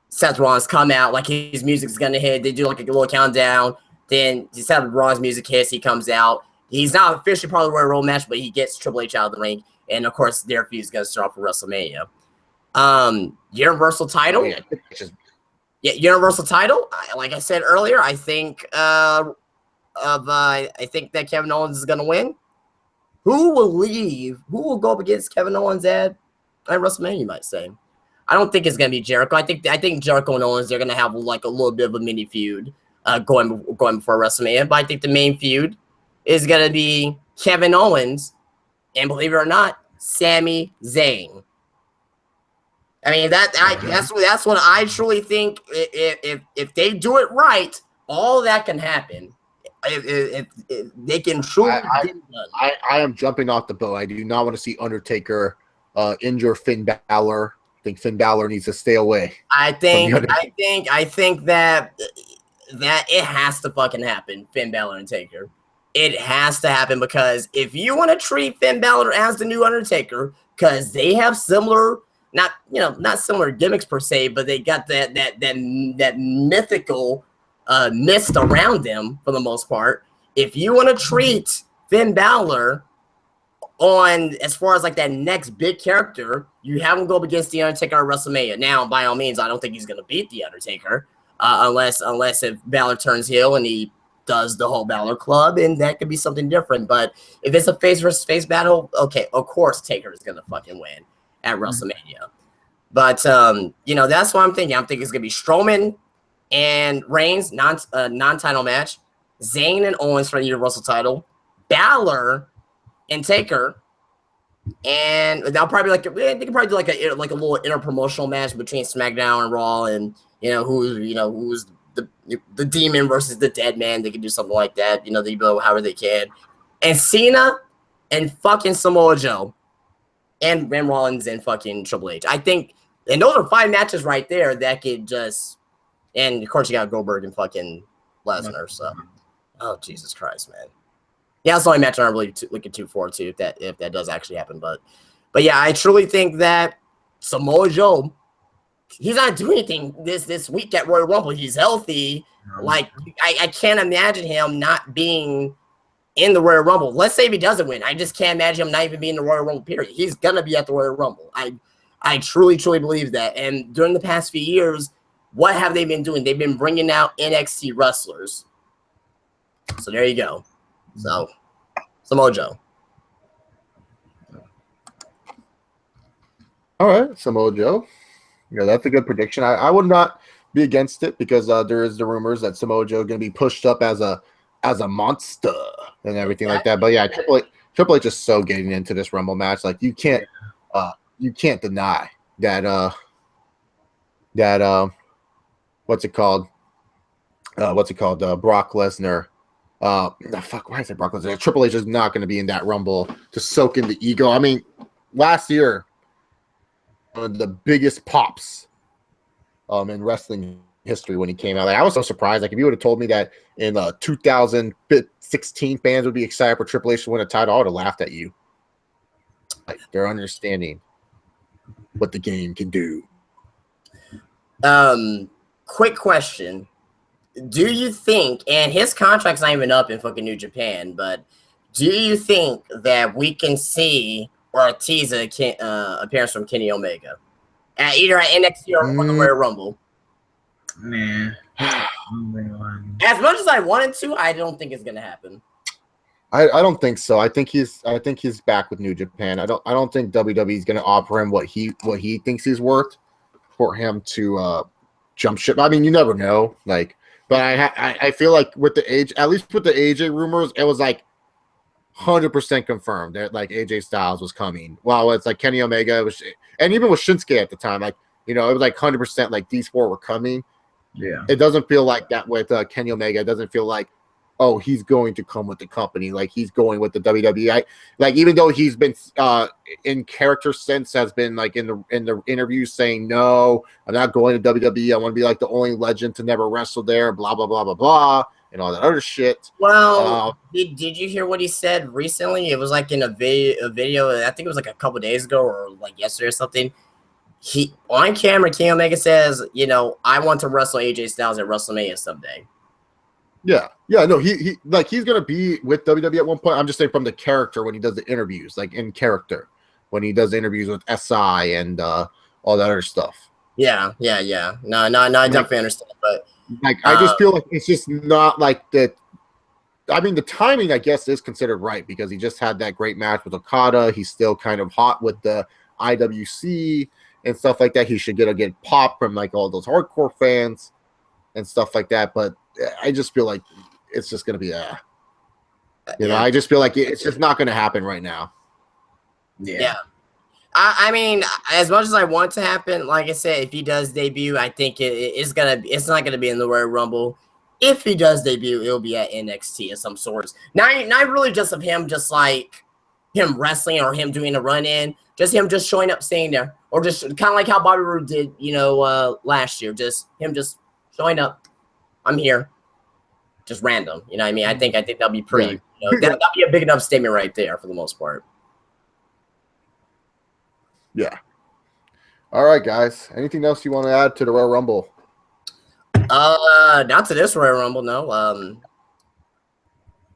B: Seth Rollins come out, like his music's going to hit. They do like a little countdown. Then Seth Rollins' music hits. He comes out. He's not officially part of the Royal Rumble match, but he gets Triple H out of the ring. And, of course, their feud is going to start for WrestleMania. Universal title. Universal title. Like I said earlier, I think that Kevin Owens is going to win. Who will leave? Who will go up against Kevin Owens at WrestleMania, you might say? I don't think it's gonna be Jericho. I think Jericho and Owens, they're gonna have like a little bit of a mini feud going before WrestleMania. But I think the main feud is gonna be Kevin Owens and, believe it or not, Sami Zayn. I mean that's what I truly think. If they do it right, all that can happen. If they can truly get it done.
A: I am jumping off the boat. I do not want to see Undertaker injure Finn Balor. I think Finn Balor needs to stay away.
B: I think that it has to fucking happen, Finn Balor and Taker. It has to happen, because if you want to treat Finn Balor as the new Undertaker, because they have similar, not similar gimmicks per se, but they got that mythical mist around them for the most part. If you want to treat Finn Balor on as far as like that next big character, you have him go up against the Undertaker at WrestleMania. Now, by all means, I don't think he's going to beat the Undertaker unless if Balor turns heel and he does the whole Balor Club, and that could be something different. But if it's a face versus face battle, okay, of course Taker is going to fucking win at WrestleMania. But that's what I'm thinking. I'm thinking it's going to be Strowman and Reigns, non-title match, Zayn and Owens for the Universal title, Balor and Taker, and they'll probably they can probably do like a little interpromotional match between SmackDown and Raw, and who's the Demon versus the Dead Man. They can do something like that. They go however they can, and Cena and fucking Samoa Joe, and Rollins and fucking Triple H. I think, and those are 5 matches right there that could just, and of course you got Goldberg and fucking Lesnar. So, oh Jesus Christ, man. Yeah, that's the only match I'm really looking forward to if that does actually happen. But yeah, I truly think that Samoa Joe, he's not doing anything this week at Royal Rumble. He's healthy. Like, I can't imagine him not being in the Royal Rumble. Let's say if he doesn't win, I just can't imagine him not even being in the Royal Rumble, period. He's gonna be at the Royal Rumble. I truly believe that. And during the past few years, what have they been doing? They've been bringing out NXT wrestlers. So there you go. So, Samoa Joe.
A: All right, Samoa Joe. Yeah, that's a good prediction. I would not be against it, because there is the rumors that Samoa Joe going to be pushed up as a monster and everything like that. But yeah, Triple H is so getting into this Rumble match. Like, you can't deny that what's it called? Brock Lesnar. Why is it Brock Lesnar? Triple H is not going to be in that Rumble to soak in the ego. I mean, last year, one of the biggest pops in wrestling history when he came out. Like, I was so surprised. Like, if you would have told me that in 2016 fans would be excited for Triple H to win a title, I would have laughed at you. Like, they're understanding what the game can do.
B: Quick question. Do you think, and his contract's not even up in fucking New Japan, but do you think that we can see Ortiz appearance from Kenny Omega at either at NXT or on the Royal Rumble?
C: Nah.
B: As much as I wanted to, I don't think it's gonna happen.
A: I don't think so. I think he's back with New Japan. I don't think WWE is gonna offer him what he thinks he's worth for him to jump ship. I mean, you never know. Like, but I feel like with the age, at least with the AJ rumors, it was like 100% confirmed that like AJ Styles was coming. Well, it's like Kenny Omega was, and even with Shinsuke at the time, like, it was like 100% like these 4 were coming.
C: Yeah,
A: it doesn't feel like that with Kenny Omega. It doesn't feel like, oh, he's going to come with the company, like he's going with the WWE. Like, even though he's been in character sense, has been like in the interviews saying, no, I'm not going to WWE. I want to be like the only legend to never wrestle there, blah blah blah blah blah, and all that other shit.
B: Well, did you hear what he said recently? It was like in a video. I think it was like a couple days ago or like yesterday or something. He on camera, Kenny Omega says, I want to wrestle AJ Styles at WrestleMania someday.
A: Yeah, no, he's gonna be with WWE at one point. I'm just saying from the character when he does the interviews, like in character, when he does the interviews with SI and all that other stuff.
B: Yeah. No, I definitely understand, but
A: like I just feel like it's just not like that. I mean, the timing, I guess, is considered right because he just had that great match with Okada. He's still kind of hot with the IWC and stuff like that. He should get pop from like all those hardcore fans and stuff like that. But I just feel like it's just gonna be I just feel like it's just not gonna happen right now.
B: Yeah. I mean, as much as I want to happen, like I said, if he does debut, I think it's not gonna be in the Royal Rumble. If he does debut, it'll be at NXT of some sorts. Not really just of him, just like him wrestling or him doing a run in, just him just showing up, staying there, or just kind of like how Bobby Roode did, last year. Just him just showing up. I'm here, just random. You know what I mean? I think that'll be pretty. That'll be a big enough statement right there for the most part.
A: Yeah. All right, guys. Anything else you want to add to the Royal Rumble?
B: Not to this Royal Rumble, no.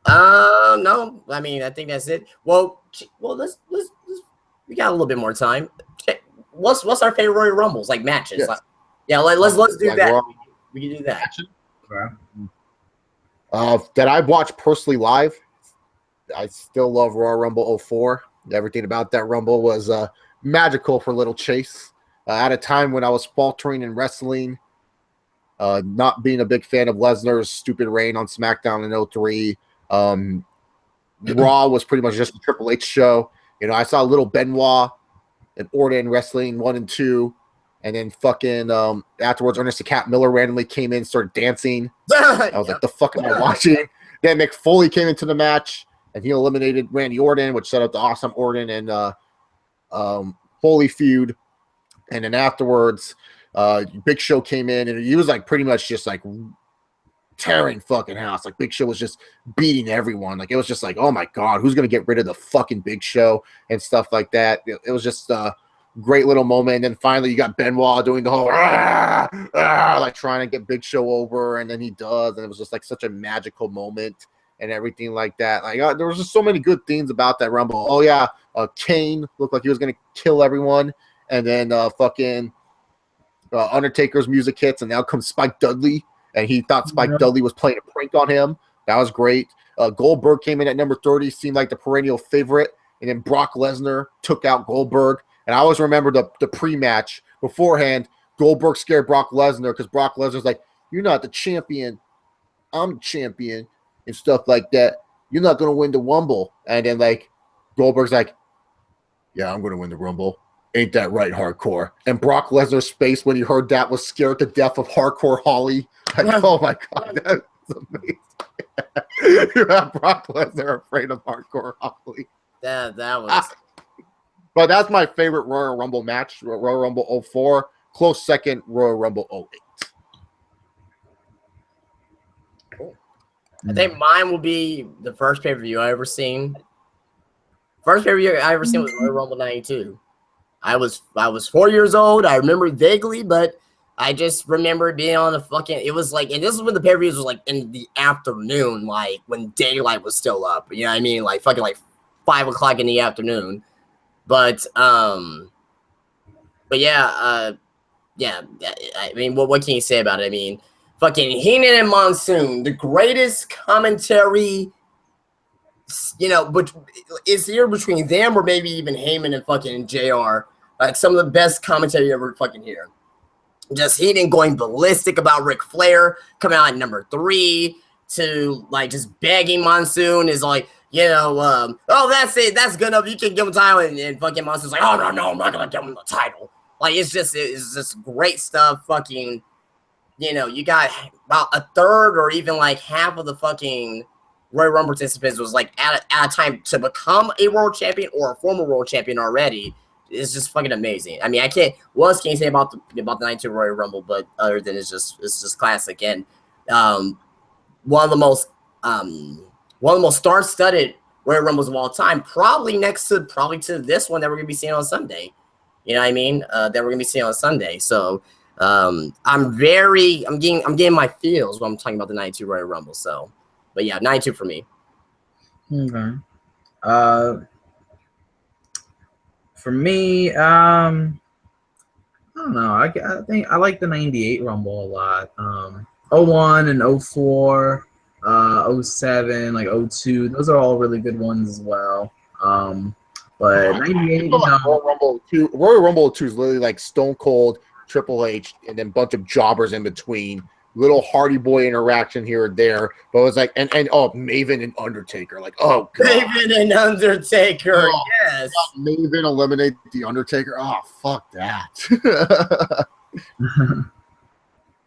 B: No. I mean, I think that's it. Well, let's we got a little bit more time. What's our favorite Royal Rumbles, like matches?
A: Yes.
B: Let's do
A: like
B: that. We can do that.
A: That I've watched personally live. I still love Royal Rumble 04. Everything about that Rumble was magical for little Chase. At a time when I was faltering in wrestling, not being a big fan of Lesnar's stupid reign on SmackDown in 03. Raw was pretty much just a Triple H show. I saw little Benoit and Orton wrestling 1 and 2. And then fucking afterwards, Ernest the Cat Miller randomly came in, started dancing. I was like, the fuck am I watching? Then Mick Foley came into the match, and he eliminated Randy Orton, which set up the awesome Orton and Foley feud. And then afterwards, Big Show came in, and he was like pretty much just like tearing fucking house. Like Big Show was just beating everyone. Like it was just like, oh my God, who's going to get rid of the fucking Big Show and stuff like that. It was just great little moment. And then finally you got Benoit doing the whole like trying to get Big Show over, and then he does, and it was just like such a magical moment and everything like that. Like there was just so many good things about that Rumble. Oh yeah, Kane looked like he was gonna kill everyone, and then fucking Undertaker's music hits, and now comes Spike Dudley, and he thought Spike Dudley was playing a prank on him. That was great. Goldberg came in at number 30, seemed like the perennial favorite, and then Brock Lesnar took out Goldberg. And I always remember the pre-match beforehand. Goldberg scared Brock Lesnar because Brock Lesnar's like, "You're not the champion. I'm the champion," and stuff like that. "You're not going to win the Rumble." And then like Goldberg's like, "Yeah, I'm going to win the Rumble. Ain't that right, Hardcore?" And Brock Lesnar's face when he heard that was scared to death of Hardcore Holly. Like, oh my God, that's amazing. You have Brock Lesnar afraid of Hardcore Holly.
B: That was...
A: But that's my favorite Royal Rumble match, Royal Rumble 04. Close second, Royal Rumble 08.
B: Cool. I think mine will be the first pay-per-view I ever seen. First pay-per-view I ever seen was Royal Rumble 92. I was 4 years old. I remember it vaguely, but I just remember being on the fucking... It was like... And this is when the pay-per-views was like in the afternoon, like when daylight was still up. You know what I mean? Like fucking like 5 o'clock in the afternoon. But yeah, I mean, what can you say about it? I mean, fucking Heenan and Monsoon, the greatest commentary, but is here between them or maybe even Heyman and fucking JR, like some of the best commentary you ever fucking hear. Just Heenan going ballistic about Ric Flair coming out at number 3 to like just begging Monsoon is like, oh, that's it. That's good enough. You can give him title. And fucking Monster's like, oh, no, I'm not going to give him the title. Like, it's just great stuff. Fucking, you got about a third or even like half of the fucking Royal Rumble participants was like at a time to become a world champion or a former world champion already. It's just fucking amazing. I mean, what else can you say about the 92 Royal Rumble, but other than it's just classic. And one of the most star-studded Royal Rumbles of all time, probably to this one that we're gonna be seeing on Sunday. You know what I mean? That we're gonna be seeing on Sunday. So I'm getting my feels when I'm talking about the 92 Royal Rumble. So, but yeah, 92 for me.
C: Okay. For me, I don't know. I think I like the 98 Rumble a lot. 01 and 04. 07, like 02, those are all really good ones as well. But 98,
A: Royal Rumble 2 is literally like Stone Cold, Triple H, and then a bunch of jobbers in between. Little Hardy Boy interaction here and there, but it was like and Maven and Undertaker, like God.
B: Maven and Undertaker, yes.
A: Maven eliminate the Undertaker. Oh, fuck that.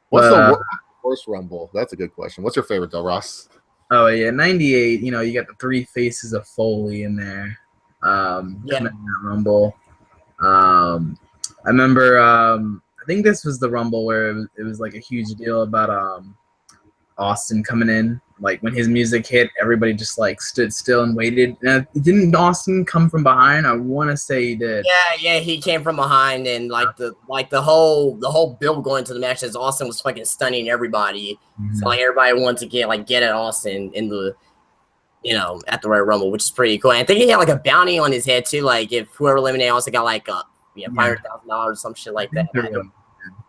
A: What's the worst Rumble? That's a good question. What's your favorite though, Ross?
C: Oh yeah, 98. You got the three faces of Foley in there. Coming in that Rumble. I remember. I think this was the Rumble where it was like a huge deal about Austin coming in. Like when his music hit, everybody just like stood still and waited. Didn't Austin come from behind? I want to say he did.
B: Yeah, he came from behind, and the whole build going to the match is Austin was fucking stunning everybody. Mm-hmm. So like everybody wanted to get at Austin in the at the Royal Rumble, which is pretty cool. And I think he had like a bounty on his head too. Like if whoever eliminated Austin got like $500,000 or some shit like that.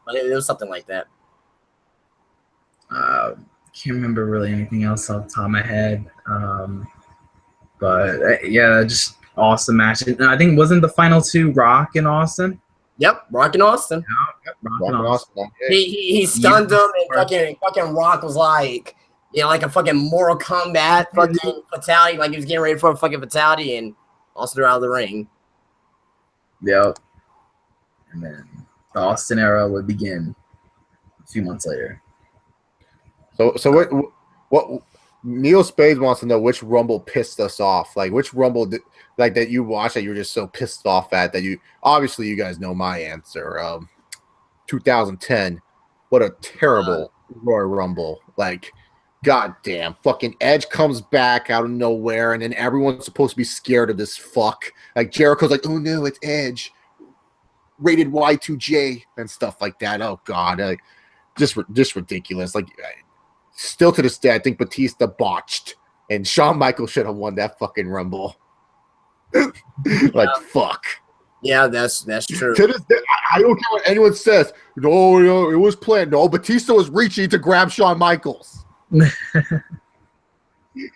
B: But it was something like that.
C: Can't remember really anything else off the top of my head. But yeah, just awesome match. And I think wasn't the final two Rock and Austin?
B: Yep, Rock and Austin.
C: Yep, Rock and Austin.
B: He stunned him, and fucking Rock was like, like a fucking Mortal Kombat fucking fatality, like he was getting ready for a fucking fatality, and Austin out of the ring.
C: Yep. And then the Austin era would begin a few months later.
A: So what Neil Spades wants to know which Rumble pissed us off. Like which Rumble that you watched that you were just so pissed off at that you obviously you guys know my answer. 2010. What a terrible Royal Rumble. Like goddamn, fucking Edge comes back out of nowhere, and then everyone's supposed to be scared of this fuck. Like Jericho's like, oh no, it's Edge. Rated Y2J and stuff like that. Oh god, like just ridiculous. Like still to this day, I think Batista botched, and Shawn Michaels should have won that fucking Rumble. Fuck.
B: Yeah, that's true.
A: To this day, I don't care what anyone says. No, it was planned. No, Batista was reaching to grab Shawn Michaels.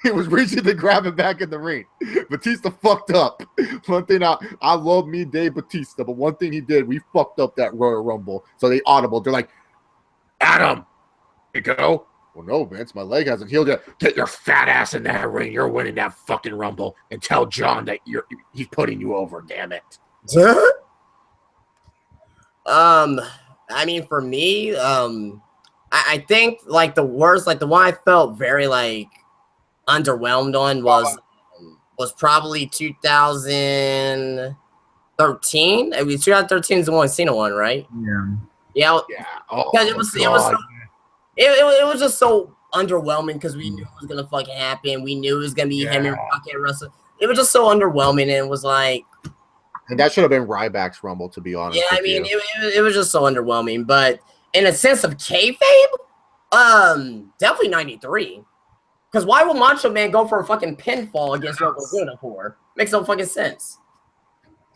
A: He was reaching to grab him back in the ring. Batista fucked up. One thing I love me Dave Batista, but one thing he did, we fucked up that Royal Rumble. So they audible. They're like, Adam, you go. Well, no, Vince, my leg hasn't healed yet. Get your fat ass in that ring. You're winning that fucking Rumble, and tell John that he's putting you over. Damn it.
B: I mean, for me, I think like the worst, like the one I felt very like underwhelmed on was probably 2013. I mean, 2013 is the one Cena one, right? Yeah. Because it was just so underwhelming because we knew it was gonna fucking happen. We knew it was gonna be him and fucking Russell. It was just so underwhelming, and it was like.
A: And that should have been Ryback's Rumble, to be honest.
B: Yeah, I mean, it was just so underwhelming. But in a sense of kayfabe, definitely 93. Because why would Macho Man go for a fucking pinfall against Yokozuna for? Makes no fucking sense.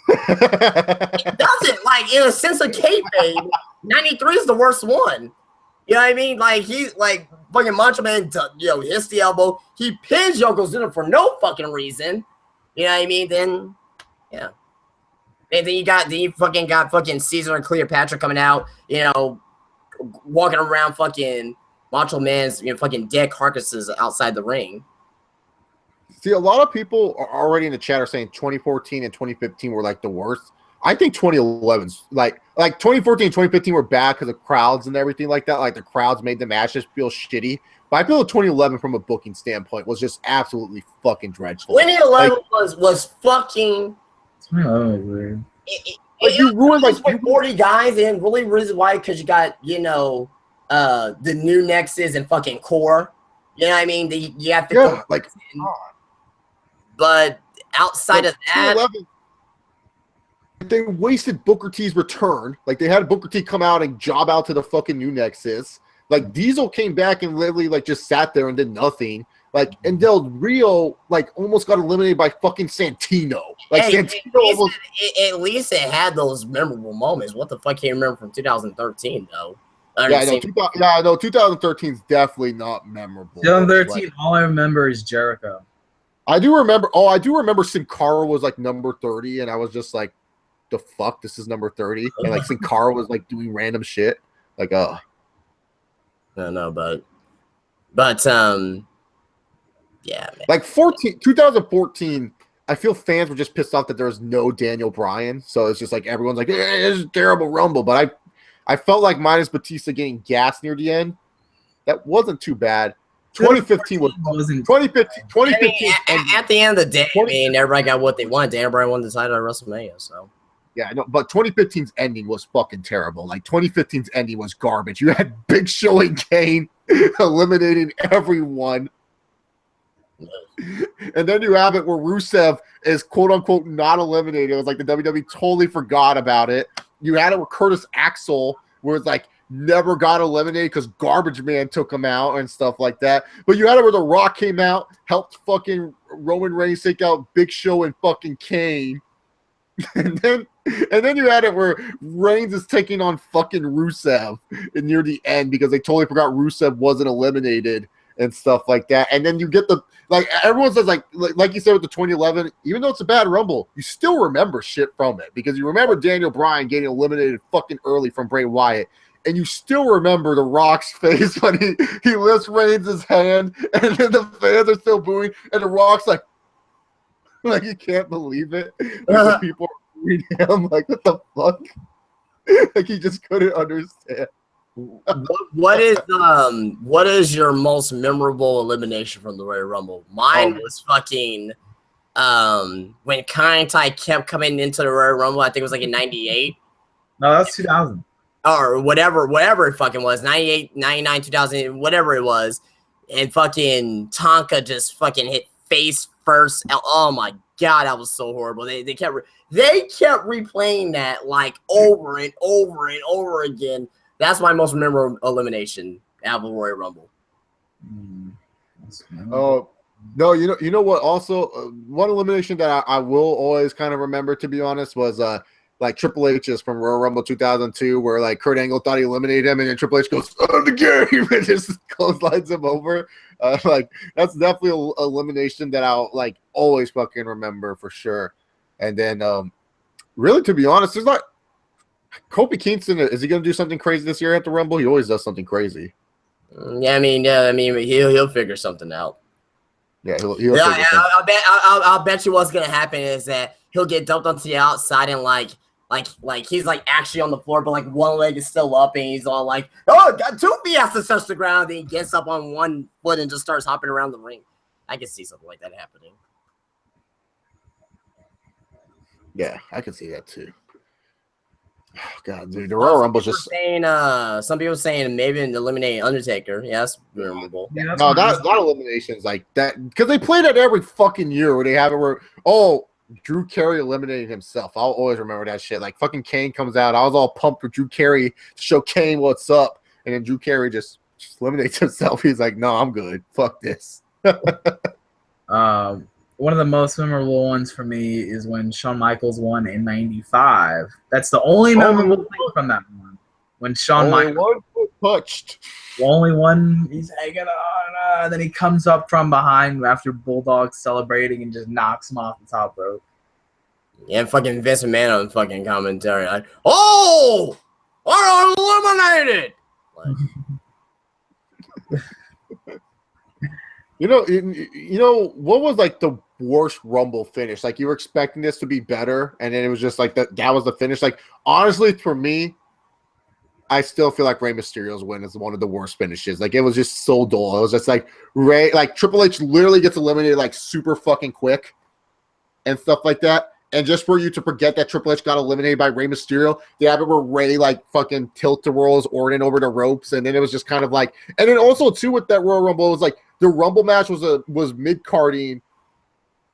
B: It doesn't. Like, in a sense of kayfabe, 93 is the worst one. You know what I mean? Like, he's like fucking Macho Man, hits the elbow. He pins Yokozuna for no fucking reason. You know what I mean? Then, yeah. And then you fucking got fucking Caesar and Cleopatra coming out, walking around fucking Macho Man's fucking dead carcasses outside the ring.
A: See, a lot of people are already in the chat are saying 2014 and 2015 were like the worst. I think 2011's like 2014 and 2015 were bad because of crowds and everything like that. Like the crowds made the matches feel shitty. But I feel 2011 from a booking standpoint was just absolutely fucking dreadful.
B: 2011 was fucking.
C: Oh, weird.
B: You ruined like 40 guys, and really reason why because you got the new Nexus and fucking Core. You know what I mean? You have to but outside of that,
A: they wasted Booker T's return. Like they had Booker T come out and job out to the fucking new Nexus. Like Diesel came back and literally like just sat there and did nothing. Like, and Del Rio, like, almost got eliminated by fucking Santino. Like, Santino
B: at least it had those memorable moments. What the fuck can you remember from 2013, though?
A: 2013 is definitely not memorable.
C: 2013, all I remember is Jericho.
A: I do remember Sin Cara was like number 30, and I was just like, the fuck, this is number 30, and like Sin Cara was like doing random shit, like
B: I don't know, but yeah, man.
A: Like 2014, I feel fans were just pissed off that there was no Daniel Bryan, so it's just like everyone's like, this is a terrible Rumble, but I felt like minus Batista getting gassed near the end, that wasn't too bad. 2015 wasn't 2015
B: at the end of the day, I mean, everybody got what they want. Daniel Bryan won the title at WrestleMania, so
A: yeah, no, but 2015's ending was fucking terrible. Like 2015's ending was garbage. You had Big Show and Kane eliminating everyone. And then you have it where Rusev is quote unquote not eliminated. It was like the WWE totally forgot about it. You had it with Curtis Axel, where it's like never got eliminated because Garbage Man took him out and stuff like that. But you had it where The Rock came out, helped fucking Roman Reigns take out Big Show and fucking Kane. And then you had it where Reigns is taking on fucking Rusev near the end because they totally forgot Rusev wasn't eliminated and stuff like that. And then you get the, like, everyone says, like you said with the 2011, even though it's a bad Rumble, you still remember shit from it because you remember Daniel Bryan getting eliminated fucking early from Bray Wyatt. And you still remember The Rock's face when he lifts Reigns' hand and then the fans are still booing and The Rock's like you can't believe it. Like, people are reading him like, what the fuck? Like he just couldn't understand.
B: What is your most memorable elimination from the Royal Rumble? Mine was fucking when Kai Tai kept coming into the Royal Rumble. I think it was like in 98.
C: No, that's 2000.
B: Or whatever it fucking was. 98, 99, 2000, whatever it was. And fucking Tonka just fucking hit face first. Oh my god, that was so horrible. They kept replaying that like over and over and over again. That's my most memorable elimination out of the Royal Rumble.
A: Oh no, you know what? Also, one elimination that I will always kind of remember, to be honest, was like Triple H's from Royal Rumble 2002, where like Kurt Angle thought he eliminated him, and then Triple H goes the game and just clotheslines him over. Like that's definitely an elimination that I'll like always fucking remember for sure. And then, really, to be honest, there's not. Kofi Kingston, is he going to do something crazy this year at the Rumble? He always does something crazy.
B: Yeah, I mean, he'll figure something out.
A: Yeah, he'll
B: I'll bet you what's going to happen is that he'll get dumped onto the outside and like he's like actually on the floor, but like one leg is still up, and he's all like, "Oh, got 2 feet has to touch the ground." And he gets up on one foot and just starts hopping around the ring. I can see something like that happening.
A: Yeah, I can see that too. Oh, God, dude, the Royal Rumble's just
B: saying. Some people saying maybe eliminate Undertaker. Yeah, that's memorable.
C: Yeah, that's
A: no, that eliminations like that because they play that every fucking year where they have it where Drew Carey eliminated himself. I'll always remember that shit. Like fucking Kane comes out, I was all pumped for Drew Carey to show Kane what's up, and then Drew Carey just eliminates himself. He's like, no, I'm good. Fuck this.
C: One of the most memorable ones for me is when Shawn Michaels won in '95. That's the only memorable thing from that one. When Shawn Michaels
A: one foot touched.
C: Only one, he's hanging on, and then he comes up from behind after Bulldog celebrating and just knocks him off the top rope.
B: Yeah, and fucking Vince McMahon on fucking commentary like, "Oh, we're eliminated." Like,
A: You know what was like the worst Rumble finish? Like you were expecting this to be better, and then it was just like that was the finish. Like honestly, for me, I still feel like Rey Mysterio's win is one of the worst finishes. Like it was just so dull. It was just like Triple H literally gets eliminated like super fucking quick and stuff like that. And just for you to forget that Triple H got eliminated by Rey Mysterio, they have it where Rey like fucking tilt-a-whirls Orton over the ropes, and then it was just kind of like, and then also too with that Royal Rumble, it was like the Rumble match was mid-carding,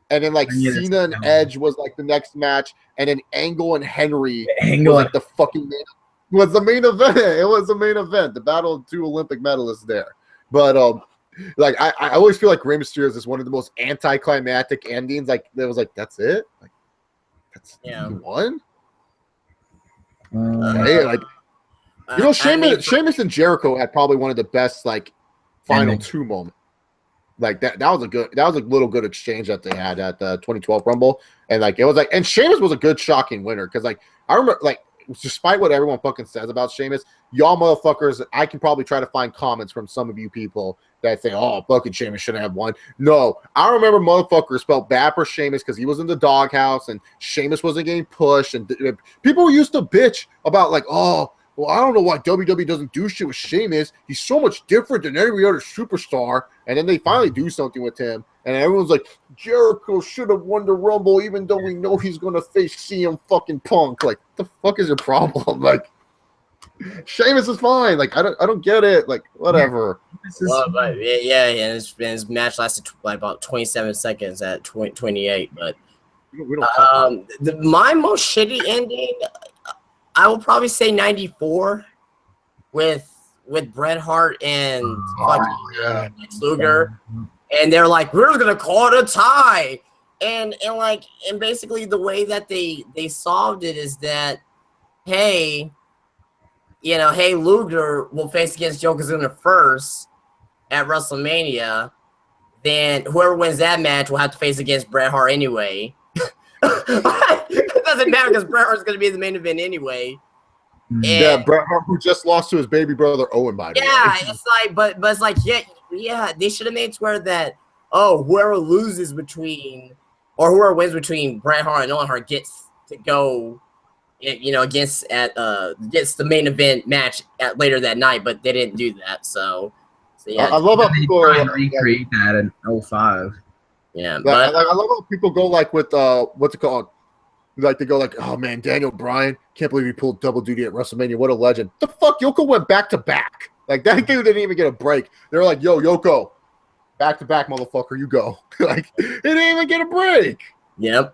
A: and then like Cena and Edge was like the next match, and then Angle and Henry was like the fucking was the main event. It was the main event, the battle of 2 Olympic medalists there. But like I always feel like Rey Mysterio is one of the most anticlimactic endings. Like it was like that's it. Like that's you won. Hey, like Sheamus and Jericho had probably one of the best like final 2 moments. Like that was a little good exchange that they had at the 2012 Rumble, and like it was like, and Sheamus was a good shocking winner because like I remember like despite what everyone fucking says about Sheamus, y'all motherfuckers, I can probably try to find comments from some of you people that say, oh, fucking Sheamus shouldn't have won. No, I remember motherfuckers felt bad for Sheamus because he was in the doghouse and Sheamus wasn't getting pushed, and people used to bitch about like, oh, well, I don't know why WWE doesn't do shit with Sheamus. He's so much different than every other superstar. And then they finally do something with him. And everyone's like, Jericho should have won the Rumble even though we know he's going to face CM fucking Punk. Like, what the fuck is your problem? Like, Sheamus is fine. Like, I don't get it. Like, whatever.
B: Well, but yeah, and his match lasted like about 27 seconds at 28. But
A: we don't
B: my most shitty ending, I will probably say 94 with Bret Hart and Lex Luger, and they're like, we're gonna call it a tie, and basically the way that they solved it is that, hey, Luger will face against Yokozuna first at WrestleMania, then whoever wins that match will have to face against Bret Hart anyway. It doesn't matter because Bret Hart's going to be in the main event anyway.
A: Yeah, Bret Hart, who just lost to his baby brother Owen, by the way.
B: Yeah, it's like, but it's like, yeah, they should have made sure that, whoever loses between, or whoever wins between Bret Hart and Owen Hart gets to go, against the main event match later that night, but they didn't do that. So yeah,
A: I love how people
C: recreate that in 05.
B: Yeah,
A: but I love how people go like with what's it called? Like they go like, oh man, Daniel Bryan, can't believe he pulled double duty at WrestleMania. What a legend! The fuck, Yoko went back to back. Like that dude didn't even get a break. They're like, yo, Yoko, back to back, motherfucker, you go. Like he didn't even get a break.
B: Yep.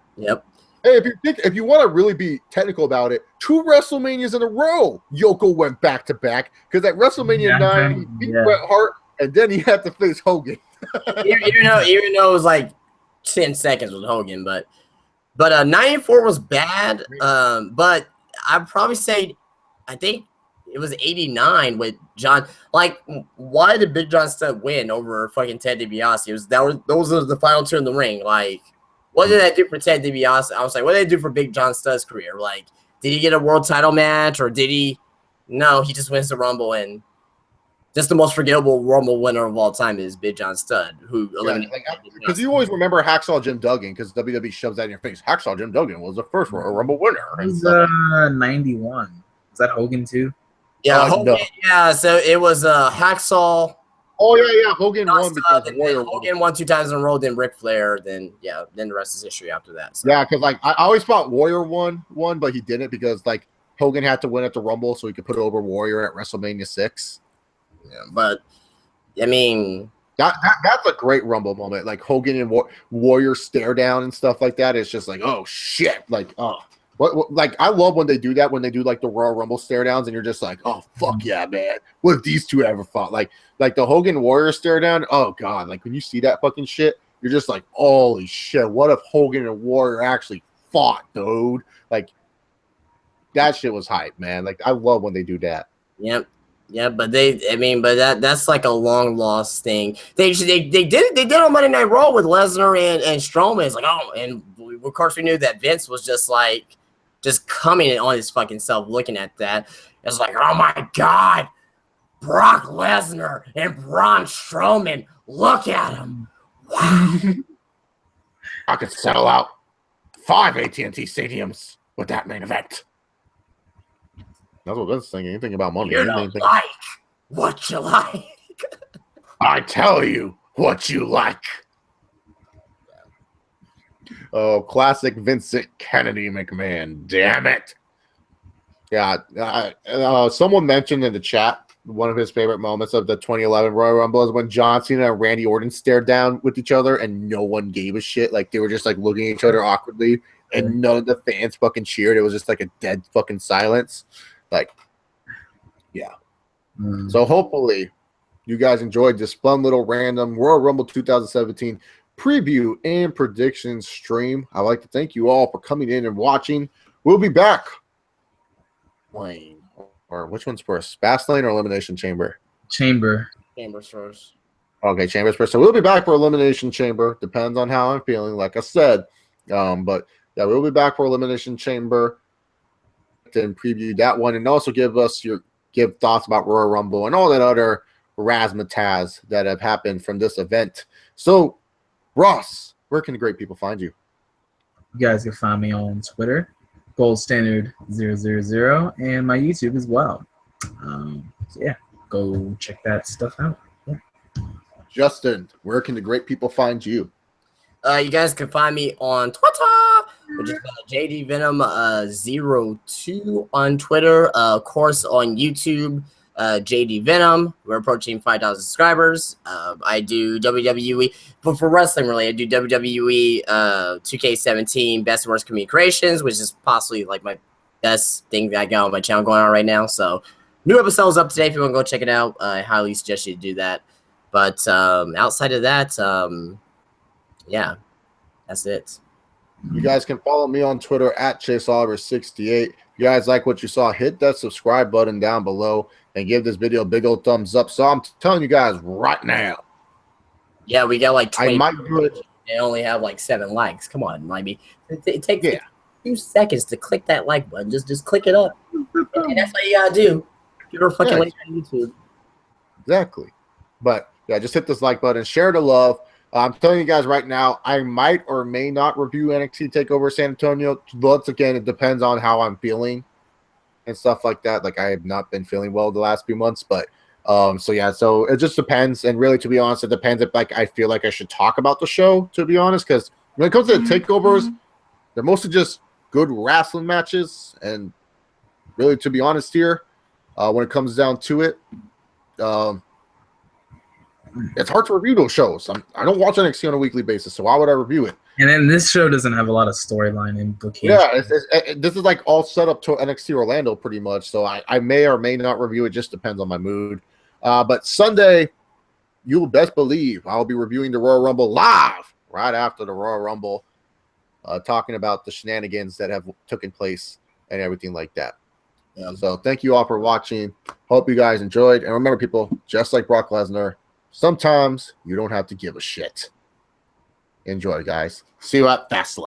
A: Hey, if you want to really be technical about it, 2 WrestleManias in a row, Yoko went back to back because at WrestleMania 9 he beat Bret Hart, and then he had to face Hogan.
B: even though it was like 10 seconds with Hogan, but 94 was bad. But I'd probably say, I think it was 89 with John. Like, why did Big John Studd win over fucking Ted DiBiase? Those were the final 2 in the ring. Like, what did that do for Ted DiBiase? I was like, what did it do for Big John Studd's career? Like, did he get a world title match, or did he? No, he just wins the Rumble, and just the most forgettable Rumble winner of all time is Big John Studd, who eliminated.
A: Because you always remember Hacksaw Jim Duggan, because WWE shoves that in your face. Hacksaw Jim Duggan was the first Royal Rumble winner.
C: It was 91. Is that Hogan too?
B: Yeah, Hogan. No. Yeah, so it was Hacksaw.
A: Oh yeah, Hogan won because
B: Hogan won 2 times in a row. Then Ric Flair. Then the rest is history after that. So.
A: Yeah, because like I always thought Warrior won, but he didn't because like Hogan had to win at the Rumble so he could put over Warrior at WrestleMania 6.
B: Yeah, but I mean
A: that's a great Rumble moment. Like Hogan and Warrior stare down and stuff like that. It's just like, oh shit, like what like I love when they do that, when they do like the Royal Rumble stare downs, and you're just like, oh fuck yeah, man. What if these two ever fought? Like the Hogan Warrior stare down. Oh god, like when you see that fucking shit, you're just like, holy shit, what if Hogan and Warrior actually fought, dude? Like that shit was hype, man. Like I love when they do that.
B: Yep. Yeah, but that's like a long lost thing. They did on Monday Night Raw with Lesnar and Strowman. It's like, oh, and of course we knew that Vince was just coming on his fucking self looking at that. It's like, oh my god, Brock Lesnar and Braun Strowman, look at him. Wow.
A: I could sell out 5 AT&T stadiums with that main event. That's what Vince thinking. Anything about money.
B: You don't like what you like.
A: I tell you what you like. Oh, classic Vincent Kennedy McMahon. Damn it. Yeah. Someone mentioned in the chat one of his favorite moments of the 2011 Royal Rumble is when John Cena and Randy Orton stared down with each other and no one gave a shit. Like they were just like looking at each other awkwardly and none of the fans fucking cheered. It was just like a dead fucking silence. Like, yeah. So hopefully you guys enjoyed this fun little random Royal Rumble 2017 preview and prediction stream. I'd like to thank you all for coming in and watching. We'll be back. Lane. Or which one's first? Fastlane or Elimination Chamber?
C: Chamber.
B: Chamber's first.
A: Okay, Chamber first. So we'll be back for Elimination Chamber. Depends on how I'm feeling, like I said. But yeah, we'll be back for Elimination Chamber and preview that one, and also give thoughts about Royal Rumble and all that other razzmatazz that have happened from this event. So, Ross, where can the great people find you?
C: You guys can find me on Twitter, Gold Standard 000, and my YouTube as well. So yeah, go check that stuff out. Yeah.
A: Justin, where can the great people find you?
B: You guys can find me on Twitter, which is JD Venom 02 on Twitter. Of course, on YouTube, JD Venom. We're approaching 5,000 subscribers. I do WWE, but for wrestling, really, I do WWE 2K17 Best and Worst Community Creations, which is possibly like my best thing that I got on my channel going on right now. So, new episodes up today. If you want to go check it out, I highly suggest you do that. But outside of that, yeah, that's it.
A: You guys can follow me on Twitter at ChaseOliver68. If you guys like what you saw, hit that subscribe button down below and give this video a big old thumbs up. So I'm telling you guys right now.
B: Yeah, we got like 20.
A: I might do it.
B: They only have like 7 likes. Come on, I mean, it takes a few seconds to click that like button. Just click it up. And that's all you gotta do. Give her a fucking link on YouTube.
A: Exactly. But yeah, just hit this like button, share the love. I'm telling you guys right now, I might or may not review NXT TakeOver San Antonio. Once again, it depends on how I'm feeling and stuff like that. Like, I have not been feeling well the last few months, but so yeah, so it just depends. And really, to be honest, it depends if like I feel like I should talk about the show, to be honest, because when it comes to the takeovers, they're mostly just good wrestling matches. And really, to be honest here, when it comes down to it, it's hard to review those shows. I don't watch NXT on a weekly basis, so why would I review it?
C: And then this show doesn't have a lot of storyline implications.
A: Yeah, this is like all set up to NXT Orlando pretty much, so I may or may not review it. Just depends on my mood. But Sunday, you'll best believe I'll be reviewing the Royal Rumble live right after the Royal Rumble, talking about the shenanigans that have taken place and everything like that. Yeah. So thank you all for watching. Hope you guys enjoyed. And remember, people, just like Brock Lesnar, sometimes you don't have to give a shit. Enjoy, guys. See you at Fastlane.